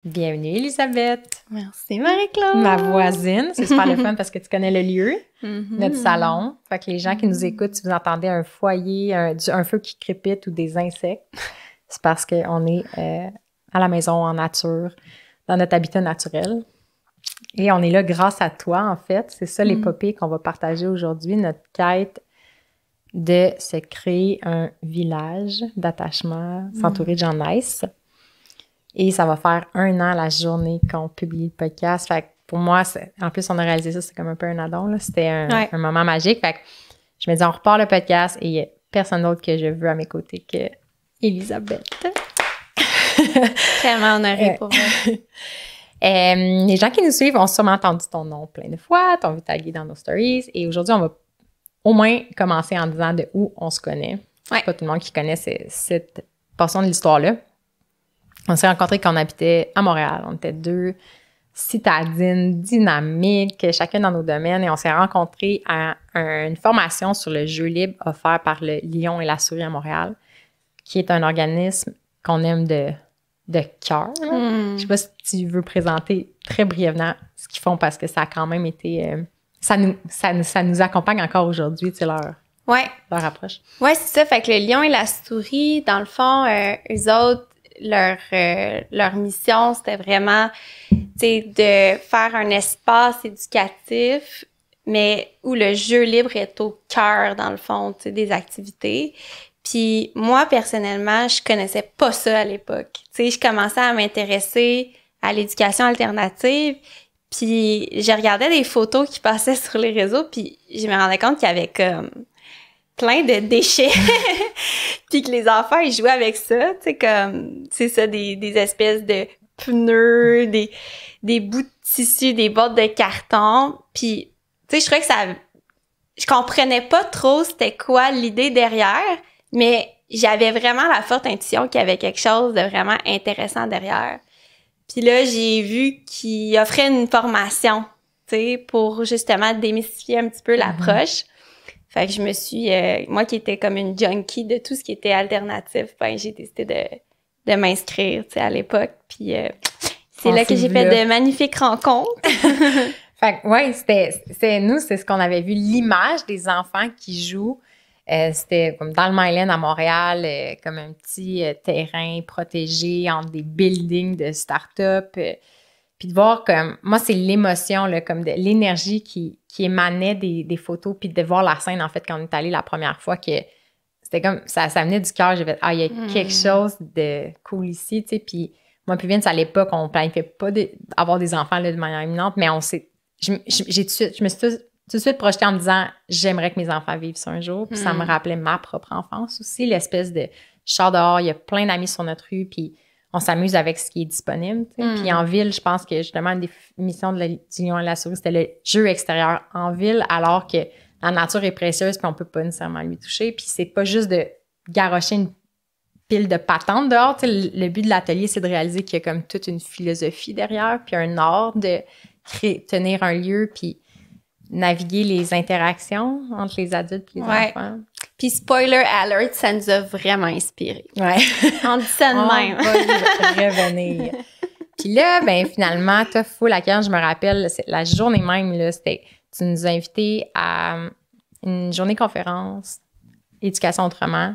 Bienvenue, Elisabeth. Merci, Marie-Claude. Ma voisine. C'est super le fun parce que tu connais le lieu, notre salon. Fait que les gens qui nous écoutent, si vous entendez un foyer, un feu qui crépite ou des insectes, c'est parce qu'on est à la maison en nature, dans notre habitat naturel. Et on est là grâce à toi, en fait. C'est ça l'épopée qu'on va partager aujourd'hui, notre quête de se créer un village d'attachement, s'entourer de gens nice. Et ça va faire 1 an la journée qu'on publie le podcast. Fait que pour moi, en plus, on a réalisé ça, c'est comme un peu un addon, là. C'était un moment magique. Fait que je me dis, on repart le podcast et il n'y a personne d'autre que je veux à mes côtés que Elisabeth. Tellement honorée pour vous. Les gens qui nous suivent ont sûrement entendu ton nom plein de fois, t'ont vu taguer dans nos stories. Et aujourd'hui, on va au moins commencer en disant de où on se connaît. C'est pas tout le monde qui connaît cette portion de l'histoire-là. On s'est rencontrés quand on habitait à Montréal. On était 2 citadines dynamiques, chacun dans nos domaines. Et on s'est rencontrés à une formation sur le jeu libre offert par le Lion et la Souris à Montréal, qui est un organisme qu'on aime de cœur. Je sais pas si tu veux présenter très brièvement ce qu'ils font parce que ça a quand même été... ça nous accompagne encore aujourd'hui, tu sais, leur approche. Oui, c'est ça. Fait que le Lion et la Souris, dans le fond, eux autres, leur mission, c'était vraiment, tu sais, de faire un espace éducatif, mais où le jeu libre est au cœur, dans le fond, tu sais, des activités. Puis moi, personnellement, je connaissais pas ça à l'époque. Tu sais, je commençais à m'intéresser à l'éducation alternative, puis je regardais des photos qui passaient sur les réseaux, puis je me rendais compte qu'il y avait comme plein de déchets, puis que les enfants, ils jouaient avec ça, tu sais, comme, c'est ça, des espèces de pneus, des bouts de tissu, des boîtes de carton, puis, tu sais, je trouvais que ça... Je comprenais pas trop c'était quoi l'idée derrière, mais j'avais vraiment la forte intuition qu'il y avait quelque chose de vraiment intéressant derrière. Puis là, j'ai vu qu'il offrait une formation, tu sais, pour justement démystifier un petit peu l'approche. Fait que je me suis... moi qui étais comme une junkie de tout ce qui était alternatif, ben j'ai décidé de m'inscrire, tu sais, à l'époque. Puis c'est là que j'ai fait de magnifiques rencontres. Fait que, ouais, c'est ce qu'on avait vu, l'image des enfants qui jouent. C'était comme dans le Myland à Montréal, comme un petit terrain protégé entre des buildings de start-up. Puis de voir comme, moi, c'est l'émotion, là, comme de l'énergie qui émanait des photos, puis de voir la scène, en fait, quand on est allé la première fois, que c'était comme, ça venait du cœur. J'ai fait, il y a quelque chose de cool ici, tu sais. Puis moi, puis Vince, à l'époque, on planifiait pas d'avoir des enfants là, de manière imminente, mais on s'est, je me suis tout de suite projetée en me disant, j'aimerais que mes enfants vivent ça un jour. Puis ça me rappelait ma propre enfance aussi, l'espèce de, je sors dehors, il y a plein d'amis sur notre rue, puis on s'amuse avec ce qui est disponible. Puis en ville, je pense que justement, une des missions du Lion et la Souris, c'était le jeu extérieur en ville, alors que la nature est précieuse, puis on peut pas nécessairement lui toucher. Puis c'est pas juste de garrocher une pile de patentes dehors. Le but de l'atelier, c'est de réaliser qu'il y a comme toute une philosophie derrière, puis un art de tenir un lieu, puis naviguer les interactions entre les adultes et les enfants. Puis spoiler alert, ça nous a vraiment inspirés. Ouais. On dit ça de même. On va y revenir. Puis là, ben finalement, t'as full à cœur. Je me rappelle, la journée même, là, tu nous as invités à une journée conférence Éducation autrement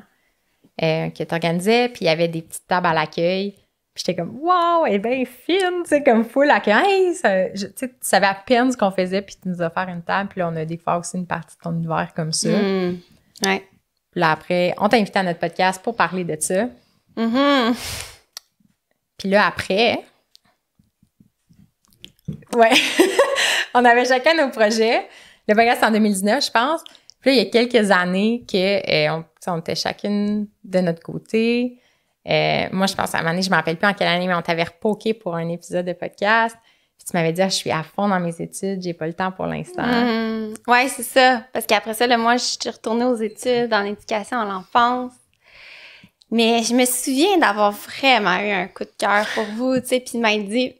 que tu organisais. Puis il y avait des petites tables à l'accueil. Puis j'étais comme, wow, elle est bien fine, tu sais, comme full accueil. Tu savais à peine ce qu'on faisait, puis tu nous as offert une table. Puis là, on a découvert aussi une partie de ton univers comme ça. Ouais. Puis là, après, on t'a invité à notre podcast pour parler de ça. Puis là, après... Ouais. On avait chacun nos projets. Le podcast, c'est en 2019, je pense. Puis là, il y a quelques années on était chacune de notre côté. Moi, je pense à un moment donné, je me rappelle plus en quelle année, mais on t'avait repoké pour un épisode de podcast. Puis tu m'avais dit, je suis à fond dans mes études, j'ai pas le temps pour l'instant. Ouais, c'est ça. Parce qu'après ça, là, moi, je suis retournée aux études en éducation à l'enfance. Mais je me souviens d'avoir vraiment eu un coup de cœur pour vous, tu sais, puis il m'a dit,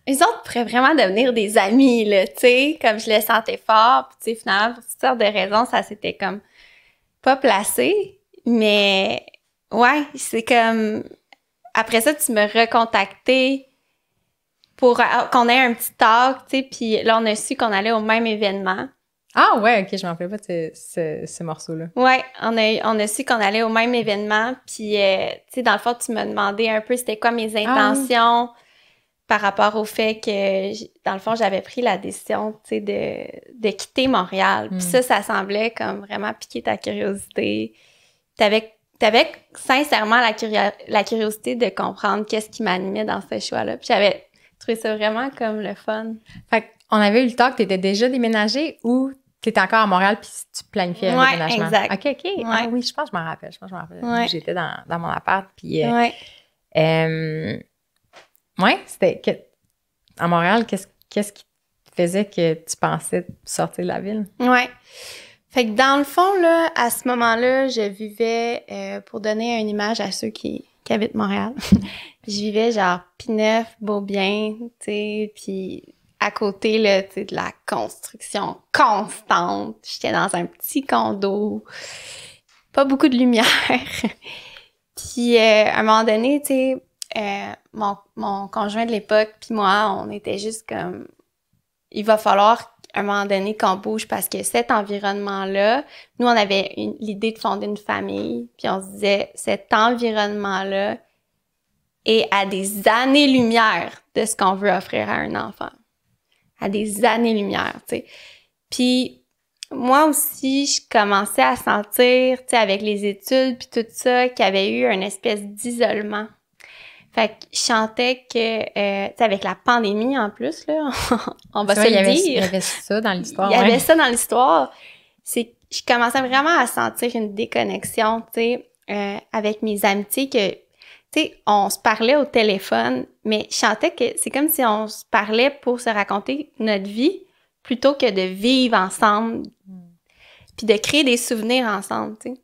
les autres pourraient vraiment devenir des amis, là, tu sais, comme je le sentais fort. Puis tu sais, finalement, pour toutes sortes de raisons, ça s'était comme pas placé. Mais ouais, c'est comme... Après ça, tu m'as recontacté pour qu'on ait un petit talk, tu sais, puis là, on a su qu'on allait au même événement. Ah ouais, OK, je m'en rappelle pas de ce morceau-là. Ouais, on a su qu'on allait au même événement, puis, tu sais, dans le fond, tu m'as demandé un peu c'était quoi mes intentions par rapport au fait que, dans le fond, j'avais pris la décision, tu sais, de quitter Montréal. Puis ça semblait comme vraiment piquer ta curiosité. T'avais sincèrement la curiosité de comprendre qu'est-ce qui m'animait dans ce choix-là. Puis j'avais trouvé ça vraiment comme le fun. Fait qu'on avait eu le temps que t'étais déjà déménagée ou t'étais encore à Montréal puis tu planifiais un déménagement? Exact. OK. Ouais. Ah oui, je pense que je m'en rappelle. Ouais. J'étais dans mon appart puis... Ouais. C'était... À Montréal, qu'est-ce qui faisait que tu pensais sortir de la ville? Ouais. Fait que dans le fond, là, à ce moment-là, je vivais, pour donner une image à ceux qui habitent Montréal, je vivais genre P9, Beaubien, tu sais, puis à côté, là, tu sais, de la construction constante. J'étais dans un petit condo, pas beaucoup de lumière. Puis à un moment donné, tu sais, mon conjoint de l'époque puis moi, on était juste comme... Il va falloir à un moment donné qu'on bouge parce que cet environnement-là, nous, on avait l'idée de fonder une famille, puis on se disait, cet environnement-là est à des années-lumière de ce qu'on veut offrir à un enfant. À des années-lumière, tu sais. Puis moi aussi, je commençais à sentir, tu sais, avec les études puis tout ça, qu'il y avait eu une espèce d'isolement. Fait que je sentais que, tu sais, avec la pandémie en plus, là, on va se le dire. Il y avait ça dans l'histoire. Il y avait ça dans l'histoire. Je commençais vraiment à sentir une déconnexion, tu sais, avec mes amitiés que, tu sais, on se parlait au téléphone, mais je sentais que c'est comme si on se parlait pour se raconter notre vie plutôt que de vivre ensemble, puis de créer des souvenirs ensemble, tu sais.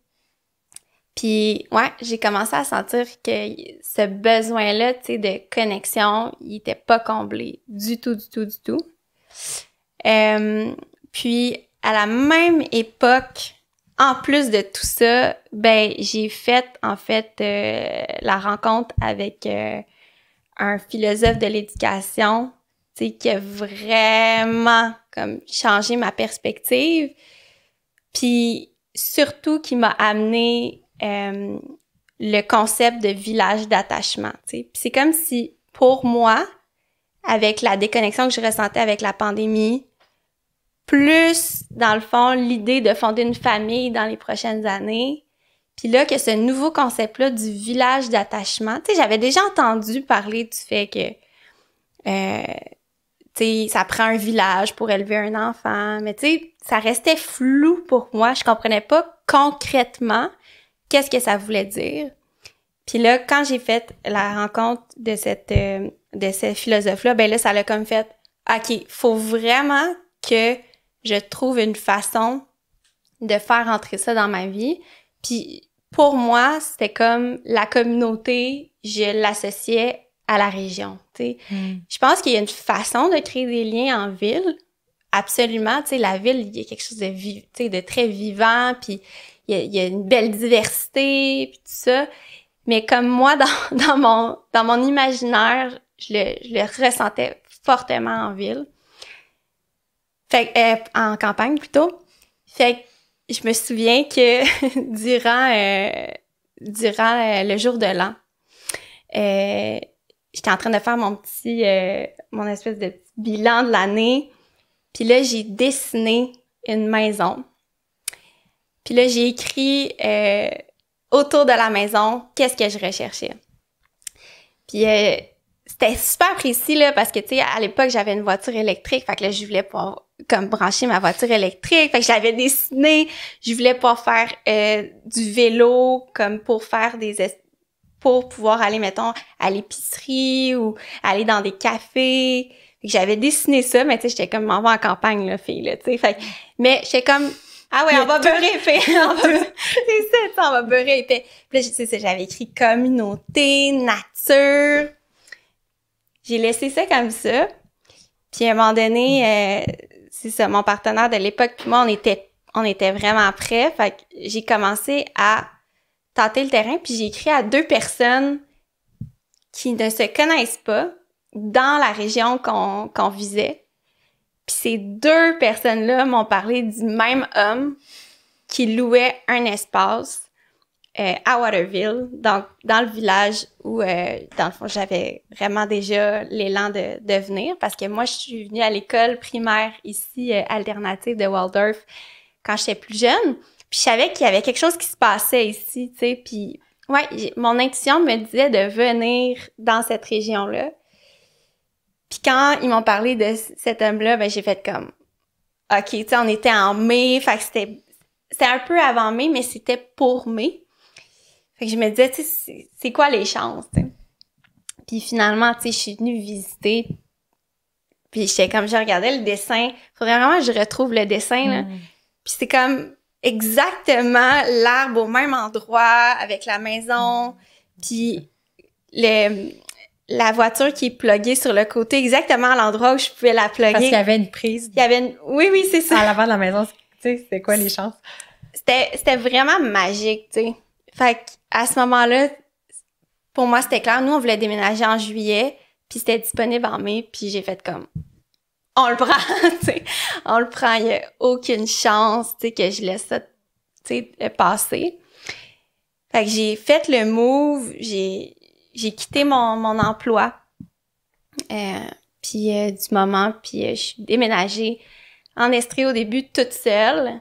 Puis, ouais, j'ai commencé à sentir que ce besoin-là, tu sais, de connexion, il était pas comblé du tout. Puis, à la même époque, en plus de tout ça, ben, j'ai fait, en fait, la rencontre avec un philosophe de l'éducation, tu sais, qui a vraiment, comme, changé ma perspective. Puis, surtout, qui m'a amené le concept de village d'attachement, tu sais. Puis c'est comme si, pour moi, avec la déconnexion que je ressentais avec la pandémie, plus, dans le fond, l'idée de fonder une famille dans les prochaines années, puis là, que ce nouveau concept-là du village d'attachement, tu sais, j'avais déjà entendu parler du fait que, tu sais, ça prend un village pour élever un enfant, mais tu sais, ça restait flou pour moi. Je comprenais pas concrètement qu'est-ce que ça voulait dire. Puis là, quand j'ai fait la rencontre de ce philosophe-là, ben là, ça l'a comme fait, OK, faut vraiment que je trouve une façon de faire entrer ça dans ma vie. Puis pour moi, c'était comme la communauté, je l'associais à la région, tu sais. Je pense qu'il y a une façon de créer des liens en ville. Absolument, tu sais, la ville, il y a quelque chose de tu sais, de très vivant, puis il y a une belle diversité, puis tout ça. Mais comme moi, dans mon imaginaire, je le ressentais fortement en ville. Fait que, en campagne plutôt. Fait que je me souviens que durant le jour de l'an, j'étais en train de faire mon espèce de petit bilan de l'année. Puis là, j'ai dessiné une maison. Puis là, j'ai écrit autour de la maison qu'est-ce que je recherchais. Puis c'était super précis, là, parce que, tu sais, à l'époque, j'avais une voiture électrique. Fait que là, je voulais pouvoir, comme, brancher ma voiture électrique. Fait que j'avais dessiné. Je voulais pouvoir faire du vélo, comme, pour pouvoir aller, mettons, à l'épicerie ou aller dans des cafés. Fait que j'avais dessiné ça, mais tu sais, j'étais comme, m'en va en campagne, là, fille, là, tu sais. Fait que, mais j'étais comme, ah ouais, on va beurrer épais. C'est ça, on va beurrer épais. Puis là, c'est ça, j'avais écrit communauté, nature. J'ai laissé ça comme ça. Puis à un moment donné, c'est ça, mon partenaire de l'époque puis moi, on était vraiment prêts. Fait que j'ai commencé à tâter le terrain, puis j'ai écrit à 2 personnes qui ne se connaissent pas, dans la région qu'on visait. Puis ces 2 personnes-là m'ont parlé du même homme qui louait un espace à Waterville, donc dans le village où, dans le fond, j'avais vraiment déjà l'élan de venir, parce que moi, je suis venue à l'école primaire ici, alternative de Waldorf, quand j'étais plus jeune. Puis je savais qu'il y avait quelque chose qui se passait ici, tu sais. Puis, ouais, mon intuition me disait de venir dans cette région-là. Puis quand ils m'ont parlé de cet homme-là, ben j'ai fait comme, OK, tu sais, on était en mai, fait que c'était un peu avant mai, mais c'était pour mai. Fait que je me disais, tu sais, c'est quoi les chances, tu sais? Puis finalement, tu sais, je suis venue visiter, puis j'étais comme, je regardais le dessin. Faudrait vraiment que je retrouve le dessin, là. Puis c'est comme exactement l'arbre au même endroit, avec la maison, puis la voiture qui est pluguée sur le côté, exactement à l'endroit où je pouvais la plugger. Parce qu'il y avait une prise. Il y avait oui, c'est ça. À l'avant de la maison, tu sais, c'est quoi les chances? C'était vraiment magique, tu sais. Fait qu'à ce moment-là, pour moi, c'était clair. Nous, on voulait déménager en juillet, puis c'était disponible en mai, puis j'ai fait comme, on le prend, tu sais. On le prend, il y a aucune chance, tu sais, que je laisse ça, tu sais, passer. Fait que j'ai fait le move, j'ai quitté mon emploi, puis du moment, puis je suis déménagée en Estrie au début toute seule,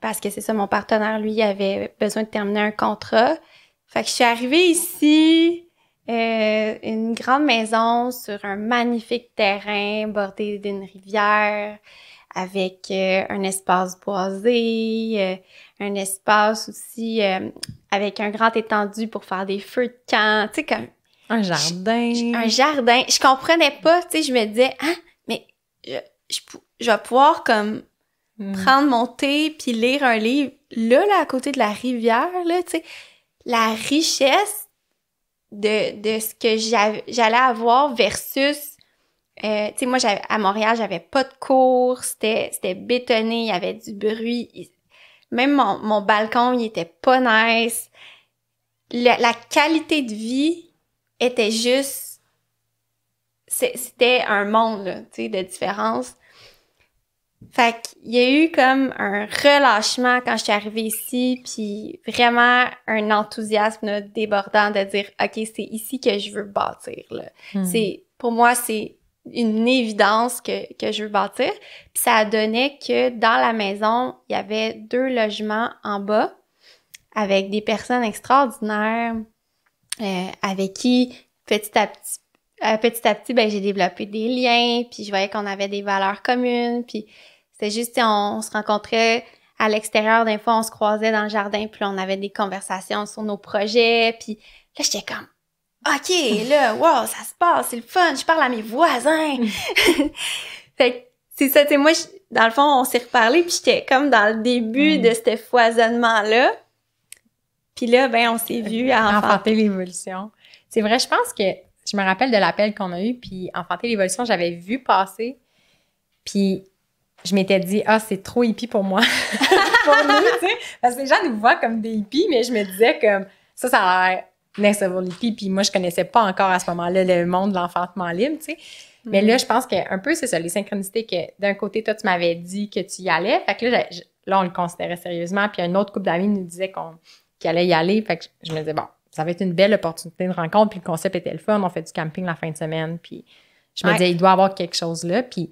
parce que c'est ça, mon partenaire, lui, avait besoin de terminer un contrat. Fait que je suis arrivée ici, une grande maison sur un magnifique terrain bordé d'une rivière, avec un espace boisé, un espace aussi avec un grand étendu pour faire des feux de camp, tu sais, comme... Un jardin. Un jardin. Je comprenais pas, tu sais, je me disais, ah, mais je vais pouvoir comme prendre mon thé puis lire un livre là, à côté de la rivière, là, tu sais. La richesse de ce que j'allais avoir versus, tu sais, moi, à Montréal, j'avais pas de cours, c'était bétonné, il y avait du bruit. Même mon balcon, il était pas nice. La qualité de vie était juste... C'était un monde, là, tu sais, de différence. Fait qu'il y a eu comme un relâchement quand je suis arrivée ici, puis vraiment un enthousiasme débordant de dire « OK, c'est ici que je veux bâtir. » Pour moi, c'est une évidence que je veux bâtir. Puis ça a donné que dans la maison, il y avait 2 logements en bas avec des personnes extraordinaires avec qui, petit à petit, ben j'ai développé des liens, puis je voyais qu'on avait des valeurs communes, puis c'était juste, on se rencontrait à l'extérieur, des fois on se croisait dans le jardin, puis là, on avait des conversations sur nos projets, puis là, j'étais comme, OK, là, wow, ça se passe, c'est le fun, je parle à mes voisins! Fait que c'est ça, tu sais, moi, dans le fond, on s'est reparlé, puis j'étais comme dans le début de ce foisonnement-là. Puis là, ben, on s'est vu à enfanter l'évolution. C'est vrai, je pense que je me rappelle de l'appel qu'on a eu, puis enfanter l'évolution, j'avais vu passer, puis je m'étais dit, c'est trop hippie pour moi. Pour nous, tu sais, parce que les gens nous voient comme des hippies, mais je me disais comme, ça a l'air next level hippie, puis moi, je connaissais pas encore à ce moment-là le monde de l'enfantement libre, tu sais. Mais là, je pense qu'un peu, c'est ça, les synchronicités que, d'un côté, toi, tu m'avais dit que tu y allais, fait que là, on le considérait sérieusement, puis un autre couple d'amis nous disait qu'il allait y aller, fait que je me disais, bon, ça va être une belle opportunité de rencontre, puis le concept était le fun, on fait du camping la fin de semaine, puis je me disais, il doit y avoir quelque chose là, puis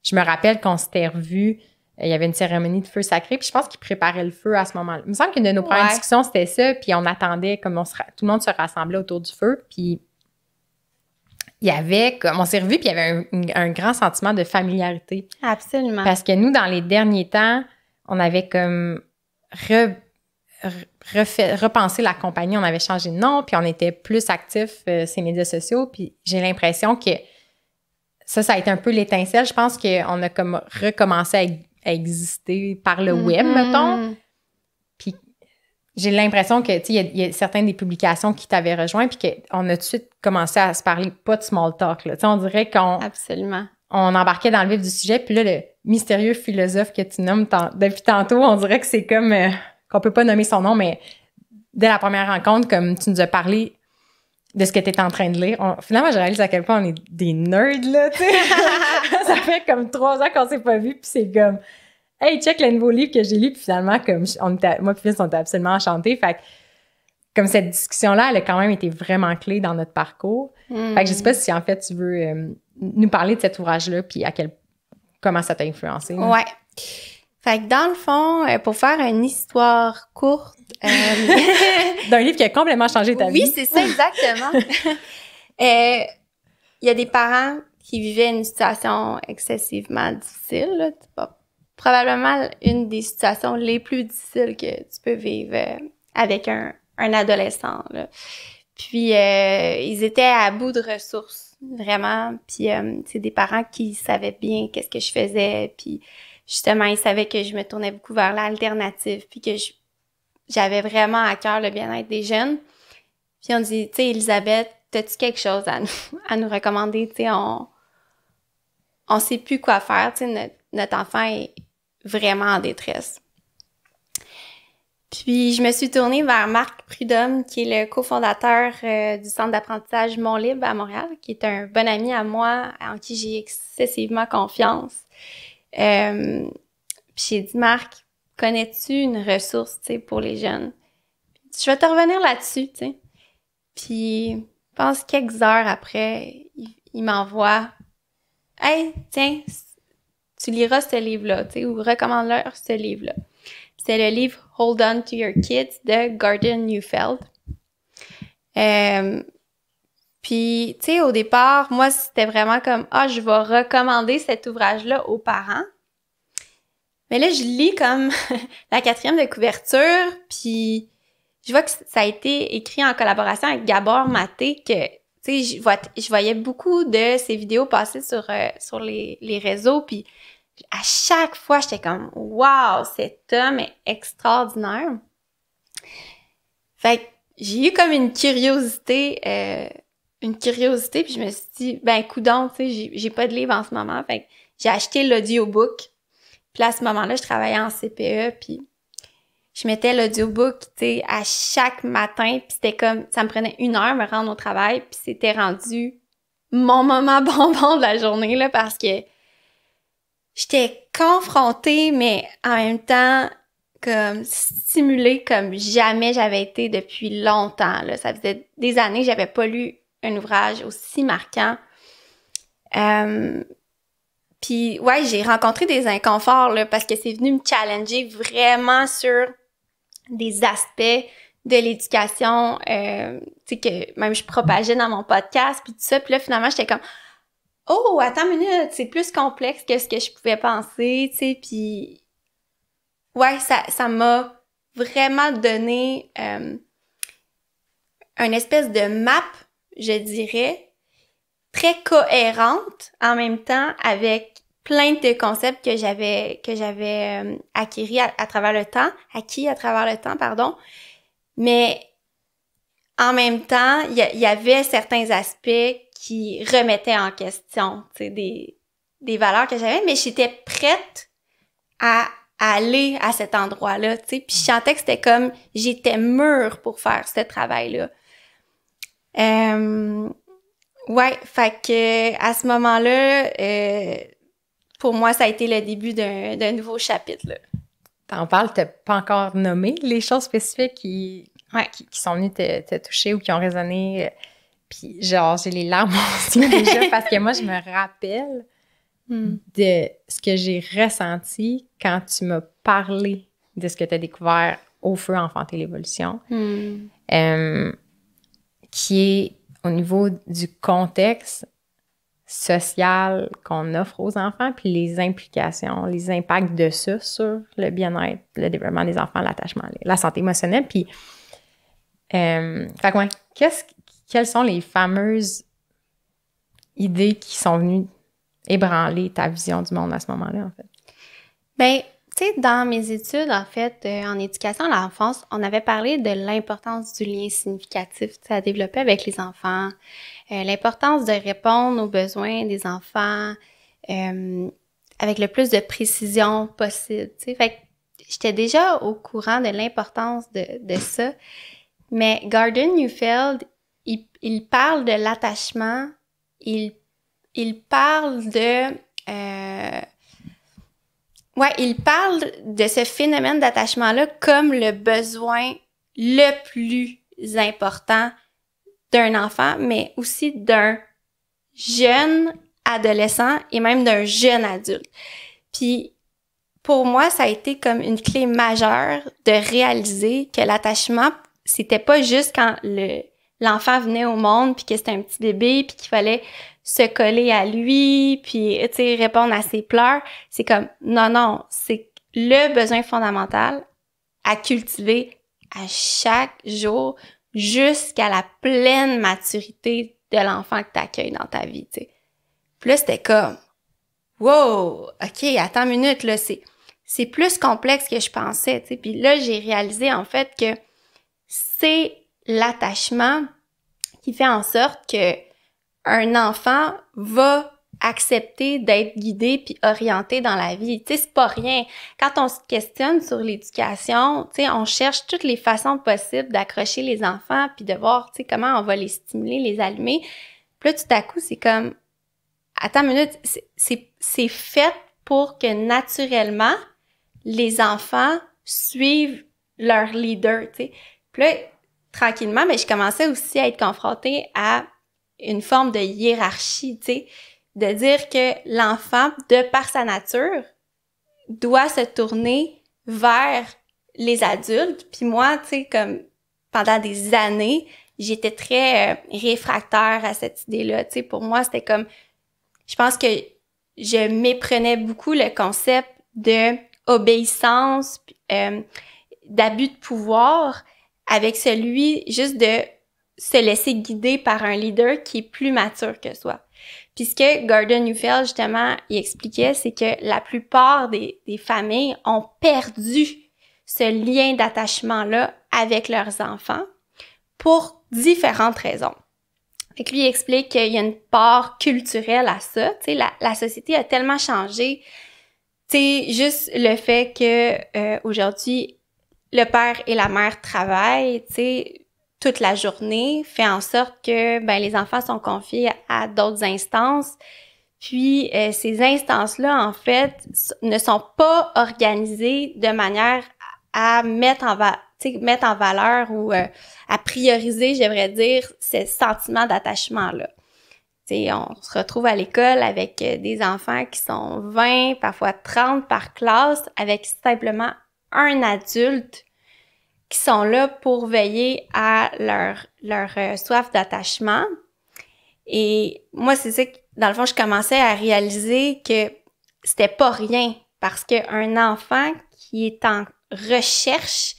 je me rappelle qu'on s'était revus, il y avait une cérémonie de feu sacré, puis je pense qu'ils préparaient le feu à ce moment-là. Il me semble qu'une de nos premières discussions, c'était ça, puis on attendait, comme tout le monde se rassemblait autour du feu, puis il y avait, comme on s'est revus, puis il y avait un grand sentiment de familiarité. Absolument. Parce que nous, dans les derniers temps, on avait comme repensé la compagnie, on avait changé de nom, puis on était plus actifs sur les médias sociaux, puis j'ai l'impression que ça a été un peu l'étincelle. Je pense qu'on a comme recommencé à exister par le web, mettons. Puis j'ai l'impression que, tu sais, il y a certaines des publications qui t'avaient rejoint, puis qu'on a tout de suite commencé à se parler, pas de small talk, là. Tu sais, on dirait Absolument. On embarquait dans le vif du sujet, puis là, le mystérieux philosophe que tu nommes depuis tantôt, on dirait que c'est comme, qu'on peut pas nommer son nom, mais dès la première rencontre, comme tu nous as parlé de ce que tu étais en train de lire. Finalement, j'ai réalisé à quel point on est des nerds, là, tu sais. Ça fait comme 3 ans qu'on s'est pas vus, puis c'est comme, hey, check le nouveau livre que j'ai lu, puis finalement, comme, moi puis Vince, on était absolument enchantés. Fait que, comme cette discussion-là, elle a quand même été vraiment clé dans notre parcours. Fait que je sais pas si, en fait, tu veux nous parler de cet ouvrage-là, puis comment ça t'a influencé. Là. Ouais. Fait que dans le fond, pour faire une histoire courte... D'un livre qui a complètement changé ta vie. Oui, c'est ça, exactement. Il y a des parents qui vivaient une situation excessivement difficile. Là. C'est probablement une des situations les plus difficiles que tu peux vivre avec un adolescent. Là. Puis, ils étaient à bout de ressources, vraiment. Puis, c'est des parents qui savaient bien qu'est-ce que je faisais. Puis, justement, ils savaient que je me tournais beaucoup vers l'alternative. Puis que j'avais vraiment à cœur le bien-être des jeunes. Puis, on dit, tu sais, Elisabeth, t'as-tu quelque chose à nous recommander? Tu sais, on sait plus quoi faire. Tu sais, notre enfant est vraiment en détresse. Puis, je me suis tournée vers Marc Prudhomme, qui est le cofondateur du Centre d'apprentissage Mon Libre à Montréal, qui est un bon ami à moi, en qui j'ai excessivement confiance. Puis, j'ai dit, Marc, connais-tu une ressource, tu sais, pour les jeunes? Je vais te revenir là-dessus, tu sais. Puis, je pense quelques heures après, il m'envoie « Hey, tiens, tu liras ce livre-là, tu sais, ou recommande-leur ce livre-là. » C'est le livre « Hold On to Your Kids » de Gordon Neufeld. Puis, tu sais, au départ, moi, c'était vraiment comme « Ah, je vais recommander cet ouvrage-là aux parents. » Mais là, je lis comme la 4e de couverture, puis je vois que ça a été écrit en collaboration avec Gabor Maté, que, tu sais, je voyais beaucoup de ses vidéos passer sur les réseaux, puis à chaque fois, j'étais comme « Wow, cet homme est extraordinaire! » Fait que j'ai eu comme une curiosité, puis je me suis dit « Ben, coudonc, tu sais, j'ai pas de livre en ce moment. » Fait que j'ai acheté l'audiobook. Puis là, à ce moment-là, je travaillais en CPE, puis je mettais l'audiobook, tu sais, à chaque matin, puis c'était comme, ça me prenait 1 heure me rendre au travail, puis c'était rendu mon moment bonbon de la journée, là, parce que j'étais confrontée, mais en même temps, comme stimulée comme jamais j'avais été depuis longtemps, là. Ça faisait des années que j'avais pas lu un ouvrage aussi marquant. Puis ouais, j'ai rencontré des inconforts là parce que c'est venu me challenger vraiment sur des aspects de l'éducation, tu sais, que même je propageais dans mon podcast puis tout ça. Puis là, finalement, j'étais comme « Oh, attends une minute, c'est plus complexe que ce que je pouvais penser, tu sais. » Puis ouais, ça m'a vraiment donné une espèce de map, je dirais, très cohérente en même temps avec plein de concepts que j'avais acquis à travers le temps, pardon. Mais en même temps, il y avait certains aspects qui remettaient en question, tu sais, des valeurs que j'avais, mais j'étais prête à aller à cet endroit-là, tu sais. Puis je sentais que c'était comme j'étais mûre pour faire ce travail-là. Ouais, fait que à ce moment-là, pour moi, ça a été le début d'un nouveau chapitre, là. T'en parles, t'as pas encore nommé les choses spécifiques qui sont venues te toucher ou qui ont résonné. Puis genre, j'ai les larmes aux yeux déjà parce que moi, je me rappelle de ce que j'ai ressenti quand tu m'as parlé de ce que tu as découvert au Feu Enfanter l'évolution, qui est au niveau du contexte social qu'on offre aux enfants, puis les implications, les impacts de ça sur le bien-être, le développement des enfants, l'attachement, la santé émotionnelle. Puis, fait que ouais, quelles sont les fameuses idées qui sont venues ébranler ta vision du monde à ce moment-là, en fait? Bien, tu sais, dans mes études, en fait, en éducation à l'enfance, on avait parlé de l'importance du lien significatif, tu sais, à développer avec les enfants, l'importance de répondre aux besoins des enfants avec le plus de précision possible, tu sais. Fait que j'étais déjà au courant de l'importance de ça, mais Gordon Neufeld, il il parle de l'attachement, il parle de... il parle de ce phénomène d'attachement-là comme le besoin le plus important d'un enfant, mais aussi d'un jeune adolescent et même d'un jeune adulte. Puis, pour moi, ça a été comme une clé majeure de réaliser que l'attachement, c'était pas juste quand l'enfant venait au monde puis que c'était un petit bébé puis qu'il fallait se coller à lui puis, tu sais, répondre à ses pleurs. C'est comme, non, c'est le besoin fondamental à cultiver à chaque jour jusqu'à la pleine maturité de l'enfant que tu accueilles dans ta vie, tu sais. Puis là, c'était comme, wow, OK, attends une minute, là, c'est plus complexe que je pensais, tu sais. Puis là, j'ai réalisé, en fait, que c'est l'attachement qui fait en sorte que un enfant va accepter d'être guidé puis orienté dans la vie. Tu sais, c'est pas rien. Quand on se questionne sur l'éducation, tu sais, on cherche toutes les façons possibles d'accrocher les enfants puis de voir, tu sais, comment on va les stimuler, les allumer. Puis là, tout à coup, c'est comme, attends une minute, c'est fait pour que naturellement, les enfants suivent leur leader, tu sais. Puis là, tranquillement, mais je commençais aussi à être confrontée à une forme de hiérarchie, tu sais, de dire que l'enfant, de par sa nature, doit se tourner vers les adultes. Puis moi, tu sais, comme pendant des années, j'étais très réfractaire à cette idée-là, tu sais. Pour moi, c'était comme, je pense que je méprenais beaucoup le concept de obéissance, d'abus de pouvoir avec celui juste de se laisser guider par un leader qui est plus mature que soi. Puis ce que Gordon Neufeld, justement, il expliquait, c'est que la plupart des familles ont perdu ce lien d'attachement-là avec leurs enfants pour différentes raisons. Fait que lui, il explique qu'il y a une part culturelle à ça. Tu sais, la société a tellement changé. Tu sais, juste le fait que aujourd'hui, le père et la mère travaillent, tu sais, toute la journée, fait en sorte que les enfants sont confiés à d'autres instances. Puis ces instances-là, en fait, ne sont pas organisées de manière à mettre en valeur ou à prioriser, j'aimerais dire, ce sentiment d'attachement-là. T'sais, on se retrouve à l'école avec des enfants qui sont 20, parfois 30 par classe, avec simplement un adulte qui sont là pour veiller à leur soif d'attachement. Et moi, c'est ça que, dans le fond, je commençais à réaliser que c'était pas rien, parce qu'un enfant qui est en recherche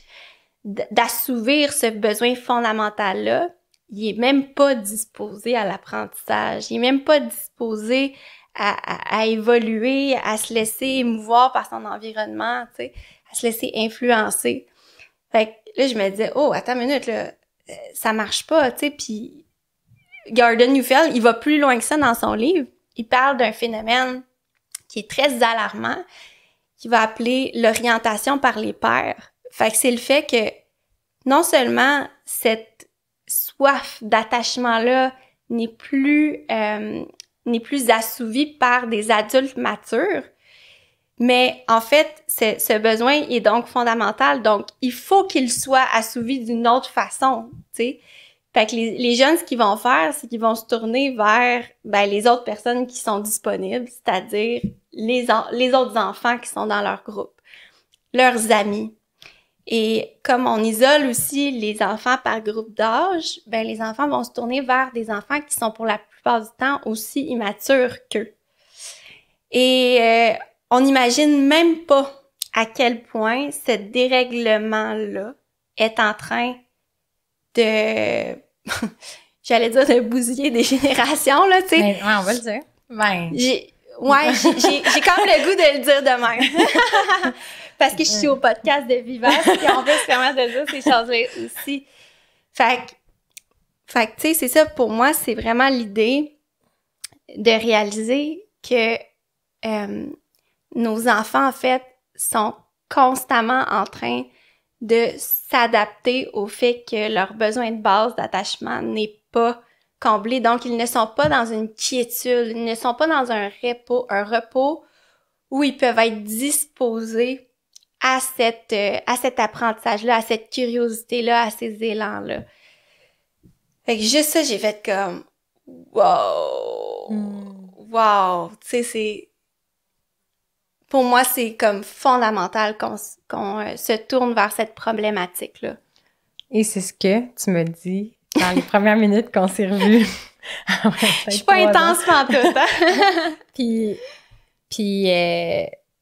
d'assouvir ce besoin fondamental-là, il est même pas disposé à l'apprentissage, il est même pas disposé à évoluer, à se laisser émouvoir par son environnement, tu sais, à se laisser influencer. Fait que là, je me disais, oh, attends une minute, là, ça marche pas, tu sais, puis Gordon Neufeld, il va plus loin que ça dans son livre. Il parle d'un phénomène qui est très alarmant, qu'il va appeler l'orientation par les pairs. Fait que c'est le fait que non seulement cette soif d'attachement-là n'est plus assouvie par des adultes matures, mais en fait, ce besoin est donc fondamental. Donc, il faut qu'il soit assouvi d'une autre façon, tu sais. Fait que les jeunes, ce qu'ils vont faire, c'est qu'ils vont se tourner vers les autres personnes qui sont disponibles, c'est-à-dire les autres enfants qui sont dans leur groupe, leurs amis. Et comme on isole aussi les enfants par groupe d'âge, les enfants vont se tourner vers des enfants qui sont pour la plupart du temps aussi immatures qu'eux. Et on n'imagine même pas à quel point ce dérèglement-là est en train de... j'allais dire de bousiller des générations, là, tu sais. Ouais, on va le dire. J'ai comme le goût de le dire de même. Parce que je suis au podcast de Vivace et on peut se permettre de dire ces choses-là aussi. Fait que tu sais, c'est ça, pour moi, c'est vraiment l'idée de réaliser que nos enfants, en fait, sont constamment en train de s'adapter au fait que leur besoin de base d'attachement n'est pas combler. Donc, ils ne sont pas dans une quiétude, ils ne sont pas dans un repos où ils peuvent être disposés à cet apprentissage-là, à cette curiosité-là, à ces élans-là. Fait que juste ça, j'ai fait comme wow! Wow! Tu sais, pour moi, c'est comme fondamental qu'on se tourne vers cette problématique-là. Et c'est ce que tu me dis dans les premières minutes qu'on s'est revus. Je suis pas intense pantoute, hein? Puis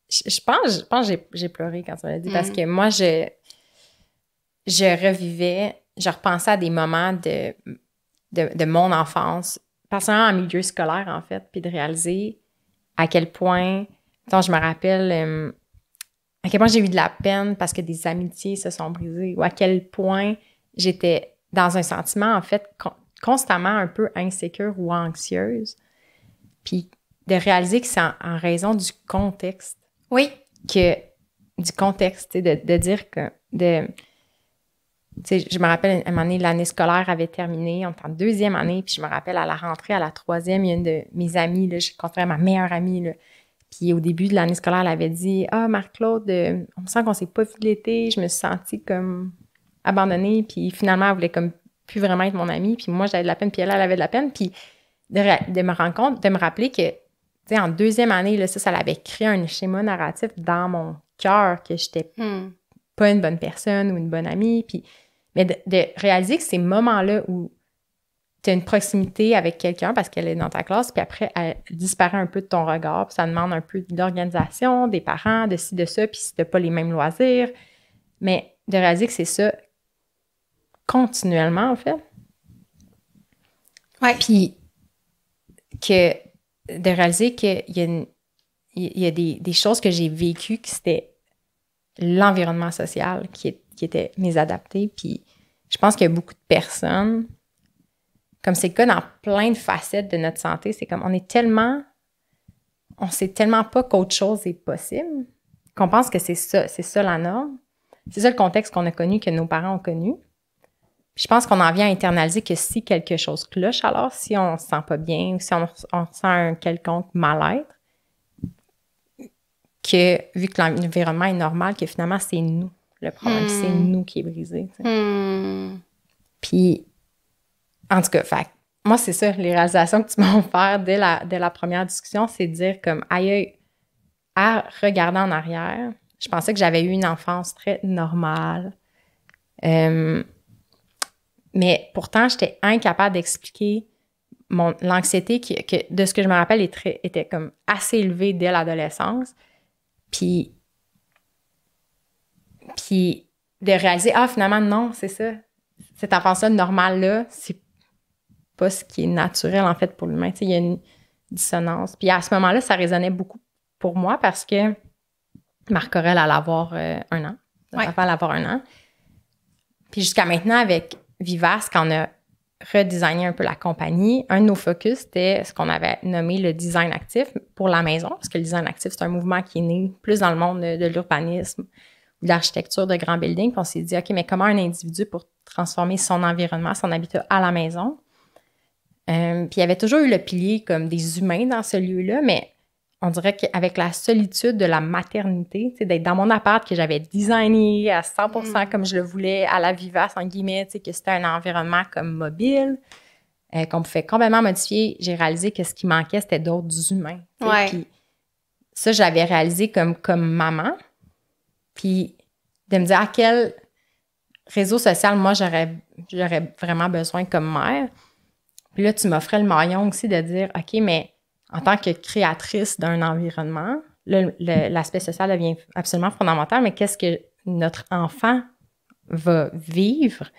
je pense que j'ai pleuré quand tu m'as dit, parce que moi, je revivais, je repensais à des moments de mon enfance, particulièrement en milieu scolaire, en fait, puis de réaliser à quel point, je me rappelle à quel point j'ai eu de la peine parce que des amitiés se sont brisées, ou à quel point j'étais dans un sentiment, en fait, constamment un peu insécure ou anxieuse. Puis de réaliser que c'est en raison du contexte. Oui. Du contexte, de dire que... je me rappelle, à un moment donné, l'année scolaire avait terminé, on était en 2e année, puis je me rappelle, à la rentrée, à la 3e, il y a une de mes amies, là, j'ai rencontré ma meilleure amie, là, puis au début de l'année scolaire, elle avait dit « Ah, Marc-Claude, on me sent qu'on s'est pas vu l'été, je me suis sentie comme abandonnée, puis finalement, elle voulait comme plus vraiment être mon amie, puis moi, j'avais de la peine, puis elle avait de la peine, puis de me rendre compte, de me rappeler que, tu sais, en 2e année, là, ça l'avait créé un schéma narratif dans mon cœur, que j'étais pas une bonne personne ou une bonne amie, puis... Mais de réaliser que ces moments-là où tu as une proximité avec quelqu'un parce qu'elle est dans ta classe, puis après, elle disparaît un peu de ton regard, puis ça demande un peu d'organisation, des parents, de ci, de ça, puis si tu n'as pas les mêmes loisirs. Mais de réaliser que c'est ça continuellement, en fait. Ouais. Puis de réaliser qu'il y a des choses que j'ai vécues que c'était l'environnement social qui étaient mésadaptés. Puis je pense qu'il y a beaucoup de personnes, comme c'est le cas dans plein de facettes de notre santé, c'est comme on sait tellement pas qu'autre chose est possible, qu'on pense que c'est ça la norme. C'est ça le contexte qu'on a connu, que nos parents ont connu. Puis je pense qu'on en vient à internaliser que si quelque chose cloche, alors si on se sent pas bien, ou si on sent un quelconque mal-être, que vu que l'environnement est normal, que finalement c'est nous le problème, c'est nous qui est brisé. Puis, en tout cas, moi, c'est ça, les réalisations que tu m'as offert dès la première discussion, c'est de dire comme, aïe, à regarder en arrière, je pensais que j'avais eu une enfance très normale. Mais pourtant, j'étais incapable d'expliquer l'anxiété que, de ce que je me rappelle, était comme assez élevée dès l'adolescence. Puis de réaliser, finalement, non, c'est ça. Cette enfance-là normale-là, c'est pas ce qui est naturel, en fait, pour l'humain. Tu sais, il y a une dissonance. Puis à ce moment-là, ça résonnait beaucoup pour moi parce que Marc Aurèle allait avoir 1 an. Ouais. Allait avoir 1 an. Puis jusqu'à maintenant, avec Vivace, quand on a redesigné un peu la compagnie, un de nos focus, c'était ce qu'on avait nommé le design actif pour la maison, parce que le design actif, c'est un mouvement qui est né plus dans le monde de l'urbanisme, de l'architecture de grands buildings. Puis on s'est dit, OK, mais comment un individu pour transformer son environnement, son habitat à la maison? Puis il y avait toujours eu le pilier comme des humains dans ce lieu-là, mais on dirait qu'avec la solitude de la maternité, tu sais, d'être dans mon appart que j'avais designé à 100% comme je le voulais, à la vivace, en guillemets, tu sais, que c'était un environnement comme mobile, qu'on pouvait complètement modifier, j'ai réalisé que ce qui manquait, c'était d'autres humains. Ouais. Puis ça, je l'avais réalisé comme maman. Puis de me dire à quel réseau social, moi, j'aurais vraiment besoin comme mère. Puis là, tu m'offrais le maillon aussi de dire, OK, mais en tant que créatrice d'un environnement, l'aspect social devient absolument fondamental, mais qu'est-ce que notre enfant va vivre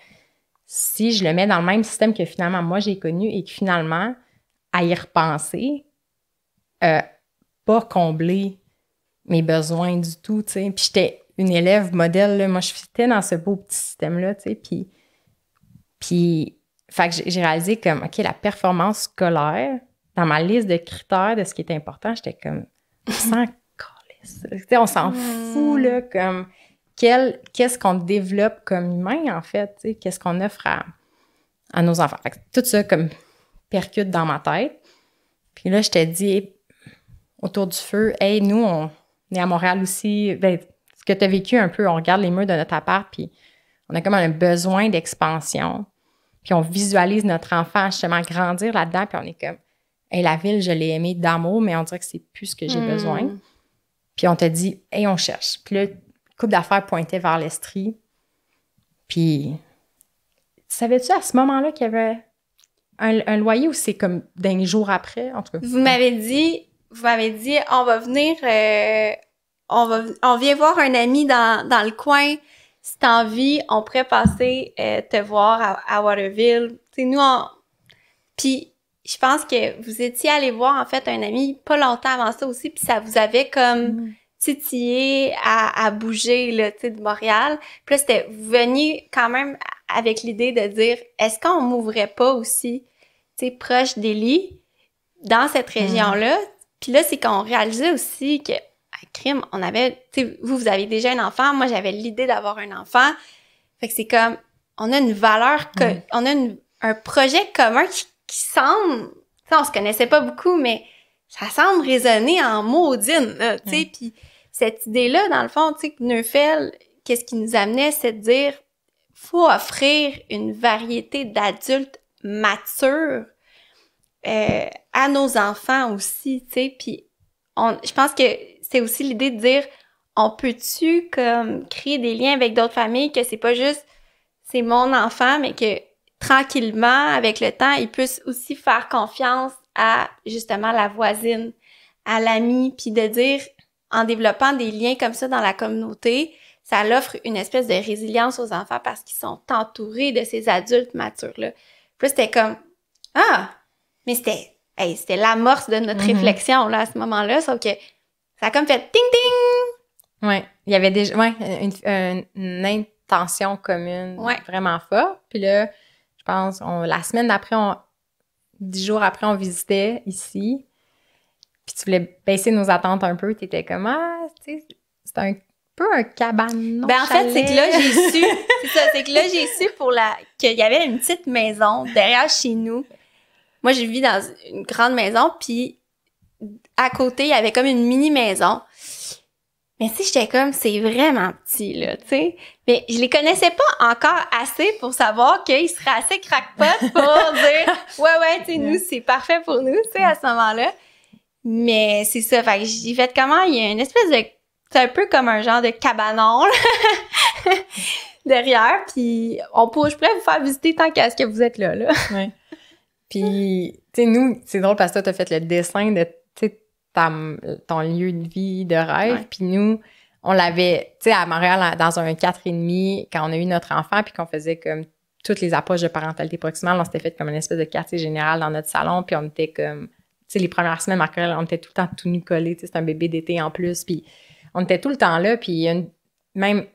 si je le mets dans le même système que finalement moi j'ai connu et que finalement, à y repenser, pas combler mes besoins du tout, tu sais. Puis j'étais une élève modèle, là. Moi, je fitais dans ce beau petit système-là, tu sais, puis fait que j'ai réalisé comme, OK, la performance scolaire, dans ma liste de critères de ce qui était important, j'étais comme, on s'en fout, là, comme, qu'est-ce qu'on développe comme humain, en fait, tu sais, qu'est-ce qu'on offre à nos enfants. Fait que tout ça, comme, percute dans ma tête. Puis là, je te dis, autour du feu, « Hey, nous, on est à Montréal aussi. Ben, ce que tu as vécu un peu, on regarde les murs de notre appart, puis on a comme un besoin d'expansion. Puis on visualise notre enfant justement grandir là-dedans, puis on est comme, hey, la ville, je l'ai aimée d'amour, mais on dirait que c'est plus ce que j'ai besoin. Puis on te dit, hey, on cherche. Puis là, couple d'affaires pointait vers l'Estrie. Puis, savais-tu à ce moment-là qu'il y avait un loyer ou c'est comme d'un jour après, en tout cas? Vous m'avez dit, on va venir, on vient voir un ami dans le coin. Si t'as envie, on pourrait passer te voir à Waterville. Tu sais, nous, puis je pense que vous étiez allé voir, en fait, un ami pas longtemps avant ça aussi, puis ça vous avait comme titillé à bouger, là, tu sais, de Montréal. Puis là, vous veniez quand même avec l'idée de dire, est-ce qu'on m'ouvrait pas aussi, tu sais, proche d'Élie, dans cette région-là? Puis là, c'est qu'on réalisait aussi que, à crime, on avait, tu sais, vous avez déjà un enfant, moi, j'avais l'idée d'avoir un enfant. Fait que c'est comme, on a une valeur, on a un projet commun qui semble, tu sais, on se connaissait pas beaucoup, mais ça semble résonner en maudine, là, tu sais. Puis cette idée-là, dans le fond, tu sais, Neufel, qu'est-ce qui nous amenait, c'est de dire, faut offrir une variété d'adultes matures à nos enfants aussi, tu sais. Puis je pense que c'est aussi l'idée de dire, on peut-tu comme créer des liens avec d'autres familles, que c'est pas juste c'est mon enfant, mais que tranquillement, avec le temps, ils puissent aussi faire confiance à justement la voisine, à l'ami, puis de dire, en développant des liens comme ça dans la communauté, ça l'offre une espèce de résilience aux enfants parce qu'ils sont entourés de ces adultes matures-là. Puis là, c'était comme, mais c'était l'amorce de notre réflexion, là, à ce moment-là, sauf que ça a comme fait ting-ting! Ouais, il y avait déjà une intention commune vraiment forte. Puis là, je pense, la semaine d'après, 10 jours après, on visitait ici. Puis tu voulais baisser nos attentes un peu. Tu étais comme, tu sais, c'est un peu un cabanon. Ben, en fait, c'est que là, j'ai su qu'il y avait une petite maison derrière chez nous. Moi, je vis dans une grande maison, puis à côté, il y avait comme une mini-maison. Mais si j'étais comme, c'est vraiment petit, là, tu sais. Mais je les connaissais pas encore assez pour savoir qu'ils seraient assez crackpot pour dire, ouais, tu sais, nous, c'est parfait pour nous, tu sais, à ce moment-là. Mais c'est ça, fait que j'ai fait comment, il y a une espèce de, c'est un peu comme un genre de cabanon, là, derrière, puis je pourrais vous faire visiter tant qu'à ce que vous êtes là. Ouais. Puis, tu sais, nous, c'est drôle parce que toi, t'as fait le dessin de, tu sais, ton lieu de vie, de rêve. Puis nous, on l'avait, tu sais, à Montréal, dans un 4,5, quand on a eu notre enfant, puis qu'on faisait comme toutes les approches de parentalité proximale, on s'était fait comme une espèce de quartier général dans notre salon, puis on était comme, tu sais, les premières semaines, Marc-Aurèle, on était tout le temps tout nu collés, tu sais, c'est un bébé d'été en plus, puis on était tout le temps là, puis même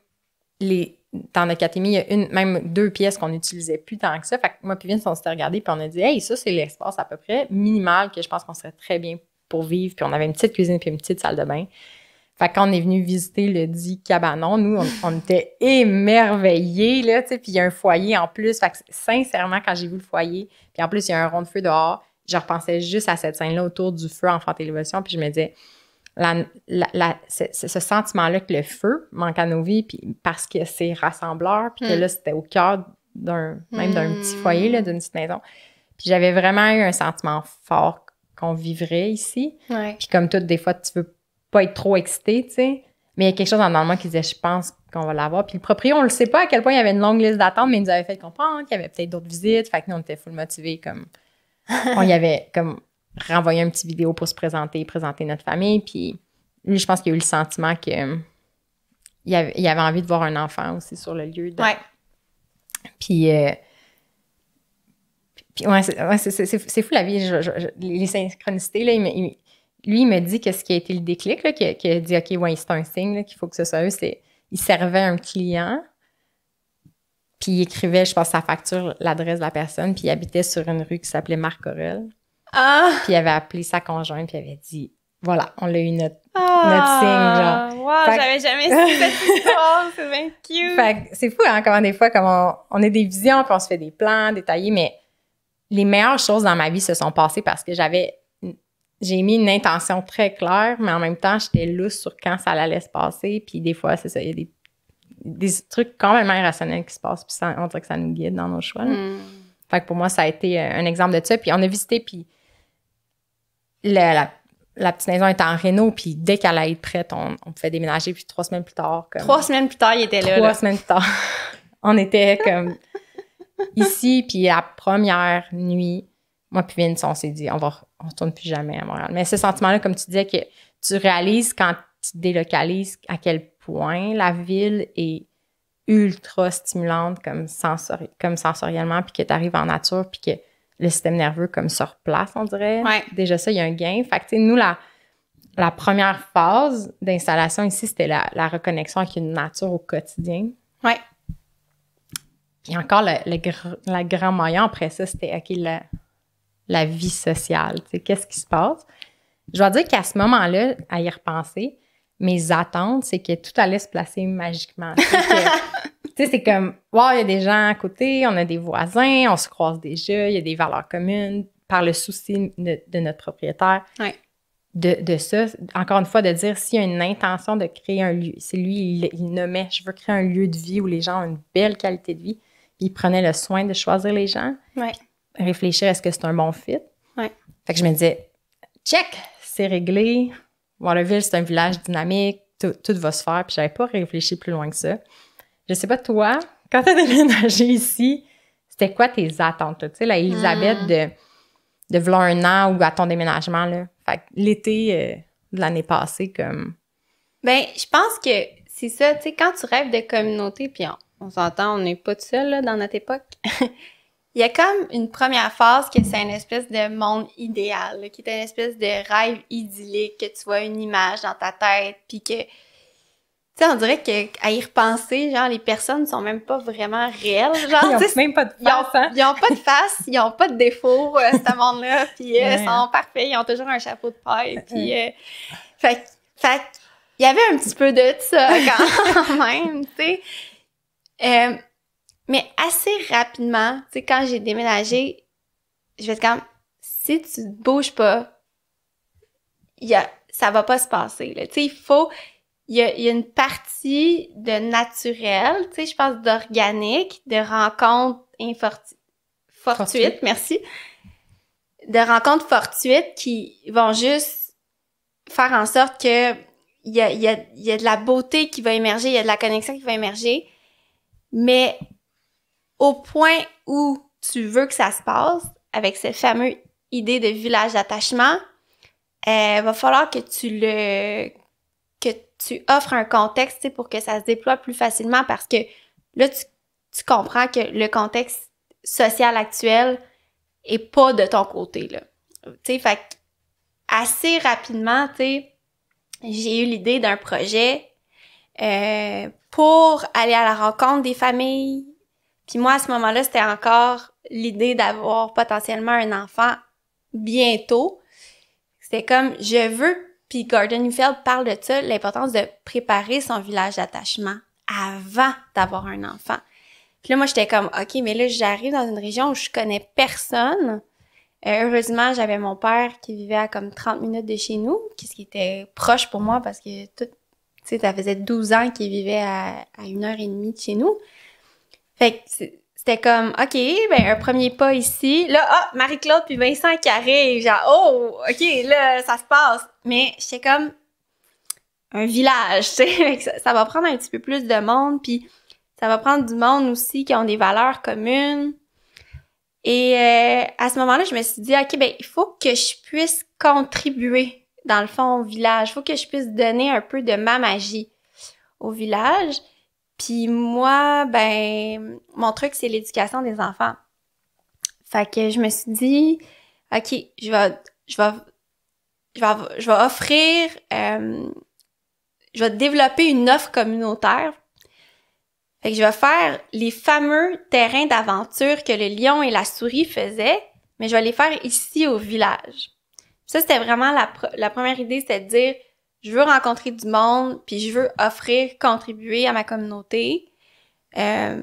dans notre académie, il y a même 2 pièces qu'on n'utilisait plus tant que ça. Fait que moi puis Vince, on s'était regardé puis on a dit « Hey, ça, c'est l'espace à peu près minimal que je pense qu'on serait très bien pour vivre. » Puis on avait une petite cuisine puis une petite salle de bain. Fait que quand on est venu visiter le dit cabanon, nous, on était émerveillés, là, tu sais. Puis il y a un foyer en plus. Fait que sincèrement, quand j'ai vu le foyer, puis en plus, il y a un rond de feu dehors, je repensais juste à cette scène-là autour du feu en télévision, puis je me disais... ce sentiment-là que le feu manque à nos vies, puis parce que c'est rassembleur, puis que là, c'était au cœur d'un petit foyer, là, d'une petite maison. Puis j'avais vraiment eu un sentiment fort qu'on vivrait ici. Ouais. Puis comme tout, des fois, tu veux pas être trop excité, tu sais. Mais il y a quelque chose dans le moi qui disait, je pense qu'on va l'avoir. Puis le proprio, on le sait pas à quel point il y avait une longue liste d'attente, mais il nous avait fait comprendre qu'il y avait peut-être d'autres visites. Fait que nous, on était full motivés, comme... on y avait, comme... renvoyer un petit vidéo pour se présenter notre famille. Puis lui, je pense qu'il a eu le sentiment que il avait envie de voir un enfant aussi sur le lieu. Ouais. Puis c'est fou la vie. Les synchronicités, là, lui, il me dit que ce qui a été le déclic, là, qu'il a dit, OK, ouais, c'est un signe là, qu'il faut que ce soit eux. Il servait un client, puis il écrivait, je pense, sa facture, l'adresse de la personne, puis il habitait sur une rue qui s'appelait Marc-Aurèle. Puis il avait appelé sa conjointe, puis il avait dit, voilà, on a eu notre signe, genre. Wow, j'avais jamais su cette histoire, c'est bien cute. Fait que c'est fou, hein, comment des fois, comme on a des visions, puis on se fait des plans détaillés, mais les meilleures choses dans ma vie se sont passées parce que j'ai mis une intention très claire, mais en même temps, j'étais lousse sur quand ça allait se passer. Puis des fois, c'est ça, il y a des trucs complètement irrationnels qui se passent, puis on dirait que ça nous guide dans nos choix. Fait que pour moi, ça a été un exemple de ça. Puis on a visité, puis la petite maison était en réno, puis dès qu'elle allait être prête, on pouvait déménager. Puis 3 semaines plus tard... 3 semaines plus tard, il était là. 3 semaines plus tard, on était comme ici, puis la première nuit, moi puis Vince, on s'est dit, on retourne plus jamais à Montréal. Mais ce sentiment-là, comme tu disais, que tu réalises quand tu te délocalises à quel point la ville est ultra stimulante comme sensoriellement, puis que tu arrives en nature, puis que le système nerveux comme se replace, on dirait. Ouais. Déjà ça, il y a un gain. Fait que, tu sais, nous, la première phase d'installation ici, c'était la reconnexion avec une nature au quotidien. Ouais. Puis encore, le grand moyen après ça, c'était, OK, la vie sociale. Tu sais, qu'est-ce qui se passe? Je dois dire qu'à ce moment-là, à y repenser, mes attentes, c'est que tout allait se placer magiquement. Tu sais, c'est comme, wow, il y a des gens à côté, on a des voisins, on se croise déjà, il y a des valeurs communes, par le souci de notre propriétaire. Ouais. De ça, encore une fois, de dire s'il y a une intention de créer un lieu, c'est lui, il nommait, je veux créer un lieu de vie où les gens ont une belle qualité de vie. Il prenait le soin de choisir les gens. Ouais. Réfléchir, est-ce que c'est un bon fit? Ouais. Fait que je me disais, check, c'est réglé. Waterville, c'est un village dynamique. Tout va se faire. Puis j'avais pas réfléchi plus loin que ça. Je sais pas, toi, quand t'as déménagé ici, c'était quoi tes attentes? Tu sais, la Elisabeth de v'là un an ou à ton déménagement, là. Fait que l'été de l'année passée, comme... Ben, je pense que c'est ça, tu sais, quand tu rêves de communauté, puis on s'entend, on n'est pas tout seul, là, dans notre époque. Il y a comme une première phase que c'est une espèce de monde idéal, là, qui est une espèce de rêve idyllique, que tu vois une image dans ta tête, puis que, tu sais, on dirait qu'à y repenser, genre, les personnes sont même pas vraiment réelles, genre, ils ont même pas de face, hein? Ils ont pas de face, ils ont pas de défaut, ce monde-là, puis ils sont parfaits, ils ont toujours un chapeau de paille, puis fait il y avait un petit peu de ça quand même, tu sais. Mais assez rapidement, tu sais, quand j'ai déménagé, je vais être comme, si tu te bouges pas, ça va pas se passer, là. Tu sais, il y a une partie de naturel, tu sais, je pense d'organique, de rencontres fortuites, merci, de rencontres fortuites qui vont juste faire en sorte que il y a de la beauté qui va émerger, il y a de la connexion qui va émerger, mais au point où tu veux que ça se passe, avec cette fameuse idée de village d'attachement, va falloir que tu offres un contexte, tu sais, pour que ça se déploie plus facilement, parce que là, tu comprends que le contexte social actuel est pas de ton côté, là. Tu sais, fait assez rapidement, tu sais, j'ai eu l'idée d'un projet pour aller à la rencontre des familles. Puis moi, à ce moment-là, c'était encore l'idée d'avoir potentiellement un enfant bientôt. C'était comme, je veux, puis Gordon Neufeld parle de ça, l'importance de préparer son village d'attachement avant d'avoir un enfant. Puis là, moi, j'étais comme, OK, mais là, j'arrive dans une région où je connais personne. Heureusement, j'avais mon père qui vivait à comme 30 minutes de chez nous, ce qui était proche pour moi parce que tu sais, ça faisait 12 ans qu'il vivait à 1h30 de chez nous. Fait que c'était comme, OK, ben un premier pas ici. Là, Marie-Claude puis Vincent qui arrivent, genre, oh, OK, là, ça se passe. Mais j'étais comme un village, tu sais, ça va prendre un petit peu plus de monde, puis ça va prendre du monde aussi qui ont des valeurs communes. Et à ce moment-là, je me suis dit, OK, ben il faut que je puisse contribuer, dans le fond, au village. Il faut que je puisse donner un peu de ma magie au village. Puis moi, ben mon truc, c'est l'éducation des enfants. Fait que je me suis dit, OK, je vais offrir, je vais développer une offre communautaire. Fait que je vais faire les fameux terrains d'aventure que le lion et la souris faisaient, mais je vais les faire ici au village. Ça, c'était vraiment la première idée, c'était de dire, je veux rencontrer du monde, puis je veux offrir, contribuer à ma communauté. Une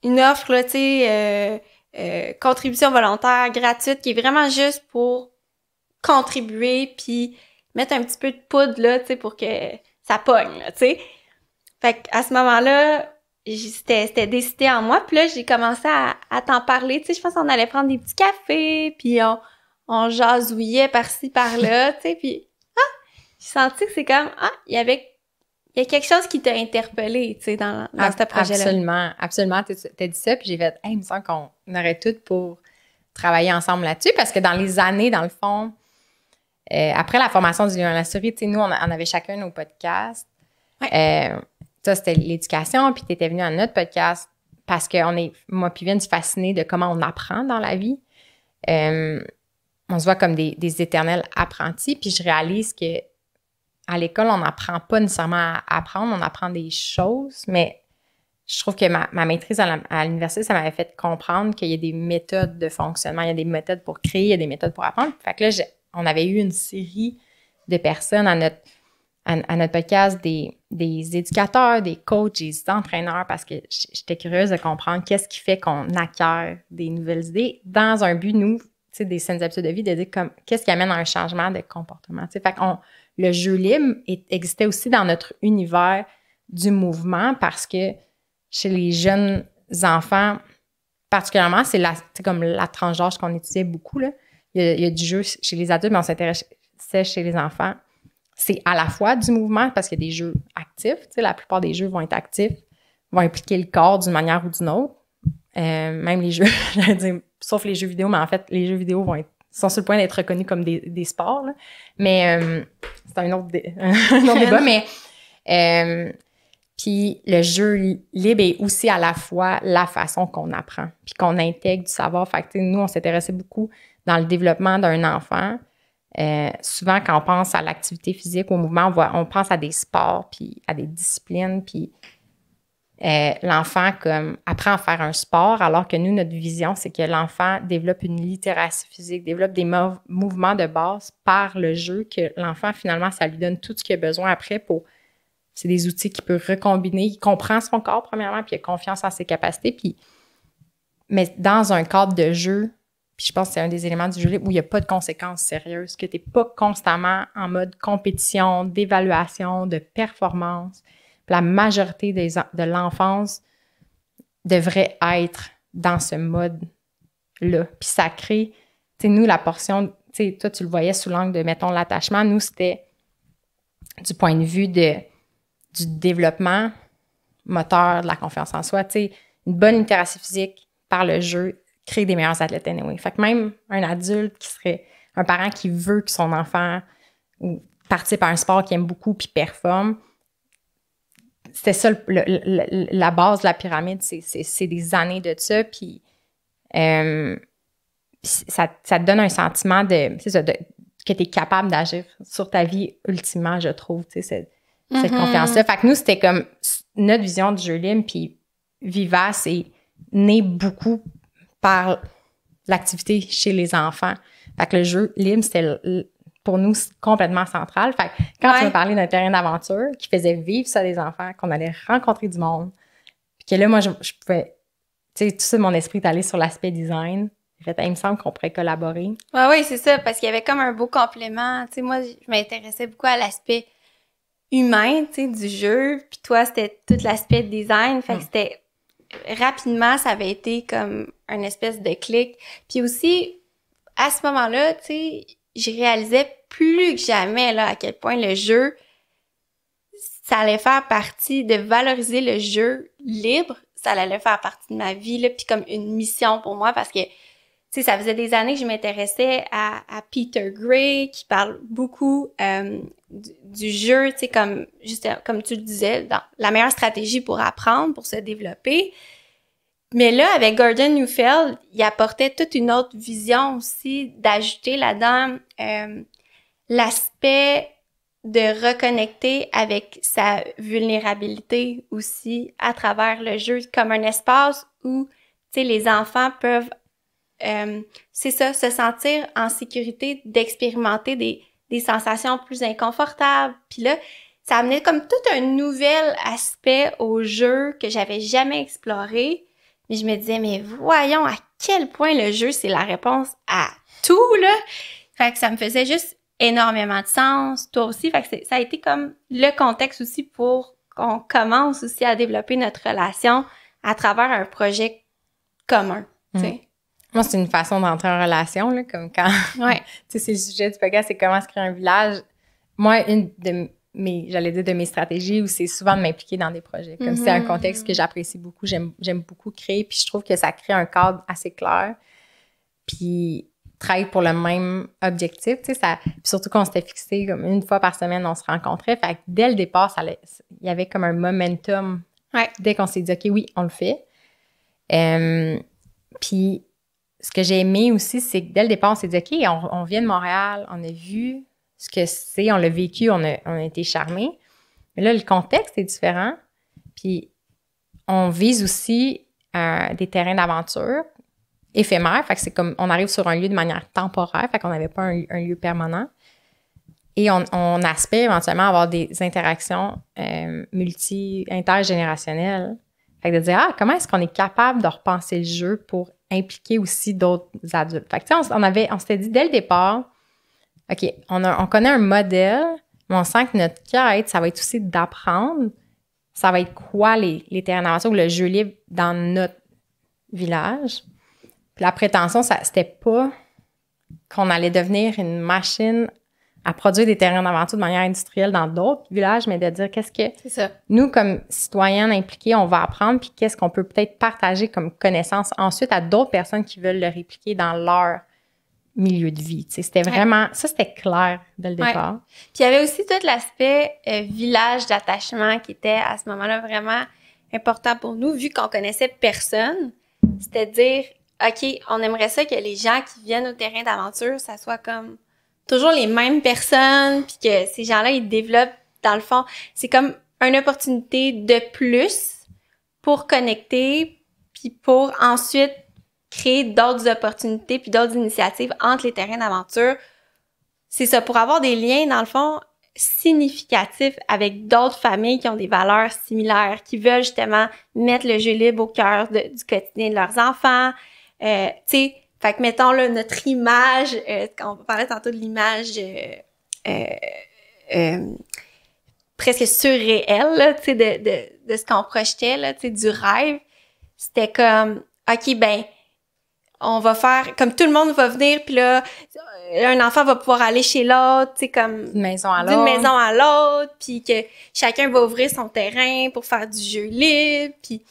offre, là, tu sais, contribution volontaire gratuite qui est vraiment juste pour contribuer puis mettre un petit peu de poudre là, tu sais, pour que ça pogne, là, tu sais. Fait qu'à ce moment-là, c'était décidé en moi, puis là, j'ai commencé à t'en parler, tu sais, je pense qu'on allait prendre des petits cafés, puis on jasouillait par-ci, par-là, tu sais, puis j'ai senti que c'est comme, il y a quelque chose qui t'a interpellé, tu sais, dans ce projet-là. Absolument, absolument. T'as dit ça, puis j'ai fait, il me semble qu'on aurait tout pour travailler ensemble là-dessus, parce que dans les années, dans le fond, après la formation du Lion à la souris, tu sais, nous, on avait chacun nos podcasts. Ouais. Ça, c'était l'éducation, puis tu étais venu à notre podcast parce que moi puis Vince, fascinés de comment on apprend dans la vie. On se voit comme des éternels apprentis, puis je réalise que à l'école, on n'apprend pas nécessairement à apprendre, on apprend des choses, mais je trouve que ma maîtrise à l'université, ça m'avait fait comprendre qu'il y a des méthodes de fonctionnement, il y a des méthodes pour créer, il y a des méthodes pour apprendre. Fait que là, on avait eu une série de personnes à notre podcast, des éducateurs, des coachs, des entraîneurs, parce que j'étais curieuse de comprendre qu'est-ce qui fait qu'on acquiert des nouvelles idées dans un but, nous, tu sais, des saines habitudes de vie, de dire comme qu'est-ce qui amène à un changement de comportement. Tu sais, fait que le jeu libre existait aussi dans notre univers du mouvement parce que chez les jeunes enfants, particulièrement, c'est comme la tranche d'âge qu'on étudiait beaucoup, là. Il y a du jeu chez les adultes, mais on s'intéressait chez les enfants. C'est à la fois du mouvement parce qu'il y a des jeux actifs. Tu sais, la plupart des jeux vont être actifs, vont impliquer le corps d'une manière ou d'une autre. Même les jeux, j'allais dire, sauf les jeux vidéo, mais en fait, les jeux vidéo sont sur le point d'être reconnus comme des sports. Là. Mais c'est un autre débat. Mais puis le jeu libre est aussi à la fois la façon qu'on apprend puis qu'on intègre du savoir. Fait que nous, on s'intéressait beaucoup dans le développement d'un enfant. Souvent, quand on pense à l'activité physique, au mouvement, on pense à des sports, puis à des disciplines, puis l'enfant comme apprend à faire un sport, alors que nous, notre vision, c'est que l'enfant développe une littératie physique, développe des mouvements de base par le jeu, que l'enfant, finalement, ça lui donne tout ce qu'il a besoin après pour... C'est des outils qu'il peut recombiner. Il comprend son corps, premièrement, puis il a confiance en ses capacités, mais dans un cadre de jeu, puis je pense que c'est un des éléments du jeu libre où il n'y a pas de conséquences sérieuses, que tu n'es pas constamment en mode compétition, d'évaluation, de performance. Puis la majorité de l'enfance devrait être dans ce mode-là. Puis ça crée, tu sais, nous, la portion, tu sais, toi, tu le voyais sous l'angle de, mettons, l'attachement. Nous, c'était du point de vue du développement moteur, de la confiance en soi. Tu sais, une bonne littératie physique par le jeu crée des meilleurs athlètes anyway. Fait que même un adulte qui serait un parent qui veut que son enfant participe à un sport qu'il aime beaucoup puis performe, c'était ça la base de la pyramide, c'est des années de ça, puis ça te donne un sentiment que tu es capable d'agir sur ta vie ultimement, je trouve, tu sais, cette confiance-là. Fait que nous, c'était comme notre vision du jeu libre, puis Vivace est né beaucoup par l'activité chez les enfants. Fait que le jeu libre, c'était pour nous complètement central. Fait que quand tu m'as parlé d'un terrain d'aventure qui faisait vivre ça des enfants, qu'on allait rencontrer du monde, puis que là, moi, je pouvais... Tu sais, tout ça, mon esprit est allé sur l'aspect design. J'ai fait, il me semble qu'on pourrait collaborer. Oui, c'est ça, parce qu'il y avait comme un beau complément. Tu sais, moi, je m'intéressais beaucoup à l'aspect humain, tu sais, du jeu. Puis toi, c'était tout l'aspect design. Fait que c'était... Rapidement, ça avait été comme un espèce de clic. Puis aussi, à ce moment-là, tu sais, je réalisais plus que jamais là à quel point le jeu, ça allait faire partie de valoriser le jeu libre. Ça allait faire partie de ma vie, là, puis comme une mission pour moi parce que, tu sais, ça faisait des années que je m'intéressais à Peter Gray, qui parle beaucoup du jeu, tu sais, comme tu le disais, dans la meilleure stratégie pour apprendre, pour se développer. Mais là, avec Gordon Neufeld, il apportait toute une autre vision aussi, d'ajouter là-dedans l'aspect de reconnecter avec sa vulnérabilité aussi à travers le jeu, comme un espace où, tu sais, les enfants peuvent, c'est ça, se sentir en sécurité, d'expérimenter des sensations plus inconfortables. Puis là, ça amenait comme tout un nouvel aspect au jeu que j'avais jamais exploré, Mais je me disais, mais voyons à quel point le jeu, c'est la réponse à tout, là. Fait que ça me faisait juste énormément de sens. Toi aussi, fait que ça a été comme le contexte aussi pour qu'on commence aussi à développer notre relation à travers un projet commun, tu sais. Moi, c'est une façon d'entrer en relation, là, comme quand... Ouais. Tu sais, c'est le sujet du podcast, c'est comment se créer un village. Moi, une de mes stratégies, où c'est souvent de m'impliquer dans des projets. Comme c'est un contexte que j'apprécie beaucoup, j'aime beaucoup créer, puis je trouve que ça crée un cadre assez clair. Puis travailler pour le même objectif, tu sais, puis surtout qu'on s'était fixé comme une fois par semaine, on se rencontrait. Fait que dès le départ, il y avait comme un momentum. Ouais. Dès qu'on s'est dit, OK, oui, on le fait. Puis ce que j'ai aimé aussi, c'est que dès le départ, on s'est dit, OK, on vient de Montréal, on a vu ce que c'est, on l'a vécu, on a été charmés. Mais là, le contexte est différent. Puis on vise aussi des terrains d'aventure éphémères. Fait que c'est comme, on arrive sur un lieu de manière temporaire, fait qu'on n'avait pas un lieu permanent. Et on aspire éventuellement à avoir des interactions intergénérationnelles. Fait que de dire, comment est-ce qu'on est capable de repenser le jeu pour impliquer aussi d'autres adultes? Fait que tu sais, on s'était dit dès le départ, OK, on connaît un modèle, mais on sent que notre quête, ça va être aussi d'apprendre. Ça va être quoi les terrains d'aventure ou le jeu libre dans notre village. Puis la prétention, c'était pas qu'on allait devenir une machine à produire des terrains d'aventure de manière industrielle dans d'autres villages, mais de dire qu'est-ce que nous, comme citoyennes impliquées, on va apprendre, puis qu'est-ce qu'on peut peut-être partager comme connaissance ensuite à d'autres personnes qui veulent le répliquer dans leur milieu de vie. T'sais, c'était vraiment... Ça, c'était clair dès le départ. Ouais. Puis il y avait aussi tout l'aspect village d'attachement qui était à ce moment-là vraiment important pour nous, vu qu'on connaissait personne. C'était de dire, OK, on aimerait ça que les gens qui viennent au terrain d'aventure, ça soit comme toujours les mêmes personnes, puis que ces gens-là, ils développent, dans le fond, c'est comme une opportunité de plus pour connecter, puis pour ensuite créer d'autres opportunités puis d'autres initiatives entre les terrains d'aventure. C'est ça, pour avoir des liens, dans le fond, significatifs avec d'autres familles qui ont des valeurs similaires, qui veulent justement mettre le jeu libre au cœur du quotidien de leurs enfants. Tu sais, fait que mettons là, notre image, on parlait tantôt de l'image presque surréelle, tu sais, de ce qu'on projetait, là, tu sais, du rêve. C'était comme, OK, ben, on va faire, comme tout le monde va venir, puis là, un enfant va pouvoir aller chez l'autre, tu sais, comme... D'une maison à l'autre, puis que chacun va ouvrir son terrain pour faire du jeu libre, puis...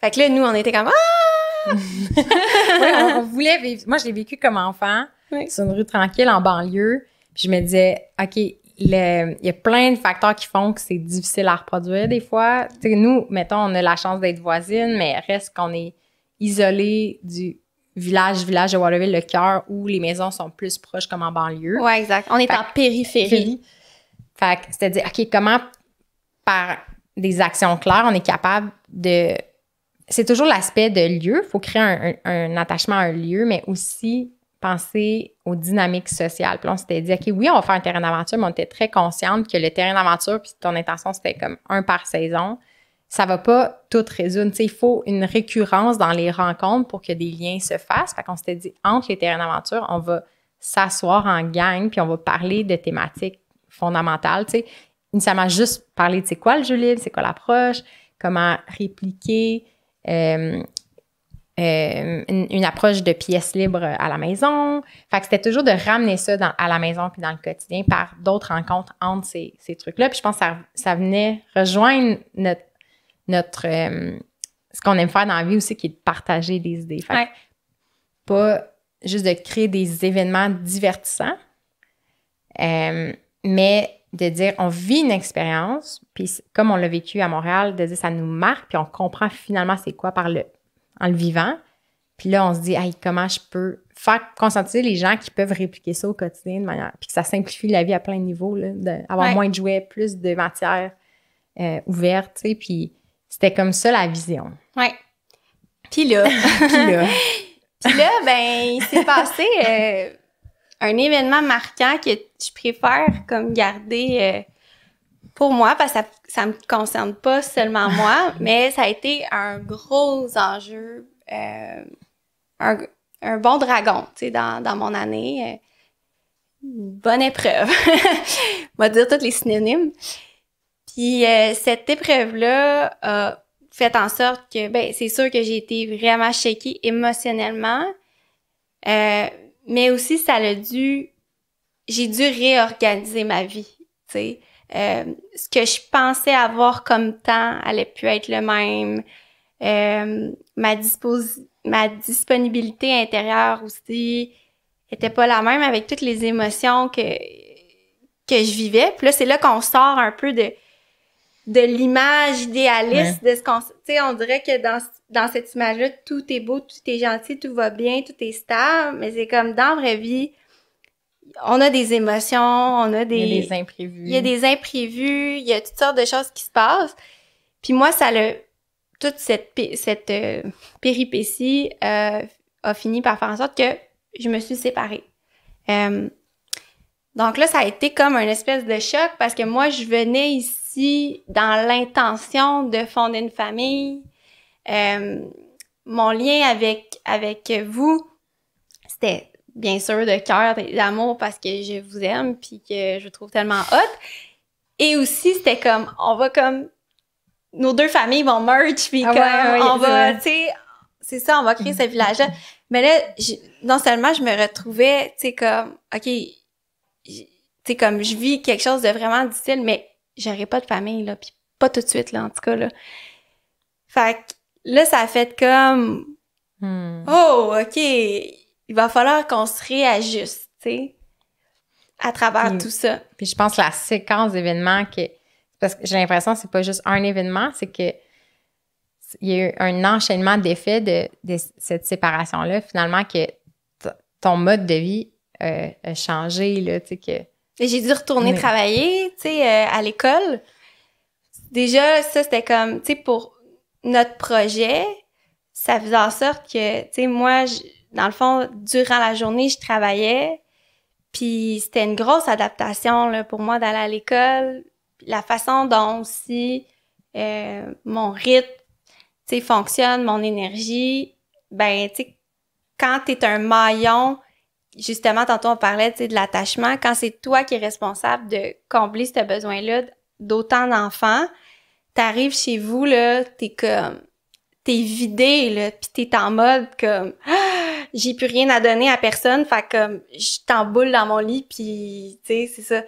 Fait que là, nous, on était comme... Ah! Oui, on voulait vivre... Moi, je l'ai vécu comme enfant, sur une rue tranquille, en banlieue, puis je me disais, OK, il y a plein de facteurs qui font que c'est difficile à reproduire des fois. Tu sais, nous, mettons, on a la chance d'être voisines, mais reste qu'on est isolés du... village de Waterville, le cœur, où les maisons sont plus proches comme en banlieue. Ouais, exact. On est en périphérie. Fait que c'est-à-dire, OK, comment, par des actions claires, on est capable de... C'est toujours l'aspect de lieu. Il faut créer un attachement à un lieu, mais aussi penser aux dynamiques sociales. Puis là, on s'était dit, OK, oui, on va faire un terrain d'aventure, mais on était très consciente que le terrain d'aventure, puis ton intention, c'était comme un par saison. Ça va pas tout résoudre. Tu sais, il faut une récurrence dans les rencontres pour que des liens se fassent. Fait qu'on s'était dit, entre les terrains d'aventure, on va s'asseoir en gang puis on va parler de thématiques fondamentales. Tu sais, initialement, juste parler de c'est quoi le jeu libre, c'est quoi l'approche, comment répliquer une approche de pièces libres à la maison. Fait que c'était toujours de ramener ça à la maison puis dans le quotidien par d'autres rencontres entre ces trucs-là. Puis je pense que ça venait rejoindre ce qu'on aime faire dans la vie aussi, qui est de partager des idées. Fait pas juste de créer des événements divertissants, mais de dire, on vit une expérience, puis comme on l'a vécu à Montréal, de dire, ça nous marque, puis on comprend finalement c'est quoi en le vivant. Puis là, on se dit, hey, comment je peux faire conscientiser les gens qui peuvent répliquer ça au quotidien de manière... Puis que ça simplifie la vie à plein de niveaux, là, d'avoir moins de jouets, plus de matière ouverte, tu sais, puis c'était comme ça la vision. Ouais. Puis là, ben, il s'est passé un événement marquant que je préfère comme garder pour moi, parce que ça me concerne pas seulement moi, mais ça a été un gros enjeu, un bon dragon, tu sais, dans mon année. Une bonne épreuve. On va dire tous les synonymes. Puis cette épreuve-là a fait en sorte que, ben, c'est sûr que j'ai été vraiment shakée émotionnellement, mais aussi j'ai dû réorganiser ma vie, tu sais. Ce que je pensais avoir comme temps allait plus être le même. Ma disponibilité intérieure aussi était pas la même avec toutes les émotions que je vivais. Puis là, c'est là qu'on sort un peu de l'image idéaliste de ce qu'on... Tu sais, on dirait que dans cette image-là, tout est beau, tout est gentil, tout va bien, tout est stable, mais c'est comme dans la vraie vie, on a des émotions, il y a des imprévus. Il y a des imprévus, il y a toutes sortes de choses qui se passent. Puis moi, toute cette péripétie a fini par faire en sorte que je me suis séparée. Donc là, ça a été comme une espèce de choc parce que moi, je venais ici dans l'intention de fonder une famille. Mon lien avec vous, c'était bien sûr de cœur, d'amour parce que je vous aime puis que je vous trouve tellement hot. Et aussi, c'était comme, on va comme, nos deux familles vont merge puis on va, tu sais, c'est ça, on va créer ce village-là. Mais là, non seulement je me retrouvais, tu sais, comme, OK, tu sais, comme, je vis quelque chose de vraiment difficile, mais j'aurais pas de famille, là, puis pas tout de suite, là, en tout cas, là. Fait que là, ça a fait comme, oh, OK, il va falloir qu'on se réajuste, tu sais, à travers tout ça. Puis je pense que la séquence d'événements parce que j'ai l'impression que c'est pas juste un événement, c'est que il y a eu un enchaînement d'effets de cette séparation-là, finalement, que ton mode de vie a changé, là, tu sais, que... Et j'ai dû retourner travailler, tu sais, à l'école. Déjà, ça, c'était comme, tu sais, pour notre projet, ça faisait en sorte que, tu sais, moi, dans le fond, durant la journée, je travaillais, puis c'était une grosse adaptation, là, pour moi d'aller à l'école. La façon dont aussi mon rythme, tu sais, fonctionne, mon énergie, ben, tu sais, quand t'es un maillon, justement, tantôt on parlait, tu sais, de l'attachement, quand c'est toi qui es responsable de combler ce besoin-là d'autant d'enfants, t'arrives chez vous, là, t'es vidé, là, pis t'es en mode comme, j'ai plus rien à donner à personne, fait comme, je t'emboule dans mon lit, pis, tu sais, c'est ça.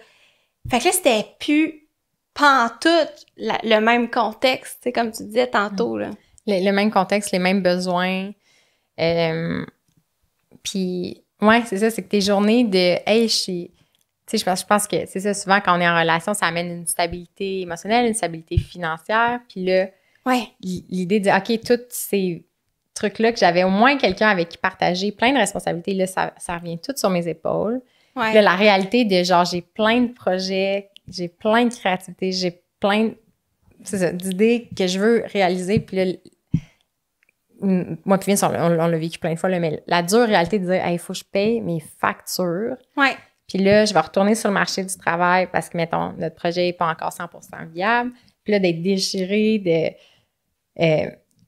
Fait que là, c'était plus pantoute le même contexte, tu sais, comme tu disais tantôt, là. Le même contexte, les mêmes besoins. Puis, ouais, c'est ça, c'est que tes journées de « Hey, tu sais, je pense que c'est ça, souvent, quand on est en relation, ça amène une stabilité émotionnelle, une stabilité financière. Puis là, l'idée de dire « OK, tous ces trucs-là que j'avais au moins quelqu'un avec qui partager plein de responsabilités, là, ça revient tout sur mes épaules. » Puis là, la réalité de genre, j'ai plein de projets, j'ai plein de créativité, j'ai plein d'idées que je veux réaliser. Puis là, moi puis Vince, on l'a vécu plein de fois, là, mais la dure réalité de dire « Hey, il faut que je paye mes factures. » Puis là, je vais retourner sur le marché du travail parce que, mettons, notre projet n'est pas encore 100% viable. Puis là, d'être déchirée de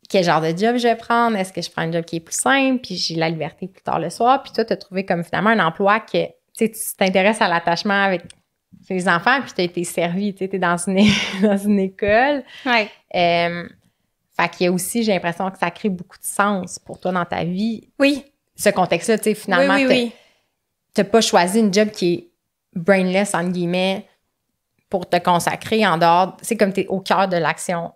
quel genre de job je vais prendre, est-ce que je prends un job qui est plus simple, puis j'ai la liberté plus tard le soir. Puis toi, tu as trouvé comme finalement un emploi que, tu t'intéresses à l'attachement avec les enfants, puis tu as été servi, tu es dans une école. Fait qu'il y a aussi, j'ai l'impression que ça crée beaucoup de sens pour toi dans ta vie. Oui. Ce contexte-là, tu sais, finalement, t'as pas choisi une job qui est brainless, entre guillemets, pour te consacrer en dehors. C'est comme t'es au cœur de l'action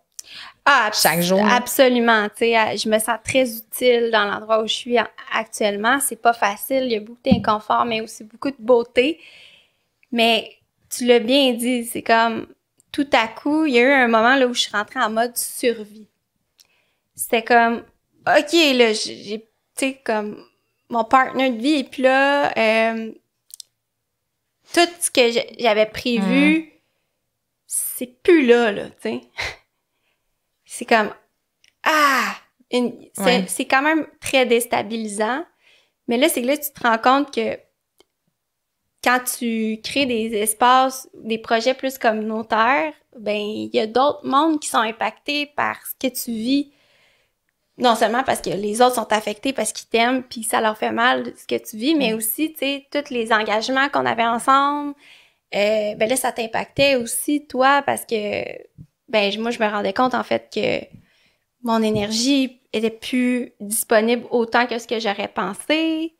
chaque jour. Absolument. Tu sais, je me sens très utile dans l'endroit où je suis actuellement. C'est pas facile. Il y a beaucoup d'inconfort, mais aussi beaucoup de beauté. Mais tu l'as bien dit, c'est comme tout à coup, il y a eu un moment là où je suis rentrée en mode survie. C'était comme, OK, là, j'ai, tu sais, comme, mon partenaire de vie, et puis là, tout ce que j'avais prévu, c'est plus là, tu sais. C'est comme, c'est quand même très déstabilisant. Mais là, c'est que là, tu te rends compte que quand tu crées des espaces, des projets plus communautaires, ben il y a d'autres mondes qui sont impactés par ce que tu vis. Non seulement parce que les autres sont affectés parce qu'ils t'aiment puis ça leur fait mal ce que tu vis, mais aussi, tu sais, tous les engagements qu'on avait ensemble, ben là, ça t'impactait aussi, toi, parce que, ben moi, je me rendais compte, en fait, que mon énergie était plus disponible autant que ce que j'aurais pensé.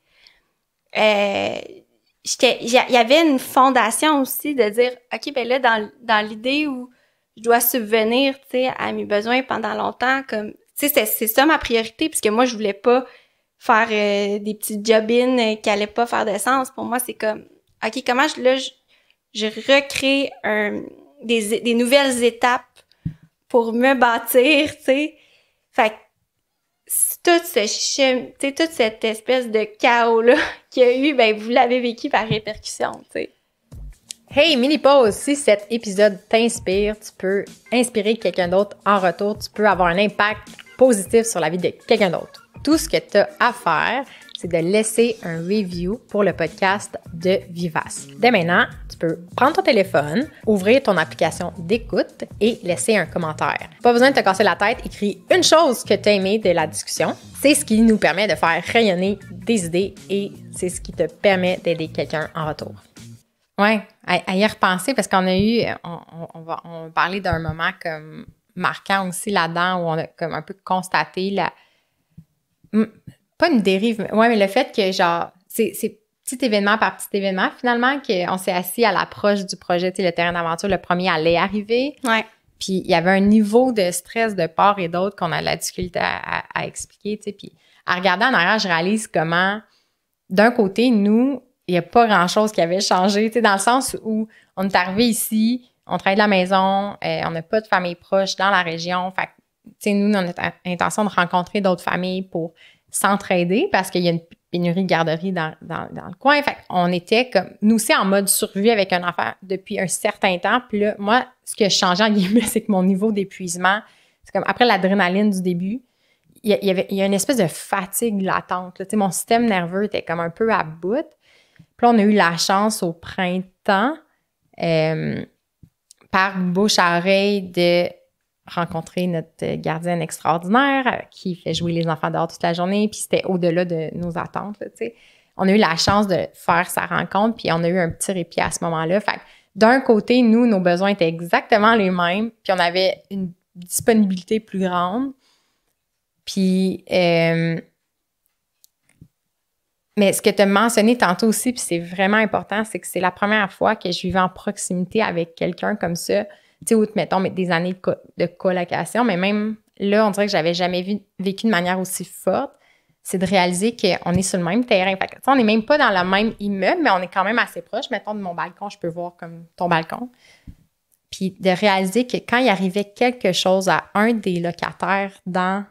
Il y avait une fondation aussi de dire, OK, ben là, dans l'idée où je dois subvenir, tu sais, à mes besoins pendant longtemps, comme, tu sais, c'est ça ma priorité, puisque moi, je voulais pas faire des petits job-ins qui allaient pas faire de sens. Pour moi, c'est comme, OK, comment je recrée des nouvelles étapes pour me bâtir, tu sais. Fait que toute cette espèce de chaos-là qu'il y a eu, ben vous l'avez vécu par répercussion, tu sais. Hey, mini pause, si cet épisode t'inspire, tu peux inspirer quelqu'un d'autre en retour, tu peux avoir un impact positif sur la vie de quelqu'un d'autre. Tout ce que tu as à faire, c'est de laisser un review pour le podcast de Vivace. Dès maintenant, tu peux prendre ton téléphone, ouvrir ton application d'écoute et laisser un commentaire. Pas besoin de te casser la tête, écris une chose que tu as aimé de la discussion. C'est ce qui nous permet de faire rayonner des idées et c'est ce qui te permet d'aider quelqu'un en retour. Oui, à y repenser parce qu'on a eu, on va parler d'un moment comme marquant aussi là-dedans où on a comme un peu constaté pas une dérive, mais le fait que genre, c'est petit événement par petit événement finalement qu'on s'est assis à l'approche du projet, tu sais, le terrain d'aventure, le premier allait arriver. Ouais. Puis il y avait un niveau de stress de part et d'autre qu'on a de la difficulté à expliquer, tu sais. Puis à regarder en arrière, je réalise comment, d'un côté, nous, il n'y a pas grand-chose qui avait changé, tu sais, dans le sens où on est arrivé ici, on travaille de la maison, on n'a pas de famille proche dans la région. Fait que, tu sais, nous, on a l'intention de rencontrer d'autres familles pour s'entraider parce qu'il y a une pénurie de garderie dans le coin. Fait qu'on était comme, nous aussi, en mode survie avec un enfant depuis un certain temps. Puis là, moi, ce qui a changé, en guillemets, c'est que mon niveau d'épuisement, c'est comme après l'adrénaline du début, il y a une espèce de fatigue latente. Tu sais, mon système nerveux était comme un peu à bout. Puis là, on a eu la chance au printemps, par bouche à oreille, de rencontrer notre gardienne extraordinaire qui fait jouer les enfants dehors toute la journée, puis c'était au-delà de nos attentes, tu sais. On a eu la chance de faire sa rencontre, puis on a eu un petit répit à ce moment-là. Fait que d'un côté, nous, nos besoins étaient exactement les mêmes, puis on avait une disponibilité plus grande. Puis, mais ce que tu as mentionné tantôt aussi, puis c'est vraiment important, c'est que c'est la première fois que je vivais en proximité avec quelqu'un comme ça, tu sais, où, mettons, des années de colocation, mais même là, on dirait que j'avais jamais vécu de manière aussi forte, c'est de réaliser qu'on est sur le même terrain. Fait que, on n'est même pas dans le même immeuble, mais on est quand même assez proche. Mettons, de mon balcon, je peux voir comme ton balcon. Puis de réaliser que quand il arrivait quelque chose à un des locataires dans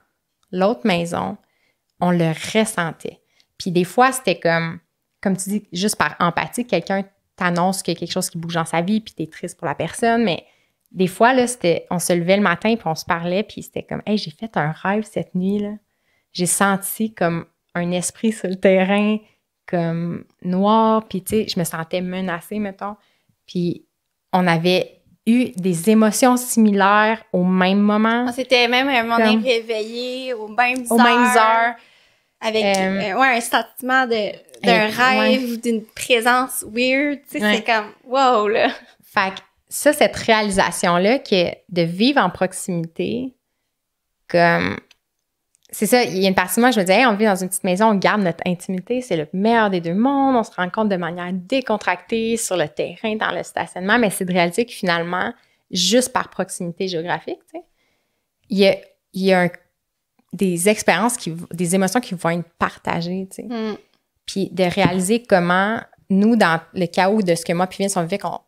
l'autre maison, on le ressentait. Puis des fois, c'était comme tu dis, juste par empathie, quelqu'un t'annonce qu'il y a quelque chose qui bouge dans sa vie, puis t'es triste pour la personne, mais des fois, là, on se levait le matin, puis on se parlait, puis c'était comme, hey, j'ai fait un rêve cette nuit, là. J'ai senti comme un esprit sur le terrain, comme noir, puis tu sais, je me sentais menacée, mettons. Puis on avait eu des émotions similaires au même moment. On s'était même à un moment donné réveillés aux mêmes heures. Avec un sentiment d'un rêve ou d'une présence weird. Tu sais, c'est comme, wow, là. Fait que ça, cette réalisation-là, de vivre en proximité, comme... C'est ça, il y a une partie de moi, je me disais, hey, on vit dans une petite maison, on garde notre intimité, c'est le meilleur des deux mondes, on se rencontre de manière décontractée sur le terrain, dans le stationnement, mais c'est de réaliser que finalement, juste par proximité géographique, tu sais, il y a des expériences, des émotions qui vont être partagées, tu sais. Mm. Puis de réaliser comment, nous, dans le chaos de ce que moi puis Vince, on vivait, qu'on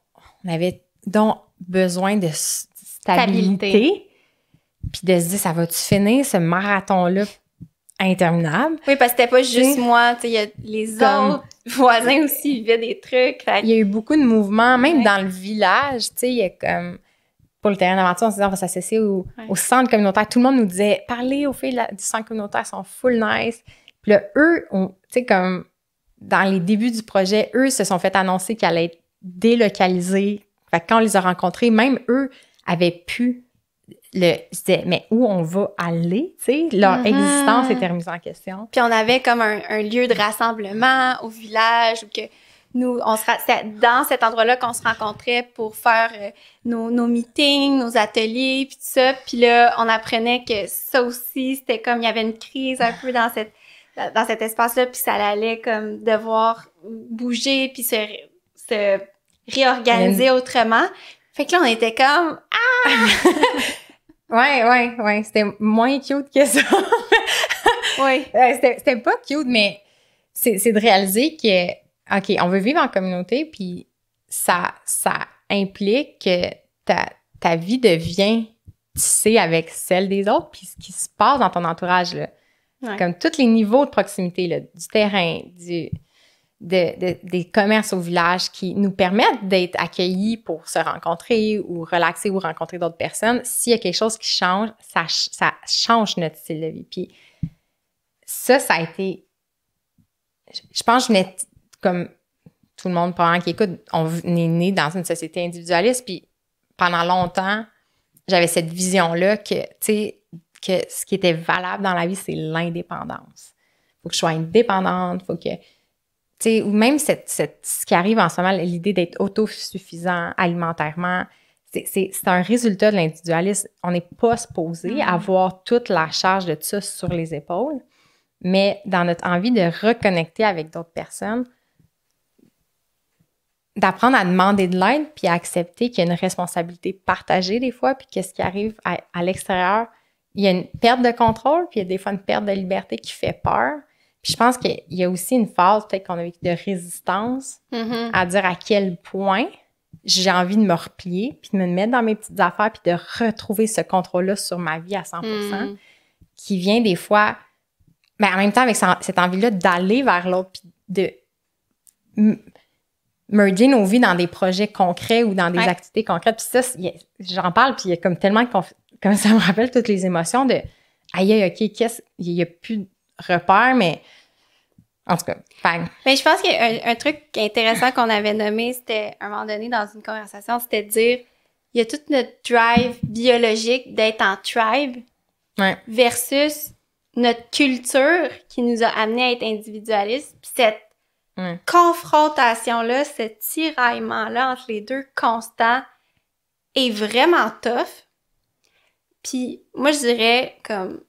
avait donc besoin de stabilité. Puis de se dire, ça va-tu finir, ce marathon-là interminable? Oui, parce que c'était pas juste moi, tu sais, il y a les autres voisins aussi vivaient des trucs. Il y a eu beaucoup de mouvements, même dans le village, tu sais, il y a comme... Pour le terrain d'aventure, on se disait, on va s'associer au centre communautaire. Tout le monde nous disait, parlez aux filles du centre communautaire, elles sont full nice. Puis là, eux, tu sais, comme dans les débuts du projet, eux se sont fait annoncer qu'ils allaient être délocalisés. Fait que quand on les a rencontrés, même eux avaient pu ils se disaient, mais où on va aller, tu sais? Leur existence était remise en question. Puis on avait comme un lieu de rassemblement au village où que nous, c'était dans cet endroit-là qu'on se rencontrait pour faire nos meetings, nos ateliers, puis tout ça. Puis là, on apprenait que ça aussi, c'était comme, il y avait une crise un peu dans cet espace-là, puis ça allait comme devoir bouger, puis se réorganiser autrement. Fait que là, on était comme, Ouais. C'était moins cute que ça. Oui. C'était pas cute, mais c'est de réaliser que, OK, on veut vivre en communauté, puis ça implique que ta vie devient tissée avec celle des autres, puis ce qui se passe dans ton entourage, là. Ouais. Comme tous les niveaux de proximité, là, du terrain, des commerces au village qui nous permettent d'être accueillis pour se rencontrer ou relaxer ou rencontrer d'autres personnes. S'il y a quelque chose qui change, ça change notre style de vie. Puis ça a été... Je pense que je venais, comme tout le monde pendant qui écoute, on est né dans une société individualiste, puis pendant longtemps, j'avais cette vision-là que, tu sais, que ce qui était valable dans la vie, c'est l'indépendance. Il faut que je sois indépendante, il faut que... Tu sais, ou même ce qui arrive en ce moment, l'idée d'être autosuffisant alimentairement, c'est un résultat de l'individualisme. On n'est pas supposé avoir toute la charge de tout ça sur les épaules, mais dans notre envie de reconnecter avec d'autres personnes, d'apprendre à demander de l'aide puis à accepter qu'il y a une responsabilité partagée des fois, puis qu'est-ce qui arrive à l'extérieur, il y a une perte de contrôle, puis il y a des fois une perte de liberté qui fait peur. Puis je pense qu'il y a aussi une phase peut-être qu'on a vécu de résistance à dire à quel point j'ai envie de me replier, puis de me mettre dans mes petites affaires, puis de retrouver ce contrôle-là sur ma vie à 100%, qui vient des fois, mais en même temps avec cette envie-là d'aller vers l'autre, puis de merger nos vies dans des projets concrets ou dans des activités concrètes. Puis ça, j'en parle, puis il y a comme tellement, comme ça me rappelle toutes les émotions de aïe, OK, il n'y a plus de repères, mais en tout cas, bang. Mais je pense qu'il y a un truc intéressant qu'on avait nommé, c'était, à un moment donné, dans une conversation, c'était de dire, il y a toute notre drive biologique d'être en tribe versus notre culture qui nous a amené à être individualiste. Puis cette confrontation-là, ce tiraillement-là entre les deux constant est vraiment tough. Puis moi, je dirais comme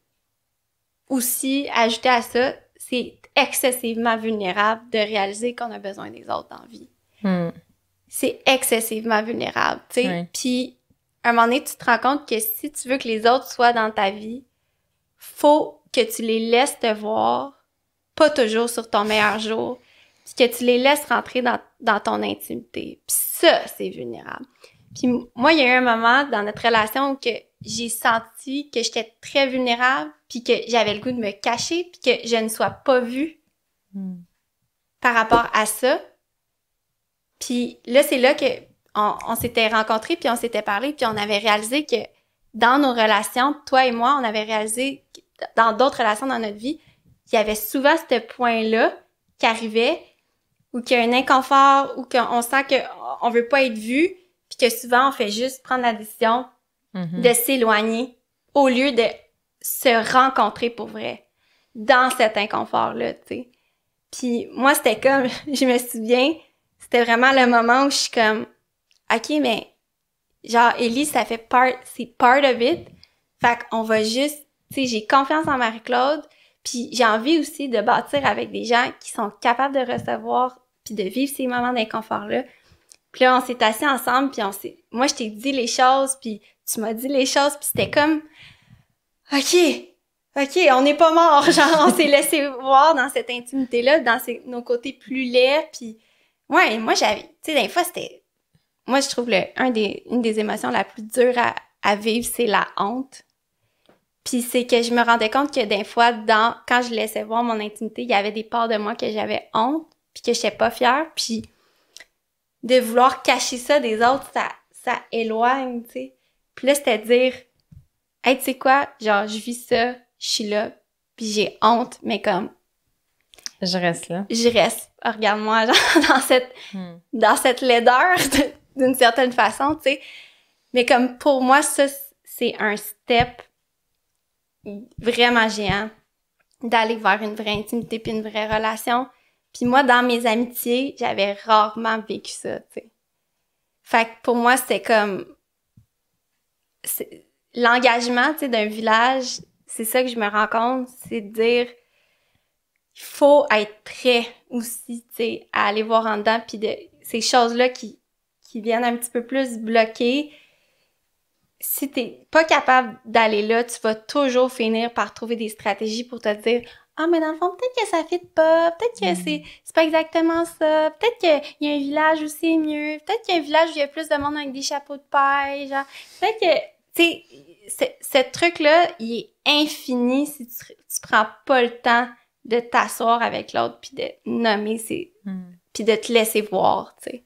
aussi, ajouter à ça, c'est excessivement vulnérable de réaliser qu'on a besoin des autres dans la vie. C'est excessivement vulnérable, tu sais. Puis, à un moment donné, tu te rends compte que si tu veux que les autres soient dans ta vie, faut que tu les laisses te voir, pas toujours sur ton meilleur jour, puis que tu les laisses rentrer dans ton intimité. Puis ça, c'est vulnérable. Puis moi, il y a eu un moment dans notre relation où que j'ai senti que j'étais très vulnérable, puis que j'avais le goût de me cacher, puis que je ne sois pas vue par rapport à ça. Puis là, c'est là que on s'était rencontrés, puis on s'était parlé, puis on avait réalisé que dans nos relations, toi et moi, on avait réalisé que dans d'autres relations dans notre vie, il y avait souvent ce point-là qui arrivait, où qu'il y a un inconfort, où qu'on sent qu'on veut pas être vu, puis que souvent, on fait juste prendre la décision de s'éloigner au lieu de se rencontrer pour vrai dans cet inconfort-là, tu sais. Puis moi, c'était comme, je me souviens, c'était vraiment le moment où je suis comme, OK, mais genre, Ellie, c'est part of it. Fait qu'on va juste, tu sais, j'ai confiance en Marie-Claude, puis j'ai envie aussi de bâtir avec des gens qui sont capables de recevoir puis de vivre ces moments d'inconfort-là. Puis là, on s'est assis ensemble, puis moi, je t'ai dit les choses, puis tu m'as dit les choses, puis c'était comme, OK, on n'est pas mort. Genre, on s'est laissé voir dans cette intimité-là, dans nos côtés plus laids, puis ouais, moi, j'avais, tu sais, des fois, c'était, moi, je trouve une des émotions la plus dure à vivre, c'est la honte. Puis c'est que je me rendais compte que des fois, quand je laissais voir mon intimité, il y avait des parts de moi que j'avais honte, puis que j'étais pas fière, puis de vouloir cacher ça des autres, ça éloigne, tu sais. Puis là, c'était dire, hey, tu sais quoi, genre, je vis ça, je suis là, puis j'ai honte, mais comme... Je reste là. Je reste. regarde-moi, genre, dans cette laideur, d'une certaine façon, tu sais. Mais comme pour moi, ça, c'est un step vraiment géant d'aller vers une vraie intimité puis une vraie relation. Puis moi, dans mes amitiés, j'avais rarement vécu ça, tu sais. Fait que pour moi, c'était comme... l'engagement, tu sais, d'un village, c'est ça que je me rends compte, c'est de dire... Il faut être prêt aussi, tu sais, à aller voir en dedans, puis de ces choses-là qui viennent un petit peu plus bloquer. Si t'es pas capable d'aller là, tu vas toujours finir par trouver des stratégies pour te dire « Ah, mais dans le fond, peut-être que ça fit pas, peut-être que c'est pas exactement ça, peut-être qu'il y a un village où c'est mieux, peut-être qu'il y a un village où il y a plus de monde avec des chapeaux de paille, genre, peut-être que, tu sais, ce truc-là, il est infini si tu prends pas le temps de t'asseoir avec l'autre puis de nommer puis de te laisser voir, tu sais.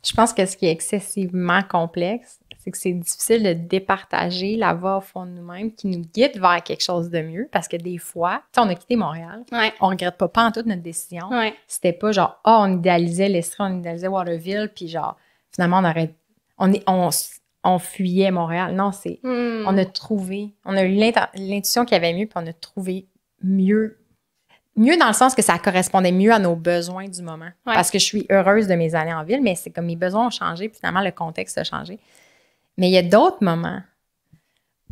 Je pense que ce qui est excessivement complexe, c'est que c'est difficile de départager la voix au fond de nous-mêmes qui nous guide vers quelque chose de mieux parce que des fois, tu sais, on a quitté Montréal, on regrette pas en toute notre décision. C'était pas genre, on idéalisait l'Estrie, on idéalisait Waterville, puis genre, finalement, on fuyait Montréal. Non, c'est, on a trouvé, on a eu l'intuition qu'il y avait mieux, puis on a trouvé mieux dans le sens que ça correspondait mieux à nos besoins du moment. Parce que je suis heureuse de mes années en ville, mais c'est comme mes besoins ont changé, puis finalement, le contexte a changé. Mais il y a d'autres moments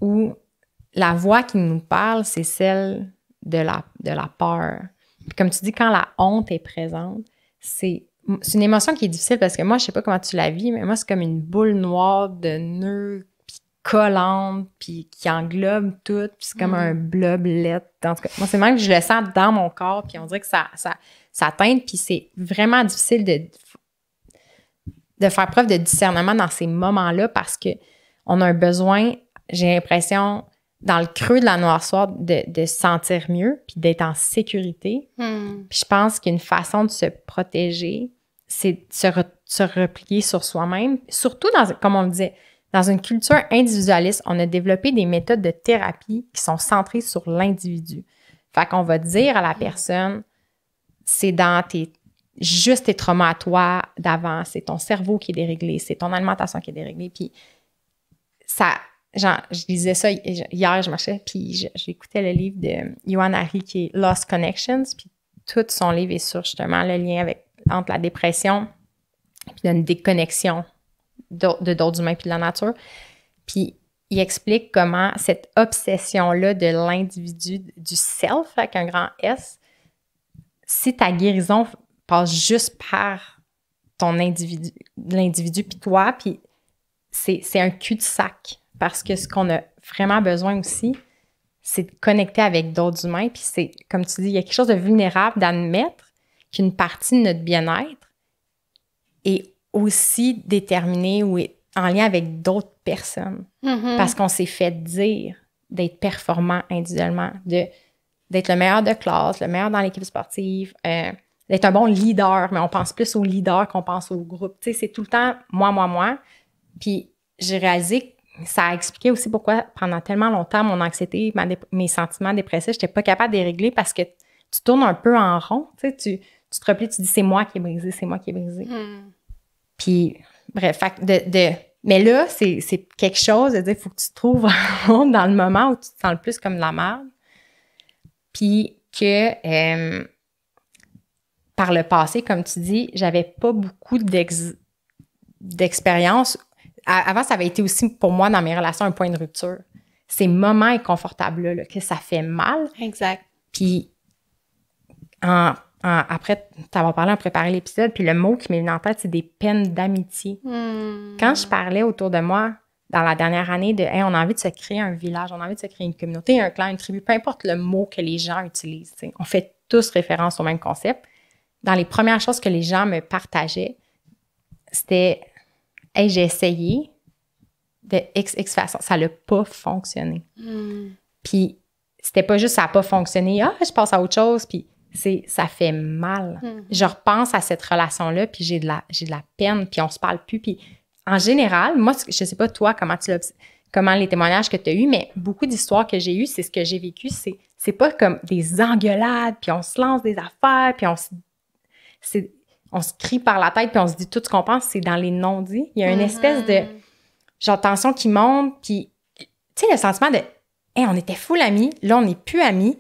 où la voix qui nous parle, c'est celle de la peur. Puis comme tu dis, quand la honte est présente, c'est une émotion qui est difficile parce que moi, je sais pas comment tu la vis, mais moi, c'est comme une boule noire de nœuds, puis collante, puis qui englobe tout, puis c'est comme un bloblet. En tout cas, moi, c'est même que je le sens dans mon corps, puis on dirait que ça teinte, puis c'est vraiment difficile de faire preuve de discernement dans ces moments-là parce que on a un besoin, j'ai l'impression, dans le creux de la noirceur, de se sentir mieux, puis d'être en sécurité. Puis je pense qu'une façon de se protéger, c'est de se replier sur soi-même, surtout, comme on le disait, dans une culture individualiste, on a développé des méthodes de thérapie qui sont centrées sur l'individu. Fait qu'on va dire à la personne, c'est dans juste tes traumas à toi d'avant, c'est ton cerveau qui est déréglé, c'est ton alimentation qui est déréglée. Puis ça, genre, je lisais ça hier, je marchais, puis j'écoutais le livre de Johan Hari qui est Lost Connections, puis tout son livre est sur justement le lien entre la dépression puis une déconnexion de d'autres humains puis de la nature. Puis il explique comment cette obsession-là de l'individu, du self avec un grand S, si ta guérison passe juste par l'individu puis toi, puis c'est un cul-de-sac. Parce que ce qu'on a vraiment besoin aussi, c'est de connecter avec d'autres humains. Puis c'est, comme tu dis, il y a quelque chose de vulnérable d'admettre qu'une partie de notre bien-être est aussi déterminée ou est en lien avec d'autres personnes. Parce qu'on s'est fait dire d'être performant individuellement, d'être le meilleur de classe, le meilleur dans l'équipe sportive, d'être un bon leader, mais on pense plus au leader qu'on pense au groupe. Tu sais, c'est tout le temps moi. Puis j'ai réalisé que ça a expliqué aussi pourquoi pendant tellement longtemps, mon anxiété, mes sentiments dépressifs, j'étais pas capable de les régler parce que tu tournes un peu en rond. Tu sais, tu te replies, tu dis c'est moi qui est brisé. Puis, bref, mais là, c'est quelque chose de dire, il faut que tu te trouves dans le moment où tu te sens le plus comme de la merde. Puis que par le passé, comme tu dis, j'avais pas beaucoup d'expérience. Avant, ça avait été aussi pour moi dans mes relations un point de rupture. Ces moments inconfortables là, que ça fait mal. Exact. Puis après t'avoir parlé en préparant l'épisode, puis le mot qui m'est venu en tête, c'est des peines d'amitié. Quand je parlais autour de moi dans la dernière année de hey, on a envie de se créer un village, on a envie de se créer une communauté, un clan, une tribu, peu importe le mot que les gens utilisent. T'sais. On fait tous référence au même concept. Dans les premières choses que les gens me partageaient, c'était hey, j'ai essayé de X façon, ça n'a pas fonctionné. Puis c'était pas juste ça n'a pas fonctionné, je passe à autre chose, puis ça fait mal. Je repense à cette relation-là, puis j'ai de la peine, puis on se parle plus. Puis en général, moi, je sais pas toi, comment les témoignages que tu as eus, mais beaucoup d'histoires que j'ai eues, c'est ce que j'ai vécu, c'est pas comme des engueulades, puis on se lance des affaires, puis on se crie par la tête puis on se dit tout ce qu'on pense, c'est dans les non-dits. Il y a une espèce de genre tension qui monte, puis tu sais, le sentiment de « Hey, on était full amis, là, on n'est plus amis. »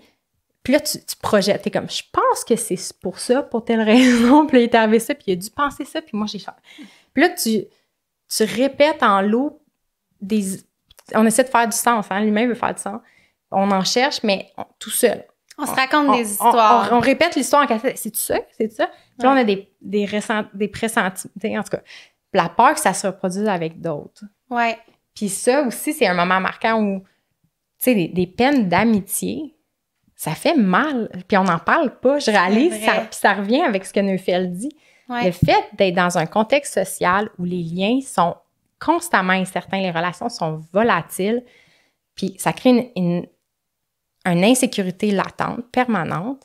Puis là, tu projettes. T'es comme « Je pense que c'est pour ça, pour telle raison. » Puis là, il est arrivé ça, puis il a dû penser ça, puis moi, j'ai fait. Puis là, tu répètes en l'eau on essaie de faire du sens, hein? L'humain veut faire du sens. On en cherche, mais tout seul. On se raconte des histoires. On répète l'histoire en cassette. C'est-tu ça? C'est ça? Puis là, on a des pressentiments. En tout cas, la peur que ça se reproduise avec d'autres. Ouais. Puis ça aussi, c'est un moment marquant où, tu sais, des peines d'amitié, ça fait mal. Puis on n'en parle pas. Je réalise, ça revient avec ce que Neufeld dit. Ouais. Le fait d'être dans un contexte social où les liens sont constamment incertains, les relations sont volatiles, puis ça crée une insécurité latente, permanente.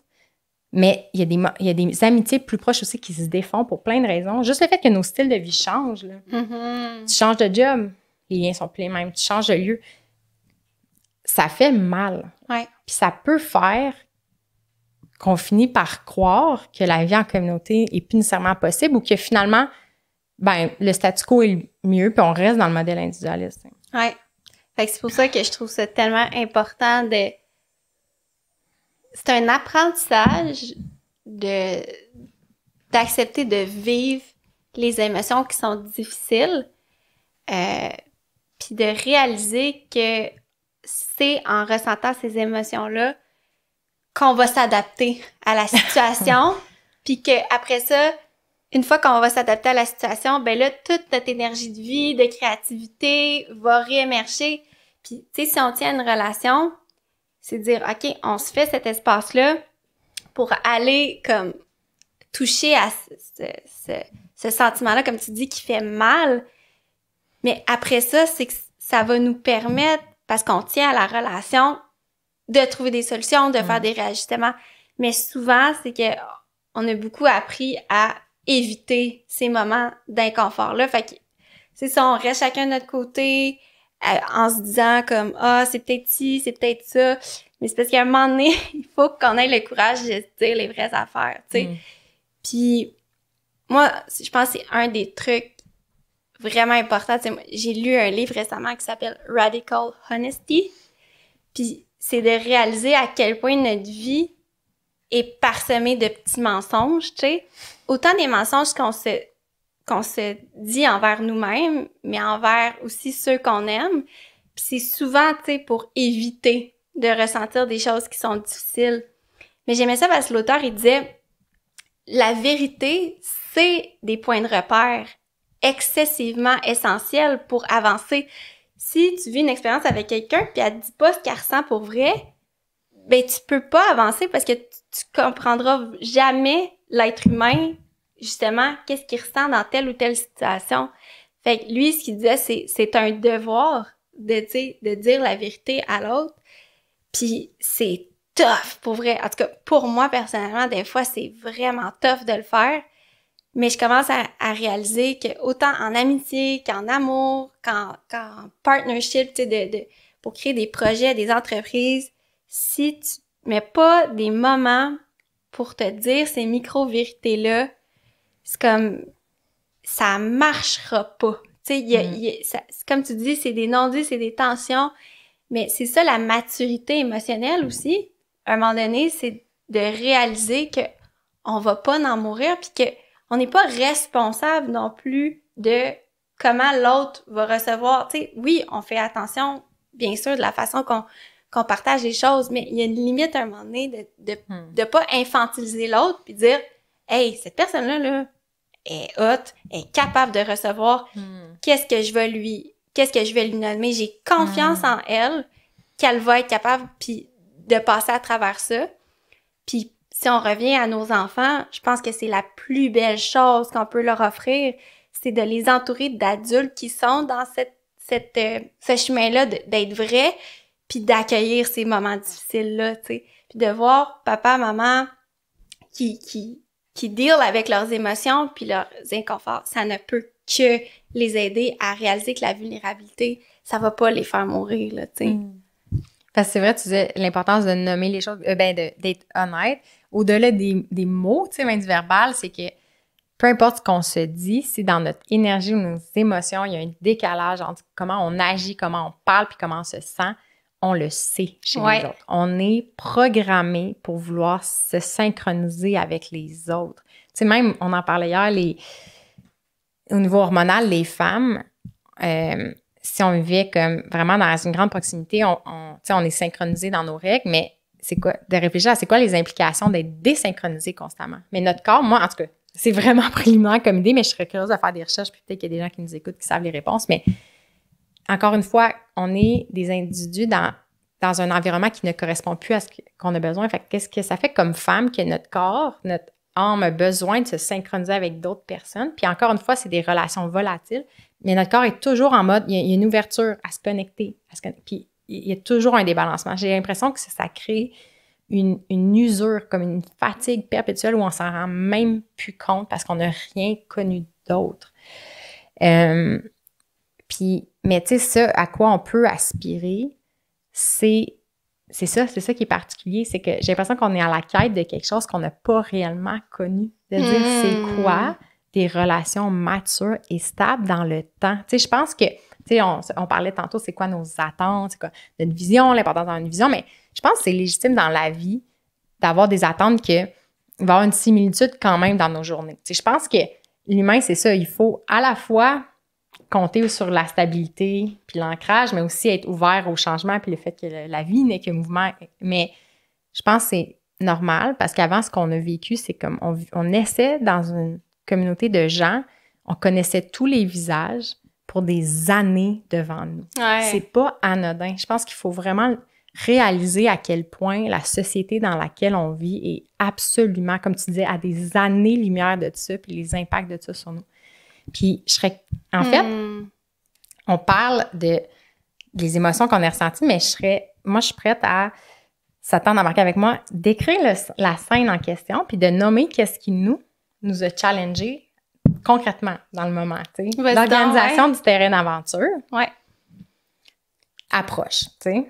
Mais il y a des amitiés plus proches aussi qui se défont pour plein de raisons. Juste le fait que nos styles de vie changent. Là. Tu changes de job, les liens sont plus les mêmes. Tu changes de lieu. Ça fait mal. Ouais. Puis ça peut faire qu'on finit par croire que la vie en communauté est plus nécessairement possible ou que finalement, le statu quo est mieux puis on reste dans le modèle individualiste. Oui. Fait que c'est pour ça que je trouve ça tellement important de... C'est un apprentissage d'accepter de vivre les émotions qui sont difficiles puis de réaliser que c'est en ressentant ces émotions-là qu'on va s'adapter à la situation puis qu'après ça, une fois qu'on va s'adapter à la situation, ben là, toute notre énergie de vie, de créativité va réémerger. Puis, tu sais, si on tient une relation, c'est dire, OK, on se fait cet espace-là pour aller comme toucher à ce sentiment-là, comme tu dis, qui fait mal. Mais après ça, c'est que ça va nous permettre, parce qu'on tient à la relation, de trouver des solutions, de faire des réajustements. Mais souvent, c'est que on a beaucoup appris à éviter ces moments d'inconfort-là. Fait que, c'est ça, on reste chacun de notre côté en se disant comme « Ah, c'est peut-être ci, c'est peut-être ça. » Mais c'est parce qu'à un moment donné, il faut qu'on ait le courage de se dire les vraies affaires, tu sais. Puis, moi, je pense que c'est un des trucs vraiment importants. J'ai lu un livre récemment qui s'appelle « Radical Honesty ». Puis, c'est de réaliser à quel point notre vie est parsemée de petits mensonges, tu sais. Autant des mensonges qu'on se dit envers nous-mêmes, mais envers aussi ceux qu'on aime. Puis c'est souvent, tu sais, pour éviter de ressentir des choses qui sont difficiles. Mais j'aimais ça parce que l'auteur, il disait, la vérité, c'est des points de repère excessivement essentiels pour avancer. Si tu vis une expérience avec quelqu'un puis elle te dit pas ce qu'elle ressent pour vrai, ben tu peux pas avancer parce que tu comprendras jamais l'être humain, justement, qu'est-ce qu'il ressent dans telle ou telle situation. Fait que lui, ce qu'il disait, c'est un devoir de dire la vérité à l'autre. Puis c'est tough, pour vrai. En tout cas, pour moi, personnellement, des fois, c'est vraiment tough de le faire. Mais je commence à réaliser que autant en amitié qu'en amour, qu'en partnership, tu sais, pour créer des projets, des entreprises, si tu mets pas des moments pour te dire ces micro-vérités-là, c'est comme, ça marchera pas. Tu sais, comme tu dis, c'est des non-dits, c'est des tensions, mais c'est ça la maturité émotionnelle aussi. À un moment donné, c'est de réaliser que on va pas en mourir puis que on n'est pas responsable non plus de comment l'autre va recevoir. Tu sais, oui, on fait attention, bien sûr, de la façon qu'on partage les choses, mais il y a une limite à un moment donné de pas infantiliser l'autre puis dire « Hey, cette personne-là, là, est hot, est capable de recevoir qu'est-ce que je vais lui nommer. J'ai confiance en elle qu'elle va être capable puis de passer à travers ça. » Puis si on revient à nos enfants, je pense que c'est la plus belle chose qu'on peut leur offrir, c'est de les entourer d'adultes qui sont dans ce chemin-là d'être vrais, puis d'accueillir ces moments difficiles-là, tu sais. Puis de voir papa, maman qui deal avec leurs émotions puis leurs inconforts, ça ne peut que les aider à réaliser que la vulnérabilité, ça va pas les faire mourir, là, tu sais. Parce que c'est vrai, tu disais l'importance de nommer les choses, d'être honnête. au-delà des mots, tu sais, même du verbal, c'est que peu importe ce qu'on se dit, si dans notre énergie ou nos émotions, il y a un décalage entre comment on agit, comment on parle, puis comment on se sent, on le sait chez les autres. On est programmé pour vouloir se synchroniser avec les autres. Tu sais, même, on en parlait hier, au niveau hormonal, les femmes, si on vivait comme vraiment dans une grande proximité, on est synchronisé dans nos règles, mais c'est quoi? De réfléchir à c'est quoi les implications d'être désynchronisé constamment. Mais notre corps, moi, en tout cas, c'est vraiment préliminaire comme idée, mais je serais curieuse de faire des recherches, puis peut-être qu'il y a des gens qui nous écoutent qui savent les réponses. Mais encore une fois, on est des individus dans un environnement qui ne correspond plus à ce qu'on a besoin. Fait que qu'est-ce que ça fait comme femme que notre corps, notre âme a besoin de se synchroniser avec d'autres personnes? Puis encore une fois, c'est des relations volatiles, mais notre corps est toujours en mode, il y a une ouverture à se connecter. Puis il y a toujours un débalancement. J'ai l'impression que ça crée une usure, comme une fatigue perpétuelle où on s'en rend même plus compte parce qu'on n'a rien connu d'autre. Mais tu sais, ça à quoi on peut aspirer, c'est ça qui est particulier, c'est que j'ai l'impression qu'on est à la quête de quelque chose qu'on n'a pas réellement connu. De dire, c'est quoi des relations matures et stables dans le temps? Tu sais, je pense que, tu sais, on parlait tantôt, c'est quoi nos attentes, c'est quoi notre vision, l'importance d'avoir une vision, mais je pense que c'est légitime dans la vie d'avoir des attentes qu'il va y avoir une similitude quand même dans nos journées. Tu sais, je pense que l'humain, c'est ça, il faut à la fois compter sur la stabilité puis l'ancrage, mais aussi être ouvert au changement puis le fait que la vie n'est que mouvement. Mais je pense que c'est normal parce qu'avant, ce qu'on a vécu, c'est comme on essaie dans une communauté de gens, on connaissait tous les visages pour des années devant nous. Ouais. C'est pas anodin. Je pense qu'il faut vraiment réaliser à quel point la société dans laquelle on vit est absolument, comme tu disais, à des années-lumière de ça puis les impacts de ça sur nous. Puis, en fait, on parle des émotions qu'on a ressenties, mais moi, je suis prête à s'attendre à marquer avec moi, d'écrire la scène en question, puis de nommer qu'est-ce qui nous a challengé concrètement dans le moment. L'organisation du terrain d'aventure approche. T'sais.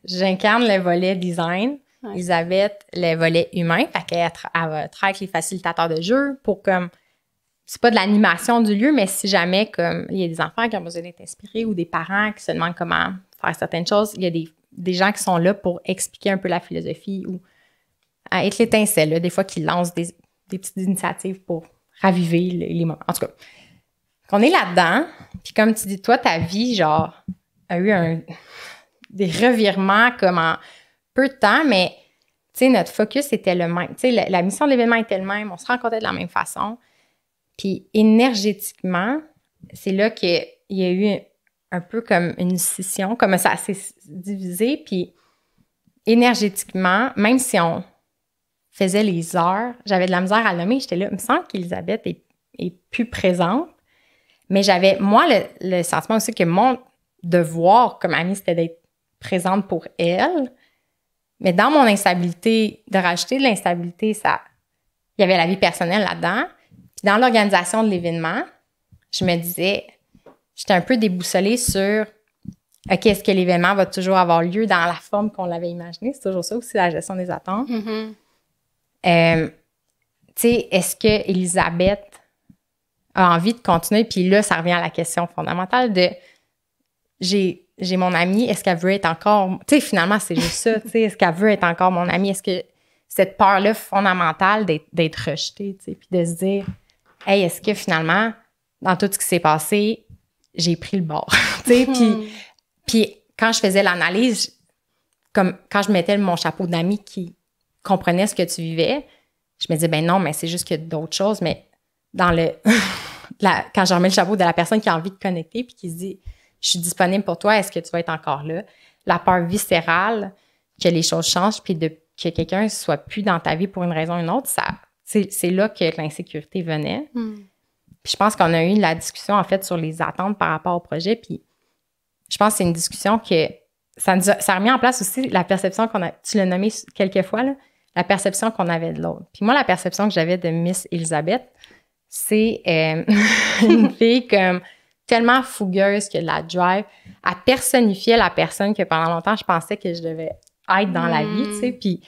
J'incarne le volet design, Elisabeth, le volet humain, fait qu'elle va travailler avec les facilitateurs de jeu pour comme. C'est pas de l'animation du lieu, mais si jamais, comme il y a des enfants qui ont besoin d'être inspirés ou des parents qui se demandent comment faire certaines choses, il y a des gens qui sont là pour expliquer un peu la philosophie ou à être l'étincelle, là, des fois qui lancent des petites initiatives pour raviver les moments. En tout cas, qu'on est là-dedans, puis comme tu dis, toi, ta vie, genre, a eu des revirements comme en peu de temps, mais tu sais, notre focus était le même. Tu sais, la mission de l'événement était le même, on se rencontrait de la même façon. Puis énergétiquement, c'est là qu'il y a eu un peu comme une scission, comme ça s'est divisé. Puis énergétiquement, même si on faisait les heures, j'avais de la misère à le nommer. J'étais là, il me semble qu'Elisabeth est plus présente. Mais j'avais, moi, le sentiment aussi que mon devoir comme amie, c'était d'être présente pour elle. Mais dans mon instabilité, de rajouter de l'instabilité, il y avait la vie personnelle là-dedans. Puis dans l'organisation de l'événement, je me disais, j'étais un peu déboussolée sur OK, est-ce que l'événement va toujours avoir lieu dans la forme qu'on l'avait imaginé? C'est toujours ça aussi, la gestion des attentes. Tu sais, est-ce que Elisabeth a envie de continuer? Puis là, ça revient à la question fondamentale de j'ai mon amie, est-ce qu'elle veut être encore... Tu sais, finalement, c'est juste ça. Tu sais, est-ce qu'elle veut être encore mon amie? Est-ce que cette peur-là fondamentale d'être rejetée, tu sais, puis de se dire, hey, est-ce que finalement, dans tout ce qui s'est passé, j'ai pris le bord? Tu sais, puis quand je faisais l'analyse, comme quand je mettais mon chapeau d'amie qui comprenait ce que tu vivais, je me disais, ben non, mais c'est juste qu'il y a d'autres choses, mais dans quand je remets le chapeau de la personne qui a envie de connecter puis qui se dit, je suis disponible pour toi, est-ce que tu vas être encore là? La peur viscérale que les choses changent puis que quelqu'un soit plus dans ta vie pour une raison ou une autre, c'est là que l'insécurité venait. Puis je pense qu'on a eu la discussion, en fait, sur les attentes par rapport au projet. Puis je pense que c'est une discussion que ça a remis en place aussi la perception qu'on a, tu l'as nommé quelques fois, là, la perception qu'on avait de l'autre. Puis moi, la perception que j'avais de Miss Elisabeth, c'est une fille comme tellement fougueuse que la drive, elle personnifiait la personne que pendant longtemps, je pensais que je devais être dans la vie, tu sais. Puis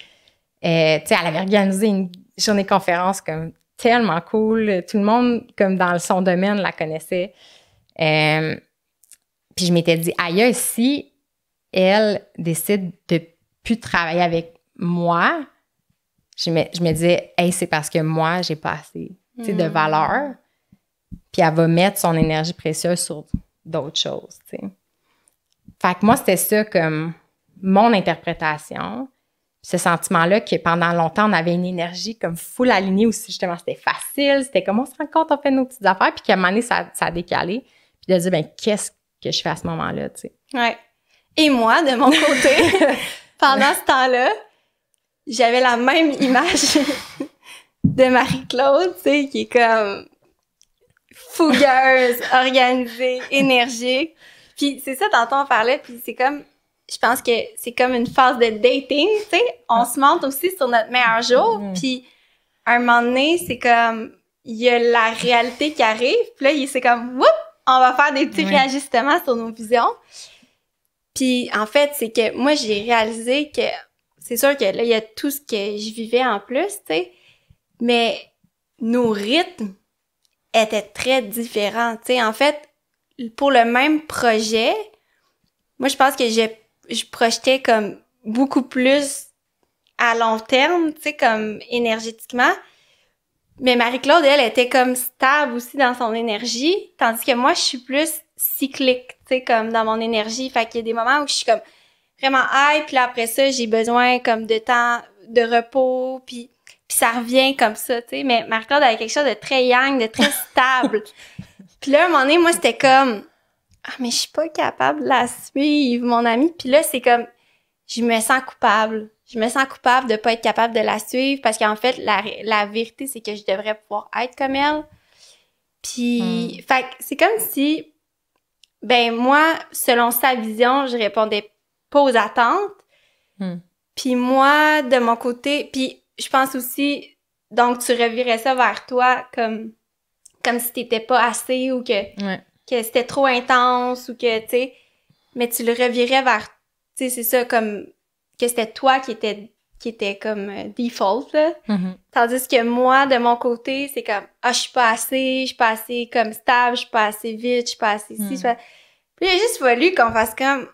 Tu sais, elle avait organisé une journée de conférence comme tellement cool. Tout le monde, comme dans son domaine, la connaissait. Puis je m'étais dit, aïe, si elle décide de plus travailler avec moi, je me disais, hey, c'est parce que moi, j'ai pas assez de valeur. Puis elle va mettre son énergie précieuse sur d'autres choses, tu sais. Fait que moi, c'était ça comme mon interprétation. Ce sentiment-là que pendant longtemps, on avait une énergie comme full alignée aussi, justement, c'était facile, c'était comme on se rend compte, on fait nos petites affaires, puis qu'à un moment donné, ça a décalé. Puis de dire, ben qu'est-ce que je fais à ce moment-là, tu sais. Ouais. Et moi, de mon côté, pendant ce temps-là, j'avais la même image de Marie-Claude, tu sais, qui est comme fougueuse, organisée, énergique. Puis c'est ça, tantôt on parlait, puis c'est comme, je pense que c'est comme une phase de dating, tu sais. On se montre aussi sur notre meilleur jour, puis à un moment donné, c'est comme, il y a la réalité qui arrive, puis là, c'est comme, whoop, on va faire des petits réajustements sur nos visions. Puis en fait, c'est que moi, j'ai réalisé que, c'est sûr que là, il y a tout ce que je vivais en plus, tu sais, mais nos rythmes étaient très différents, tu sais. En fait, pour le même projet, moi, je pense que je projetais comme beaucoup plus à long terme, tu sais, comme énergétiquement. Mais Marie-Claude, elle, était comme stable aussi dans son énergie, tandis que moi, je suis plus cyclique, tu sais, comme dans mon énergie. Fait qu'il y a des moments où je suis comme vraiment high, puis là, après ça, j'ai besoin comme de temps de repos, puis ça revient comme ça, tu sais. Mais Marie-Claude avait quelque chose de très yang, de très stable. Puis là, à un moment donné, moi, c'était comme « Ah, mais je suis pas capable de la suivre, mon amie. » Puis là, c'est comme je me sens coupable. Je me sens coupable de pas être capable de la suivre parce qu'en fait, la vérité, c'est que je devrais pouvoir être comme elle. Puis, fait que c'est comme si, ben moi, selon sa vision, je répondais pas aux attentes. Puis moi, de mon côté, puis je pense aussi, donc tu revirais ça vers toi comme si t'étais pas assez ou que c'était trop intense ou que, tu sais, mais tu le revirais vers, tu sais, c'est ça, comme que c'était toi qui était comme default, là. Tandis que moi, de mon côté, c'est comme, ah, je suis pas assez comme stable, je suis pas assez vite, je suis pas assez ci, Puis il a juste fallu qu'on fasse comme,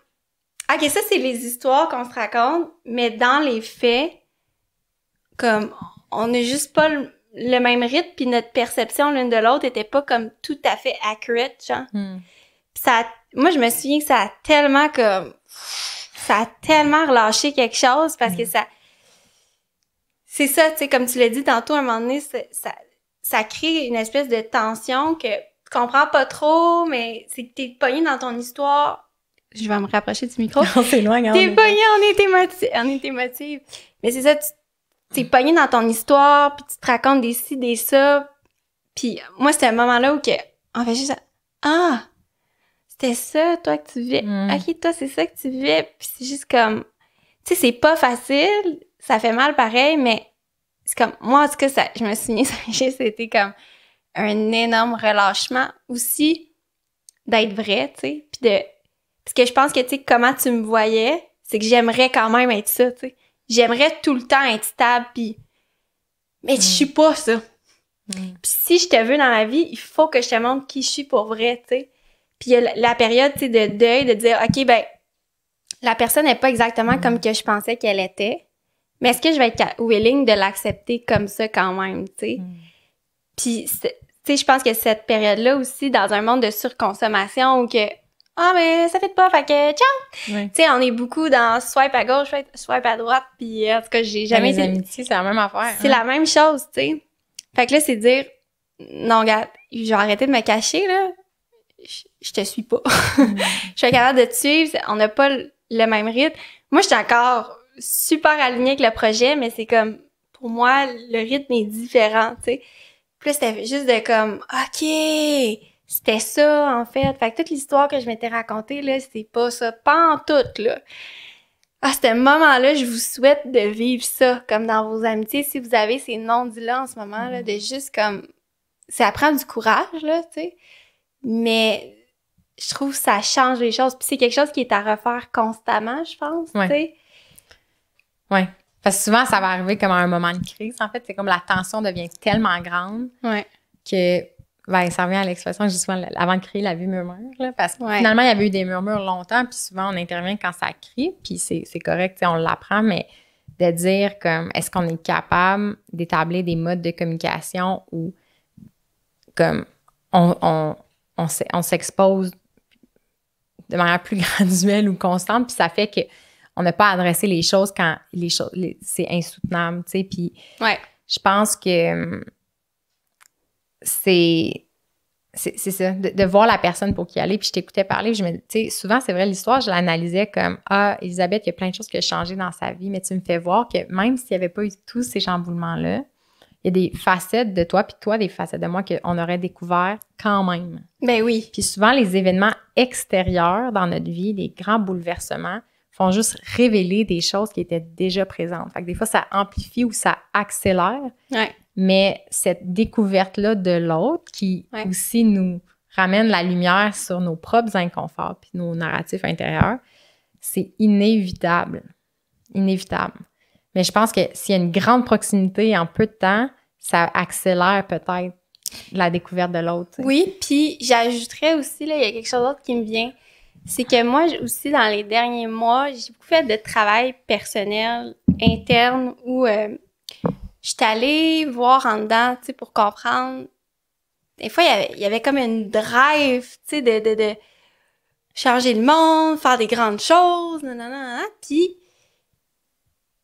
ok, ça, c'est les histoires qu'on se raconte, mais dans les faits, comme, on n'a juste pas le même rythme, puis notre perception l'une de l'autre était pas comme tout à fait accurate, genre. Pis moi, je me souviens que ça a tellement relâché quelque chose parce que c'est ça, tu sais, comme tu l'as dit tantôt, à un moment donné, ça crée une espèce de tension que tu comprends pas trop, mais c'est que t'es pogné dans ton histoire. Je vais me rapprocher du micro. On s'éloigne. T'es pogné, on est émotive. Mais c'est ça, t'es pogné dans ton histoire, puis tu te racontes des ci, des ça. Puis moi, c'était un moment-là où on fait juste ah, c'était ça, toi, que tu vivais. Ok, toi, c'est ça que tu vivais. Puis c'est juste comme, tu sais, c'est pas facile, ça fait mal pareil, mais c'est comme, moi, en tout cas, je me souviens, c'était comme un énorme relâchement aussi d'être vrai, tu sais. Puis parce que je pense que, tu sais, comment tu me voyais, c'est que j'aimerais quand même être ça, tu sais. J'aimerais tout le temps être stable, mais je suis pas ça. Puis si je te veux dans ma vie, il faut que je te montre qui je suis pour vrai, tu sais. Puis il y a la période, tu sais, de deuil, de dire, OK, ben, la personne n'est pas exactement comme que je pensais qu'elle était, mais est-ce que je vais être willing de l'accepter comme ça quand même, tu sais? Puis, tu sais, je pense que cette période-là aussi, dans un monde de surconsommation où que, mais ça fait pas, fait que, ciao! Tu sais, on est beaucoup dans swipe à gauche, swipe à droite, puis en tout cas, j'ai jamais été... Les amitiés, c'est la même affaire. C'est la même chose, tu sais. Fait que là, c'est dire, non, regarde, je vais arrêter de me cacher, là. Je te suis pas. Je suis capable de te suivre, on n'a pas le même rythme. Moi, je suis encore super alignée avec le projet, mais c'est comme, pour moi, le rythme est différent, tu sais. Puis là, c'était juste de comme, OK, c'était ça, en fait. Fait que toute l'histoire que je m'étais racontée, là, c'est pas ça, pas en tout, là. À ce moment-là, je vous souhaite de vivre ça, comme dans vos amitiés, si vous avez ces non-dits-là en ce moment, là, de juste comme, ça prend du courage, là, tu sais. Mais je trouve que ça change les choses. Puis c'est quelque chose qui est à refaire constamment, je pense, tu sais. Ouais. Parce que souvent, ça va arriver comme à un moment de crise. En fait, c'est comme la tension devient tellement grande que, ben, ça revient à l'expression que je dis souvent, avant de crier, la vie murmure. Là, parce que finalement, il y avait eu des murmures longtemps, puis souvent, on intervient quand ça crie, puis c'est correct, on l'apprend, mais de dire comme, est-ce qu'on est capable d'établir des modes de communication où, comme, on s'expose de manière plus graduelle ou constante, puis ça fait que on n'a pas adressé les choses quand c'est insoutenable, tu sais. Puis je pense que c'est ça, de voir la personne pour qui aller. Puis je t'écoutais parler, puis je me dis, tu sais, souvent, c'est vrai, l'histoire, je l'analysais comme, Elisabeth, il y a plein de choses qui ont changé dans sa vie, mais tu me fais voir que même s'il n'y avait pas eu tous ces chamboulements-là, il y a des facettes de toi, puis toi, des facettes de moi qu'on aurait découvert quand même. Ben oui. Puis souvent, les événements extérieurs dans notre vie, les grands bouleversements, font juste révéler des choses qui étaient déjà présentes. Fait que des fois, ça amplifie ou ça accélère. Mais cette découverte-là de l'autre qui aussi nous ramène la lumière sur nos propres inconforts puis nos narratifs intérieurs, c'est inévitable. Inévitable. Mais je pense que s'il y a une grande proximité en peu de temps, ça accélère peut-être la découverte de l'autre. T'sais. Oui, puis j'ajouterais aussi, là, il y a quelque chose d'autre qui me vient. C'est que moi aussi, dans les derniers mois, j'ai beaucoup fait de travail personnel, interne, où je suis allée voir en dedans, tu sais, pour comprendre. Des fois, il y avait comme une drive, tu sais, de changer le monde, faire des grandes choses, nanana. Puis,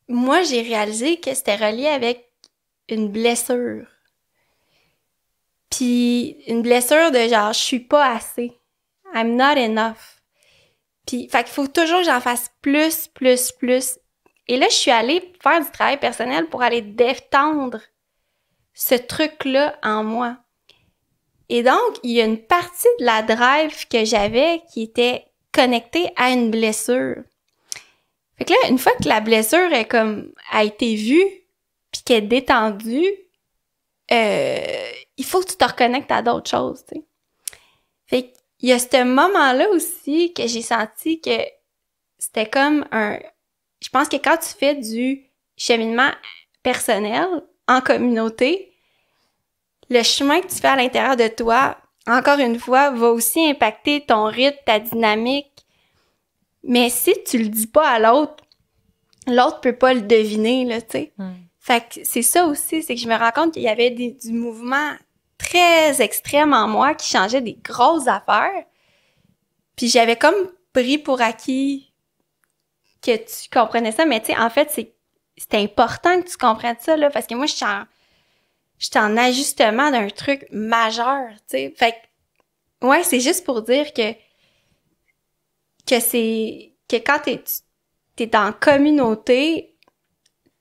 moi, j'ai réalisé que c'était relié avec une blessure. Puis, une blessure de genre, je suis pas assez. I'm not enough. Puis, fait qu'il faut toujours que j'en fasse plus. Et là, je suis allée faire du travail personnel pour aller détendre ce truc-là en moi. Et donc, il y a une partie de la drive que j'avais qui était connectée à une blessure. Fait que là, une fois que la blessure a été vue, puis qu'elle est détendue, il faut que tu te reconnectes à d'autres choses, tu sais. Fait que il y a ce moment-là aussi que j'ai senti que c'était comme je pense que quand tu fais du cheminement personnel en communauté, le chemin que tu fais à l'intérieur de toi, encore une fois, va aussi impacter ton rythme, ta dynamique. Mais si tu le dis pas à l'autre peut pas le deviner, là, tu sais. Fait que c'est ça aussi, c'est que je me rends compte qu'il y avait du mouvement très extrême en moi qui changeait des grosses affaires. Puis j'avais comme pris pour acquis que tu comprenais ça, mais tu sais, en fait, c'est important que tu comprennes ça, là, parce que moi, je suis en ajustement d'un truc majeur, tu sais. Fait que, ouais, c'est juste pour dire que quand t'es en communauté,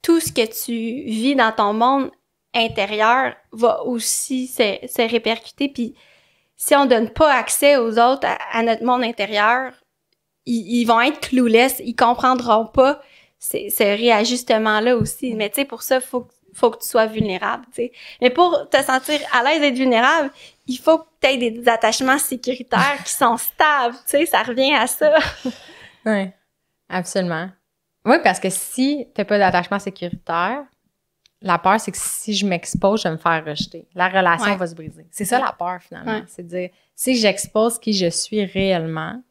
tout ce que tu vis dans ton monde intérieur va aussi se répercuter. Puis si on donne pas accès aux autres à notre monde intérieur, ils vont être clueless, ils comprendront pas ce réajustement-là aussi. Mais tu sais, pour ça, faut que tu sois vulnérable, tu sais. Mais pour te sentir à l'aise d'être vulnérable, il faut que tu aies des attachements sécuritaires qui sont stables, tu sais, ça revient à ça. Oui, absolument. Oui, parce que si tu n'as pas d'attachement sécuritaire, la peur, c'est que si je m'expose, je vais me faire rejeter. La relation va se briser. C'est ça la peur, finalement. Ouais. C'est de dire, si j'expose qui je suis réellement,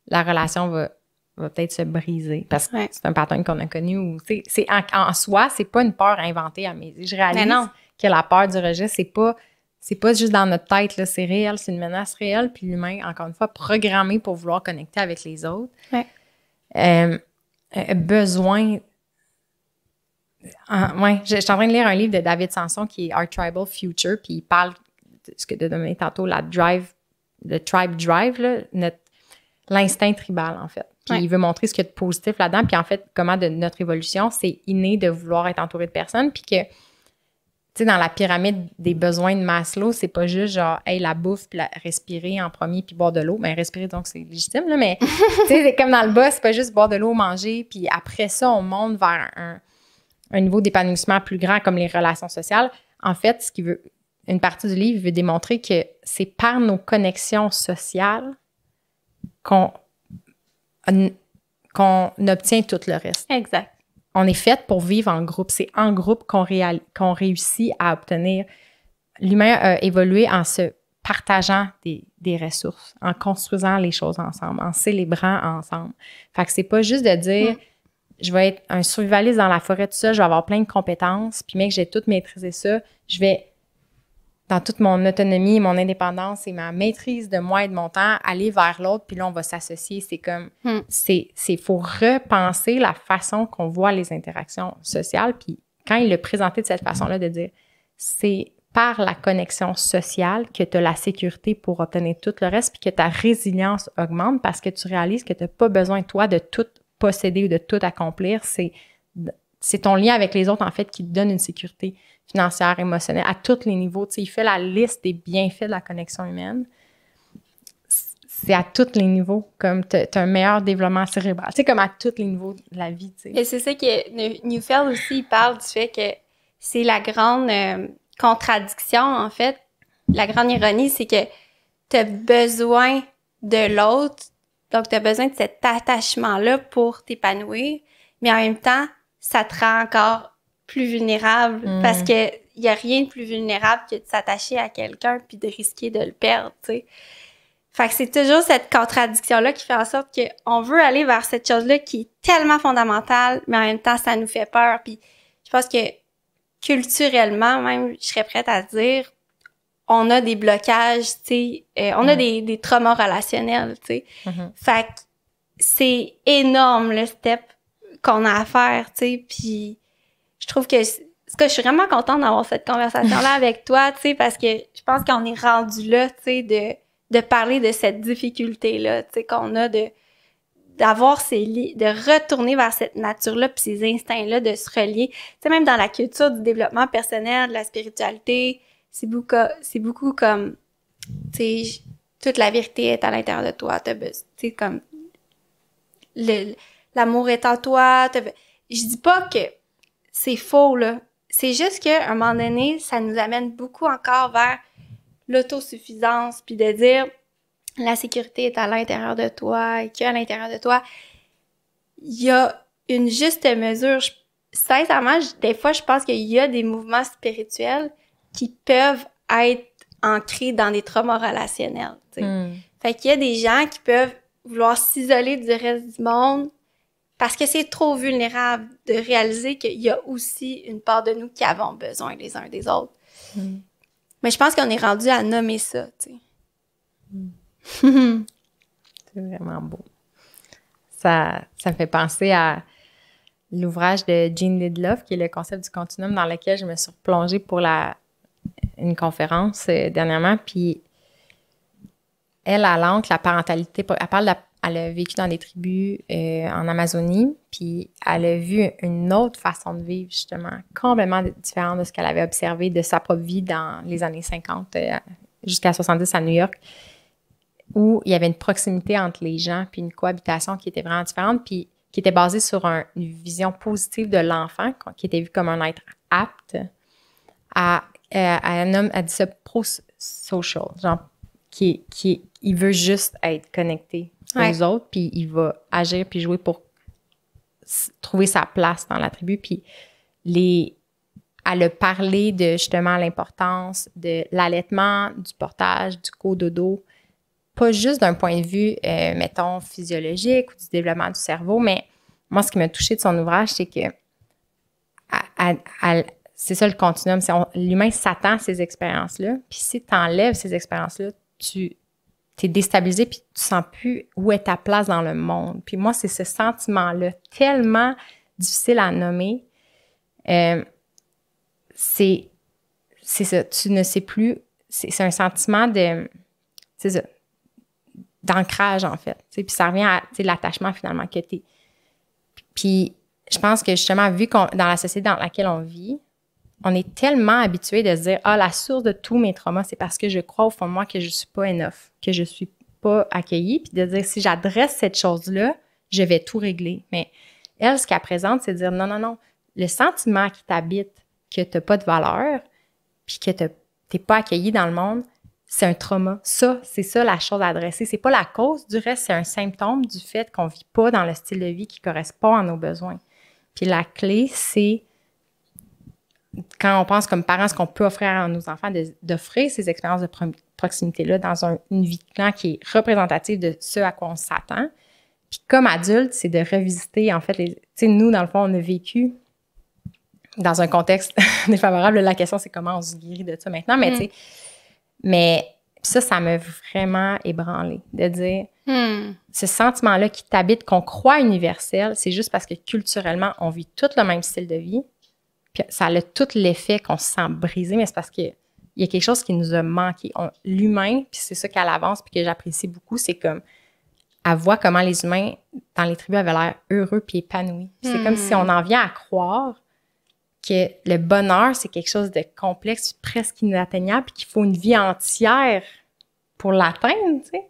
la relation va peut-être se briser. Parce que c'est un pattern qu'on a connu où, c'est en soi, c'est pas une peur inventée à mes yeux. Je réalise que la peur du rejet, c'est pas juste dans notre tête, là, c'est réel, c'est une menace réelle. Puis l'humain, encore une fois, programmé pour vouloir connecter avec les autres. Besoin... je suis en train de lire un livre de David Sanson qui est Our Tribal Future, puis il parle de ce que tu as donné tantôt, le tribe drive, là, l'instinct tribal, en fait. Puis il veut montrer ce qu'il y a de positif là-dedans, puis en fait, comment de notre évolution, c'est inné de vouloir être entouré de personnes, puis que, tu sais, dans la pyramide des besoins de Maslow, c'est pas juste genre, hey, la bouffe, puis respirer en premier, puis boire de l'eau. Ben, respirer, donc, c'est légitime, là, mais, tu sais, c'est comme dans le bas, c'est pas juste boire de l'eau, manger, puis après ça, on monte vers un niveau d'épanouissement plus grand, comme les relations sociales. En fait, une partie du livre veut démontrer que c'est par nos connexions sociales qu'on obtient tout le reste. Exact. on est fait pour vivre en groupe. C'est en groupe qu'on réussit à obtenir. L'humain a évolué en se partageant des ressources, en construisant les choses ensemble, en célébrant ensemble. Fait que c'est pas juste de dire je vais être un survivaliste dans la forêt, tout ça, je vais avoir plein de compétences, puis mec, j'ai tout maîtrisé ça, je vais, dans toute mon autonomie, mon indépendance et ma maîtrise de moi et de mon temps, aller vers l'autre, puis là, on va s'associer. C'est comme, faut repenser la façon qu'on voit les interactions sociales, puis quand il l'a présenté de cette façon-là, de dire, c'est par la connexion sociale que tu as la sécurité pour obtenir tout le reste, puis que ta résilience augmente parce que tu réalises que tu n'as pas besoin, toi, de tout posséder ou de tout accomplir. C'est ton lien avec les autres, en fait, qui te donne une sécurité financière, émotionnelle, à tous les niveaux. Tu sais, il fait la liste des bienfaits de la connexion humaine. C'est à tous les niveaux, comme tu as un meilleur développement cérébral. Tu sais, comme à tous les niveaux de la vie, tu sais. Et c'est ça que Neufeld aussi, il parle du fait que c'est la grande contradiction, en fait. La grande ironie, c'est que tu as besoin de l'autre, donc tu as besoin de cet attachement-là pour t'épanouir, mais en même temps, ça te rend encore plus vulnérable parce que il y a rien de plus vulnérable que de s'attacher à quelqu'un puis de risquer de le perdre, tu sais. Fait que c'est toujours cette contradiction-là qui fait en sorte qu'on veut aller vers cette chose-là qui est tellement fondamentale, mais en même temps, ça nous fait peur. Puis je pense que culturellement, même, je serais prête à dire, on a des blocages, tu sais, on a des traumas relationnels, tu sais. Fait que c'est énorme le step qu'on a à faire, tu sais, puis je trouve que je suis vraiment contente d'avoir cette conversation-là avec toi, tu sais, parce que je pense qu'on est rendu là, tu sais, de parler de cette difficulté-là, tu sais, qu'on a d'avoir de retourner vers cette nature-là puis ces instincts-là, de se relier. Tu sais, même dans la culture du développement personnel, de la spiritualité, c'est beaucoup comme, tu sais, toute la vérité est à l'intérieur de toi. Tu sais, comme, l'amour est en toi. Je dis pas que c'est faux, là. C'est juste qu'à un moment donné, ça nous amène beaucoup encore vers l'autosuffisance, puis de dire la sécurité est à l'intérieur de toi et qu'à l'intérieur de toi, il y a une juste mesure. Sincèrement, des fois, je pense qu'il y a des mouvements spirituels qui peuvent être ancrés dans des traumas relationnels. Fait qu'il y a des gens qui peuvent vouloir s'isoler du reste du monde parce que c'est trop vulnérable de réaliser qu'il y a aussi une part de nous qui avons besoin les uns des autres. Mais je pense qu'on est rendu à nommer ça, tu sais. C'est vraiment beau. Ça me fait penser à l'ouvrage de Jean Lidloff, qui est le concept du continuum, dans lequel je me suis replongée pour une conférence dernièrement. Puis elle ancre la parentalité. Elle a vécu dans des tribus en Amazonie, puis elle a vu une autre façon de vivre, justement, complètement différente de ce qu'elle avait observé de sa propre vie dans les années 50 jusqu'à 70 à New York, où il y avait une proximité entre les gens, puis une cohabitation qui était vraiment différente, puis qui était basée sur une vision positive de l'enfant, qui était vu comme un être apte à un homme, elle dit ça, pro-social, genre, il veut juste être connecté aux autres, puis il va agir puis jouer pour trouver sa place dans la tribu. Puis elle a parlé de justement l'importance de l'allaitement, du portage, du cododo, pas juste d'un point de vue, mettons, physiologique ou du développement du cerveau, mais moi, ce qui m'a touchée de son ouvrage, c'est que c'est ça le continuum, l'humain s'attend à ces expériences-là, puis si tu enlèves ces expériences-là, tu es déstabilisé puis tu sens plus où est ta place dans le monde. Puis moi, c'est ce sentiment-là tellement difficile à nommer. C'est ça, tu ne sais plus. C'est un sentiment d'ancrage, en fait. Puis ça revient à l'attachement, finalement, que tu es. Puis je pense que, justement, vu dans la société dans laquelle on vit, on est tellement habitué de se dire « Ah, la source de tous mes traumas, c'est parce que je crois au fond de moi que je suis pas enough, que je suis pas accueillie. » Puis de dire « Si j'adresse cette chose-là, je vais tout régler. » Mais elle, ce qu'elle présente, c'est de dire « Non, non, non. Le sentiment qui t'habite, que tu n'as pas de valeur, puis que tu n'es pas accueilli dans le monde, c'est un trauma. Ça, c'est ça la chose à adresser. C'est pas la cause du reste, c'est un symptôme du fait qu'on vit pas dans le style de vie qui correspond à nos besoins. Puis la clé, c'est quand on pense comme parents, ce qu'on peut offrir à nos enfants, d'offrir ces expériences de proximité-là dans une vie de clan qui est représentative de ce à quoi on s'attend. Puis comme adulte, c'est de revisiter, en fait, tu sais, nous, dans le fond, on a vécu dans un contexte défavorable. La question, c'est comment on se guérit de ça maintenant. Mais tu sais, mais ça m'a vraiment ébranlé de dire ce sentiment-là qui t'habite, qu'on croit universel, c'est juste parce que culturellement, on vit tout le même style de vie. Puis ça a tout l'effet qu'on se sent brisé, mais c'est parce qu'il y a quelque chose qui nous a manqué. L'humain, puis c'est ça qu'elle avance, puis que j'apprécie beaucoup, c'est comme elle voit comment les humains dans les tribus avaient l'air heureux puis épanouis. Puis c'est comme si on en vient à croire que le bonheur, c'est quelque chose de complexe, presque inatteignable, puis qu'il faut une vie entière pour l'atteindre, tu sais.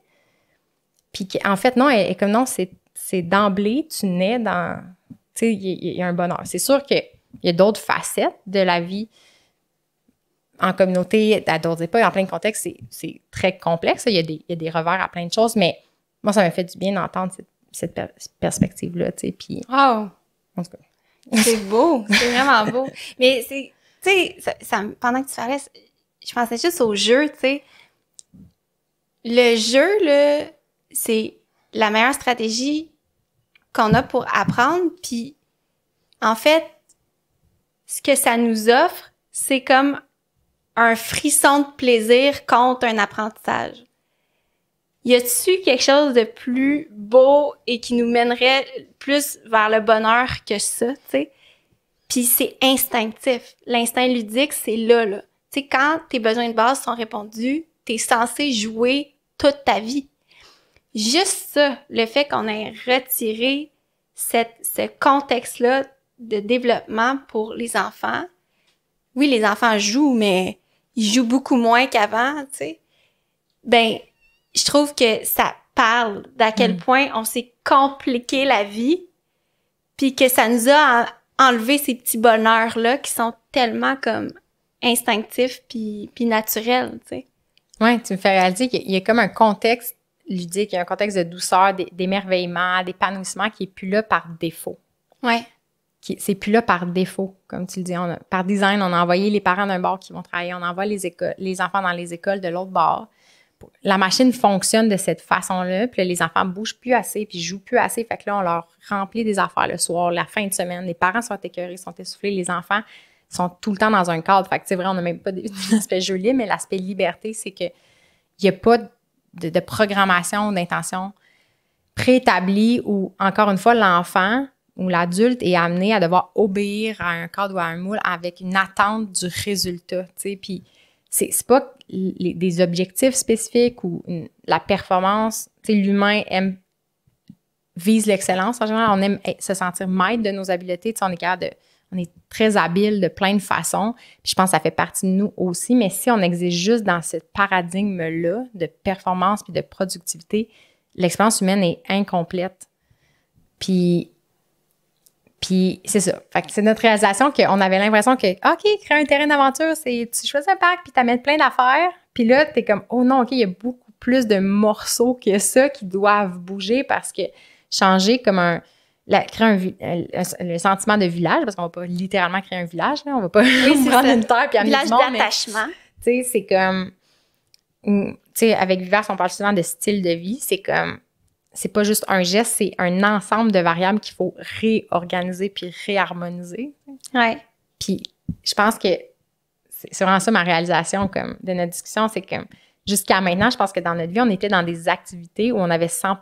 Puis en fait, non, comme non, c'est d'emblée, tu nais dans... Tu sais, il y a un bonheur. C'est sûr qu'il y a d'autres facettes de la vie en communauté, à d'autres époques, en plein contexte, c'est très complexe. Il y a des revers à plein de choses, mais moi, ça m'a fait du bien d'entendre cette perspective-là, tu sais. Puis... Wow! En tout cas... C'est beau, c'est vraiment beau. Mais c'est, tu sais, pendant que tu parlais, je pensais juste au jeu, tu sais. Le jeu, là, c'est la meilleure stratégie qu'on a pour apprendre. Puis, en fait, ce que ça nous offre, c'est comme un frisson de plaisir contre un apprentissage. Y a-t-il quelque chose de plus beau et qui nous mènerait plus vers le bonheur que ça, tu sais? Puis c'est instinctif. L'instinct ludique, c'est là. Tu sais, quand tes besoins de base sont répondus, t'es censé jouer toute ta vie. Juste ça, le fait qu'on ait retiré ce contexte-là de développement pour les enfants. Oui, les enfants jouent, mais ils jouent beaucoup moins qu'avant, tu sais. Ben, je trouve que ça parle d'à quel point on s'est compliqué la vie, puis que ça nous a enlevé ces petits bonheurs-là qui sont tellement comme instinctifs puis naturels, tu sais. Oui, tu me fais réaliser qu'il y a comme un contexte ludique, il y a un contexte de douceur, d'émerveillement, d'épanouissement qui est plus là par défaut. Ouais. C'est plus là par défaut, comme tu le dis. Par design, on a envoyé les parents d'un bord qui vont travailler, on envoie les enfants dans les écoles de l'autre bord. La machine fonctionne de cette façon-là, puis là, les enfants bougent plus assez, puis jouent plus assez. Fait que là, on leur remplit des affaires le soir, la fin de semaine. Les parents sont écœurés, sont essoufflés. Les enfants sont tout le temps dans un cadre. Fait que c'est vrai, on n'a même pas l'aspect jeu libre, mais l'aspect liberté, c'est qu'il n'y a pas de programmation, d'intention préétablie où, encore une fois, l'enfant ou l'adulte est amené à devoir obéir à un cadre ou à un moule avec une attente du résultat, tu sais. Puis c'est pas des objectifs spécifiques ou la performance. Tu sais, l'humain vise l'excellence. En général, on aime se sentir maître de nos habiletés. Tu sais, on est très habile de plein de façons. Puis je pense que ça fait partie de nous aussi. Mais si on existe juste dans ce paradigme-là de performance puis de productivité, l'expérience humaine est incomplète. Puis c'est ça. Fait que c'est notre réalisation qu'on avait l'impression que, OK, créer un terrain d'aventure, c'est tu choisis un parc puis t'amènes plein d'affaires. Puis là, t'es comme, oh non, OK, il y a beaucoup plus de morceaux que ça qui doivent bouger parce que changer comme créer le sentiment de village, parce qu'on va pas littéralement créer un village, là, on va pas prendre une terre puis amener village du monde. d'attachement. Tu sais, c'est comme, tu sais, avec Viverse, on parle souvent de style de vie. C'est comme, c'est pas juste un geste, c'est un ensemble de variables qu'il faut réorganiser puis réharmoniser. Ouais. Puis je pense que c'est vraiment ça ma réalisation comme de notre discussion, c'est que jusqu'à maintenant, je pense que dans notre vie, on était dans des activités où on avait 100%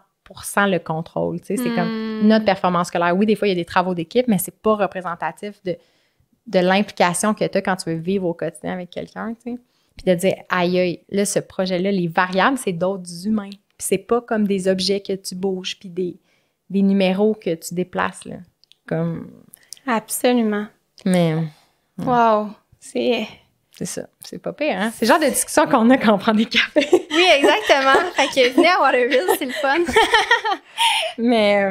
le contrôle. Tu sais, c'est comme notre performance scolaire. Oui, des fois, il y a des travaux d'équipe, mais c'est pas représentatif de l'implication que tu as quand tu veux vivre au quotidien avec quelqu'un, tu sais. Puis de dire, aïe, aïe, là, ce projet-là, les variables, c'est d'autres humains. Puis c'est pas comme des objets que tu bouges, puis des numéros que tu déplaces, là. Comme... Absolument. Mais... Wow! C'est ça. C'est pas pire, hein? C'est le genre de discussion qu'on a quand on prend des cafés. Oui, exactement. Fait que venez à Waterville, c'est le fun. Mais...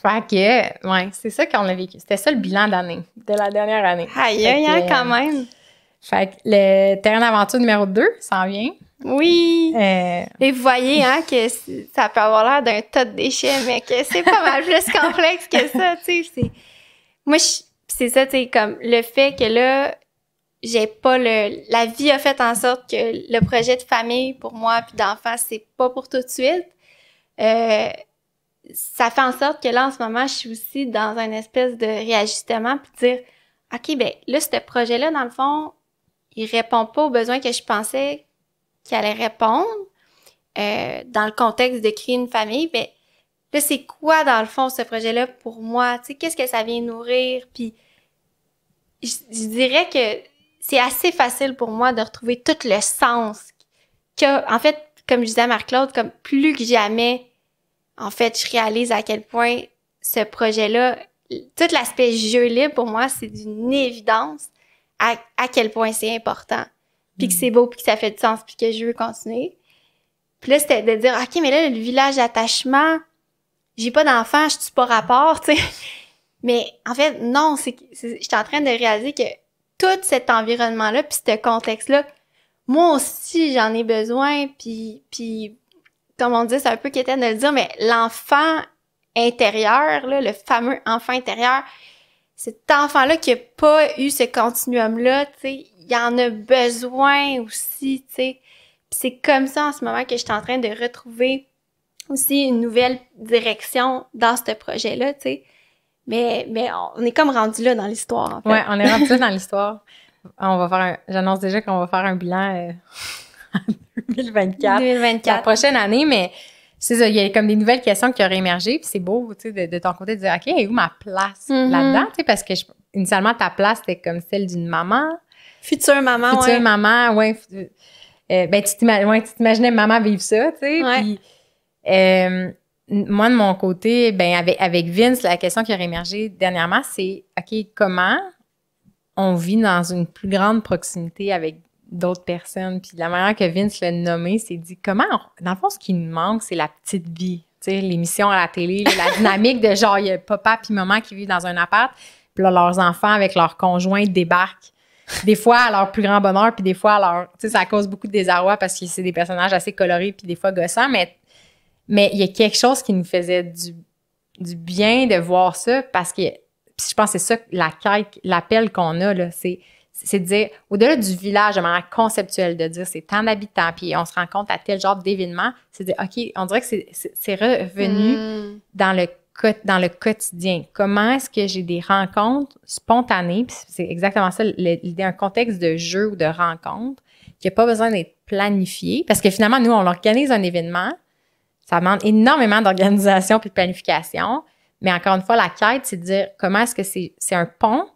fait que... Ouais, c'est ça qu'on a vécu. C'était ça le bilan d'année, de la dernière année. Aïe, aïe, quand même. Fait que le terrain d'aventure numéro 2 s'en vient. Oui! Et vous voyez, hein, que ça peut avoir l'air d'un tas de déchets, mais que c'est pas mal plus complexe que ça, tu sais. Moi, c'est ça, tu sais, comme le fait que là, j'ai pas la vie a fait en sorte que le projet de famille pour moi puis d'enfant, c'est pas pour tout de suite. Ça fait en sorte que là, en ce moment, je suis aussi dans une espèce de réajustement puis de dire, OK, ben là, ce projet-là, dans le fond, il répond pas aux besoins que je pensais qu'il allait répondre dans le contexte de créer une famille. Ben là, c'est quoi, dans le fond, ce projet-là pour moi? Tu sais, qu'est-ce que ça vient nourrir? Puis je dirais que c'est assez facile pour moi de retrouver tout le sens que, en fait, comme je disais à Marc-Claude, comme plus que jamais, en fait, je réalise à quel point ce projet-là, tout l'aspect jeu libre, pour moi, c'est d'une évidence à quel point c'est important. Puis que c'est beau, puis que ça fait du sens, puis que je veux continuer. Puis là, c'était de dire, OK, mais là, le village d'attachement, j'ai pas d'enfant, je suis pas rapport, tu sais. Mais en fait, non, je suis en train de réaliser que tout cet environnement-là, puis ce contexte-là, moi aussi, j'en ai besoin, puis comme on dit, c'est un peu quétaine de le dire, mais l'enfant intérieur, là, le fameux enfant intérieur, cet enfant-là qui a pas eu ce continuum-là, tu sais, il en a besoin aussi, tu sais. Puis c'est comme ça en ce moment que je suis en train de retrouver aussi une nouvelle direction dans ce projet-là, tu sais. Mais on est comme rendu là dans l'histoire, en fait. Ouais, on est rendu là dans l'histoire. J'annonce déjà qu'on va faire un bilan en 2024. La prochaine année, mais c'est ça, il y a comme des nouvelles questions qui auraient émergé, puis c'est beau, tu sais, de ton côté, de dire, OK, où ma place là-dedans, tu sais, parce que initialement, ta place, c'était comme celle d'une maman. Future maman, Future maman, ouais. Ben, tu t'imaginais maman vivre ça, tu sais, puis moi, de mon côté, ben avec Vince, la question qui aurait émergé dernièrement, c'est, OK, comment on vit dans une plus grande proximité avec d'autres personnes? Puis la manière que Vince l'a nommé, c'est dit, comment, dans le fond, ce qui nous manque, c'est la petite vie. Tu sais, l'émission à la télé, la dynamique de genre, il y a papa puis maman qui vivent dans un appart, puis là, leurs enfants avec leurs conjoints débarquent. Des fois à leur plus grand bonheur, puis des fois à leur... Tu sais, ça cause beaucoup de désarroi parce que c'est des personnages assez colorés puis des fois gossants, mais il y a quelque chose qui nous faisait du bien de voir ça parce que je pense que c'est ça la quête, l'appel qu'on a, là, c'est de dire, au-delà du village de manière conceptuelle, de dire c'est tant d'habitants, puis on se rend compte à tel genre d'événement, c'est de dire, OK, on dirait que c'est revenu dans le quotidien. Comment est-ce que j'ai des rencontres spontanées, puis c'est exactement ça, l'idée, un contexte de jeu ou de rencontre qui n'a pas besoin d'être planifié, parce que finalement, nous, on organise un événement, ça demande énormément d'organisation puis de planification. Mais encore une fois, la quête, c'est de dire comment est-ce que c'est un pont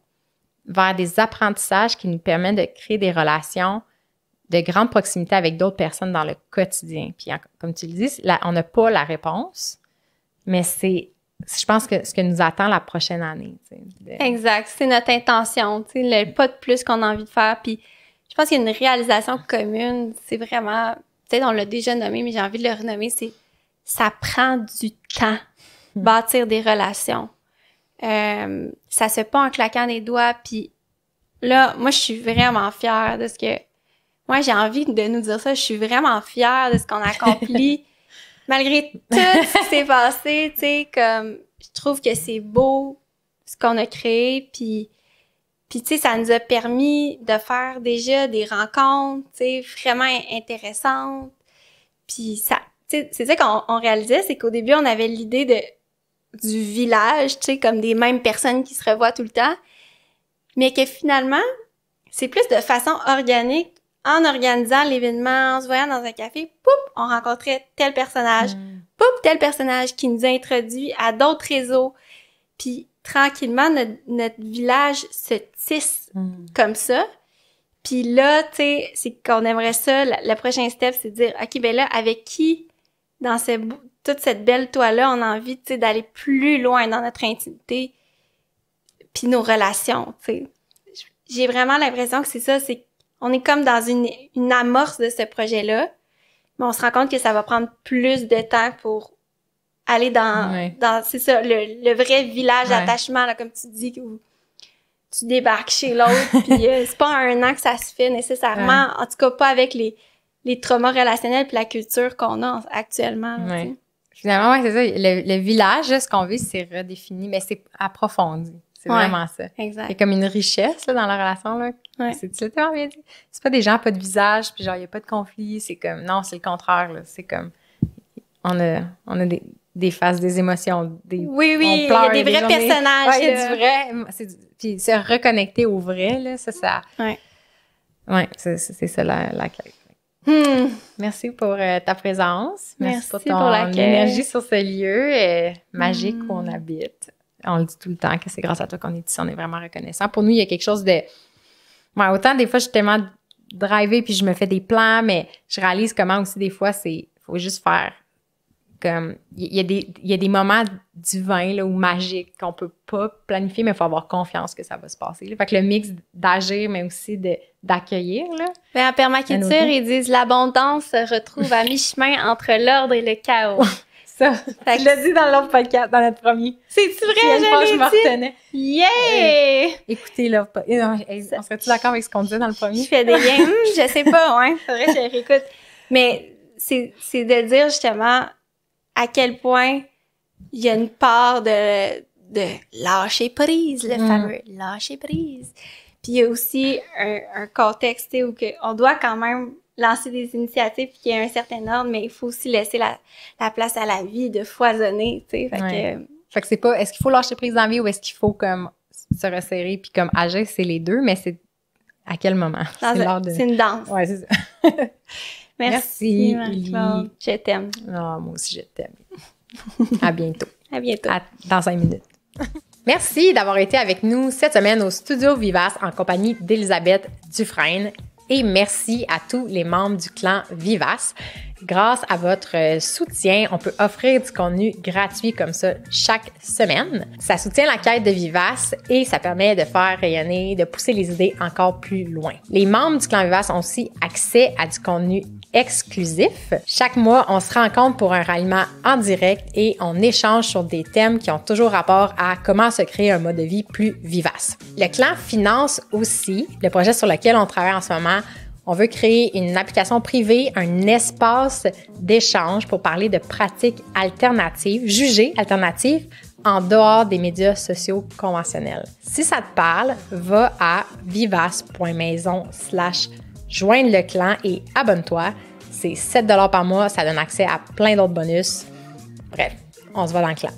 vers des apprentissages qui nous permettent de créer des relations de grande proximité avec d'autres personnes dans le quotidien. Puis, comme tu le dis, on n'a pas la réponse, mais c'est, je pense que ce que nous attend la prochaine année. Exact. C'est notre intention, tu sais, le pas de plus qu'on a envie de faire. Puis, je pense qu'il y a une réalisation commune. C'est vraiment, peut-être on l'a déjà nommé, mais j'ai envie de le renommer, c'est ça prend du temps, bâtir des relations. Ça se fait pas en claquant des doigts. Puis là, moi, je suis vraiment fière de ce que... Moi, j'ai envie de nous dire ça. Je suis vraiment fière de ce qu'on a accompli. Malgré tout ce qui s'est passé, tu sais, comme... Je trouve que c'est beau, ce qu'on a créé. Puis tu sais, ça nous a permis de faire déjà des rencontres, tu sais, vraiment intéressantes. Puis ça... C'est ça qu'on réalisait, c'est qu'au début, on avait l'idée du village, tu sais, comme des mêmes personnes qui se revoient tout le temps, mais que finalement, c'est plus de façon organique, en organisant l'événement, en se voyant dans un café, poup, on rencontrait tel personnage, poup, tel personnage qui nous a introduit à d'autres réseaux, puis tranquillement, notre village se tisse comme ça. Puis là, tu sais, c'est qu'on aimerait ça, le prochain step, c'est de dire, OK, ben là, avec qui dans toute cette belle toile-là, on a envie, tu sais, d'aller plus loin dans notre intimité puis nos relations, tu sais. J'ai vraiment l'impression que c'est ça, c'est qu'on est comme dans une amorce de ce projet-là, mais on se rend compte que ça va prendre plus de temps pour aller dans c'est ça, le vrai village d'attachement, là, comme tu dis, où tu débarques chez l'autre, puis c'est pas un an que ça se fait nécessairement, en tout cas pas avec les traumas relationnels puis la culture qu'on a actuellement. Ouais. Finalement, ouais, c'est ça. Le village, là, ce qu'on veut, c'est redéfini, mais c'est approfondi. C'est vraiment ça. Exact. Il y a comme une richesse là, dans la relation. Là. Ouais. C'est tellement bien dit. C'est pas des gens pas de visage, puis genre, il n'y a pas de conflit. C'est comme, non, c'est le contraire. Là. C'est comme, on a des faces, des émotions. Oui, on pleure, il y a des vrais personnages. Ouais, il y a du vrai. Puis se reconnecter au vrai, là, ça. Ouais, c'est ça la clé. Merci pour ta présence. Merci pour ton énergie sur ce lieu magique où on habite. On le dit tout le temps que c'est grâce à toi qu'on est ici. On est vraiment reconnaissant. Pour nous, il y a quelque chose de... Ouais, autant des fois, je suis tellement drivée puis je me fais des plans, mais je réalise comment aussi des fois, il faut juste faire comme... Il y a des moments divins là, ou magiques qu'on peut pas planifier, mais il faut avoir confiance que ça va se passer. Là. Fait que le mix d'agir, mais aussi d'accueillir. Là. Ben, en permaculture, ils disent « L'abondance se retrouve à mi-chemin entre l'ordre et le chaos. » Ça, tu l'as dit dans l'autre podcast, dans notre premier. C'est-tu vrai, je me retenais. Yeah! Écoutez, là, on serait-tu d'accord avec ce qu'on disait dans le premier? Je fais des liens, je sais pas, ouais. Faudrait que je réécoute. Mais c'est de dire justement à quel point il y a une part de lâcher prise, le fameux lâcher prise. Puis il y a aussi un contexte où on doit quand même lancer des initiatives puis qu'il y a un certain ordre, mais il faut aussi laisser la place à la vie de foisonner, tu sais. Fait que c'est pas, est-ce qu'il faut lâcher prise dans la vie ou est-ce qu'il faut comme se resserrer puis comme agir, c'est les deux, mais c'est à quel moment? C'est une danse. Ouais, c'est ça. Merci Marie-Claude. Je t'aime. Non, moi aussi, je t'aime. À bientôt. À bientôt. Dans 5 minutes. Merci d'avoir été avec nous cette semaine au Studio Vivace en compagnie d'Élisabeth Dufresne. Et merci à tous les membres du clan Vivace. Grâce à votre soutien, on peut offrir du contenu gratuit comme ça chaque semaine. Ça soutient la quête de Vivace et ça permet de faire rayonner, de pousser les idées encore plus loin. Les membres du clan Vivace ont aussi accès à du contenu exclusif. Chaque mois, on se rencontre pour un ralliement en direct et on échange sur des thèmes qui ont toujours rapport à comment se créer un mode de vie plus vivace. Le clan finance aussi le projet sur lequel on travaille en ce moment. On veut créer une application privée, un espace d'échange pour parler de pratiques alternatives, jugées alternatives, en dehors des médias sociaux conventionnels. Si ça te parle, va à vivace.maison/joindre le clan et abonne-toi. C'est 7 $ par mois, ça donne accès à plein d'autres bonus. Bref, on se voit dans le clan.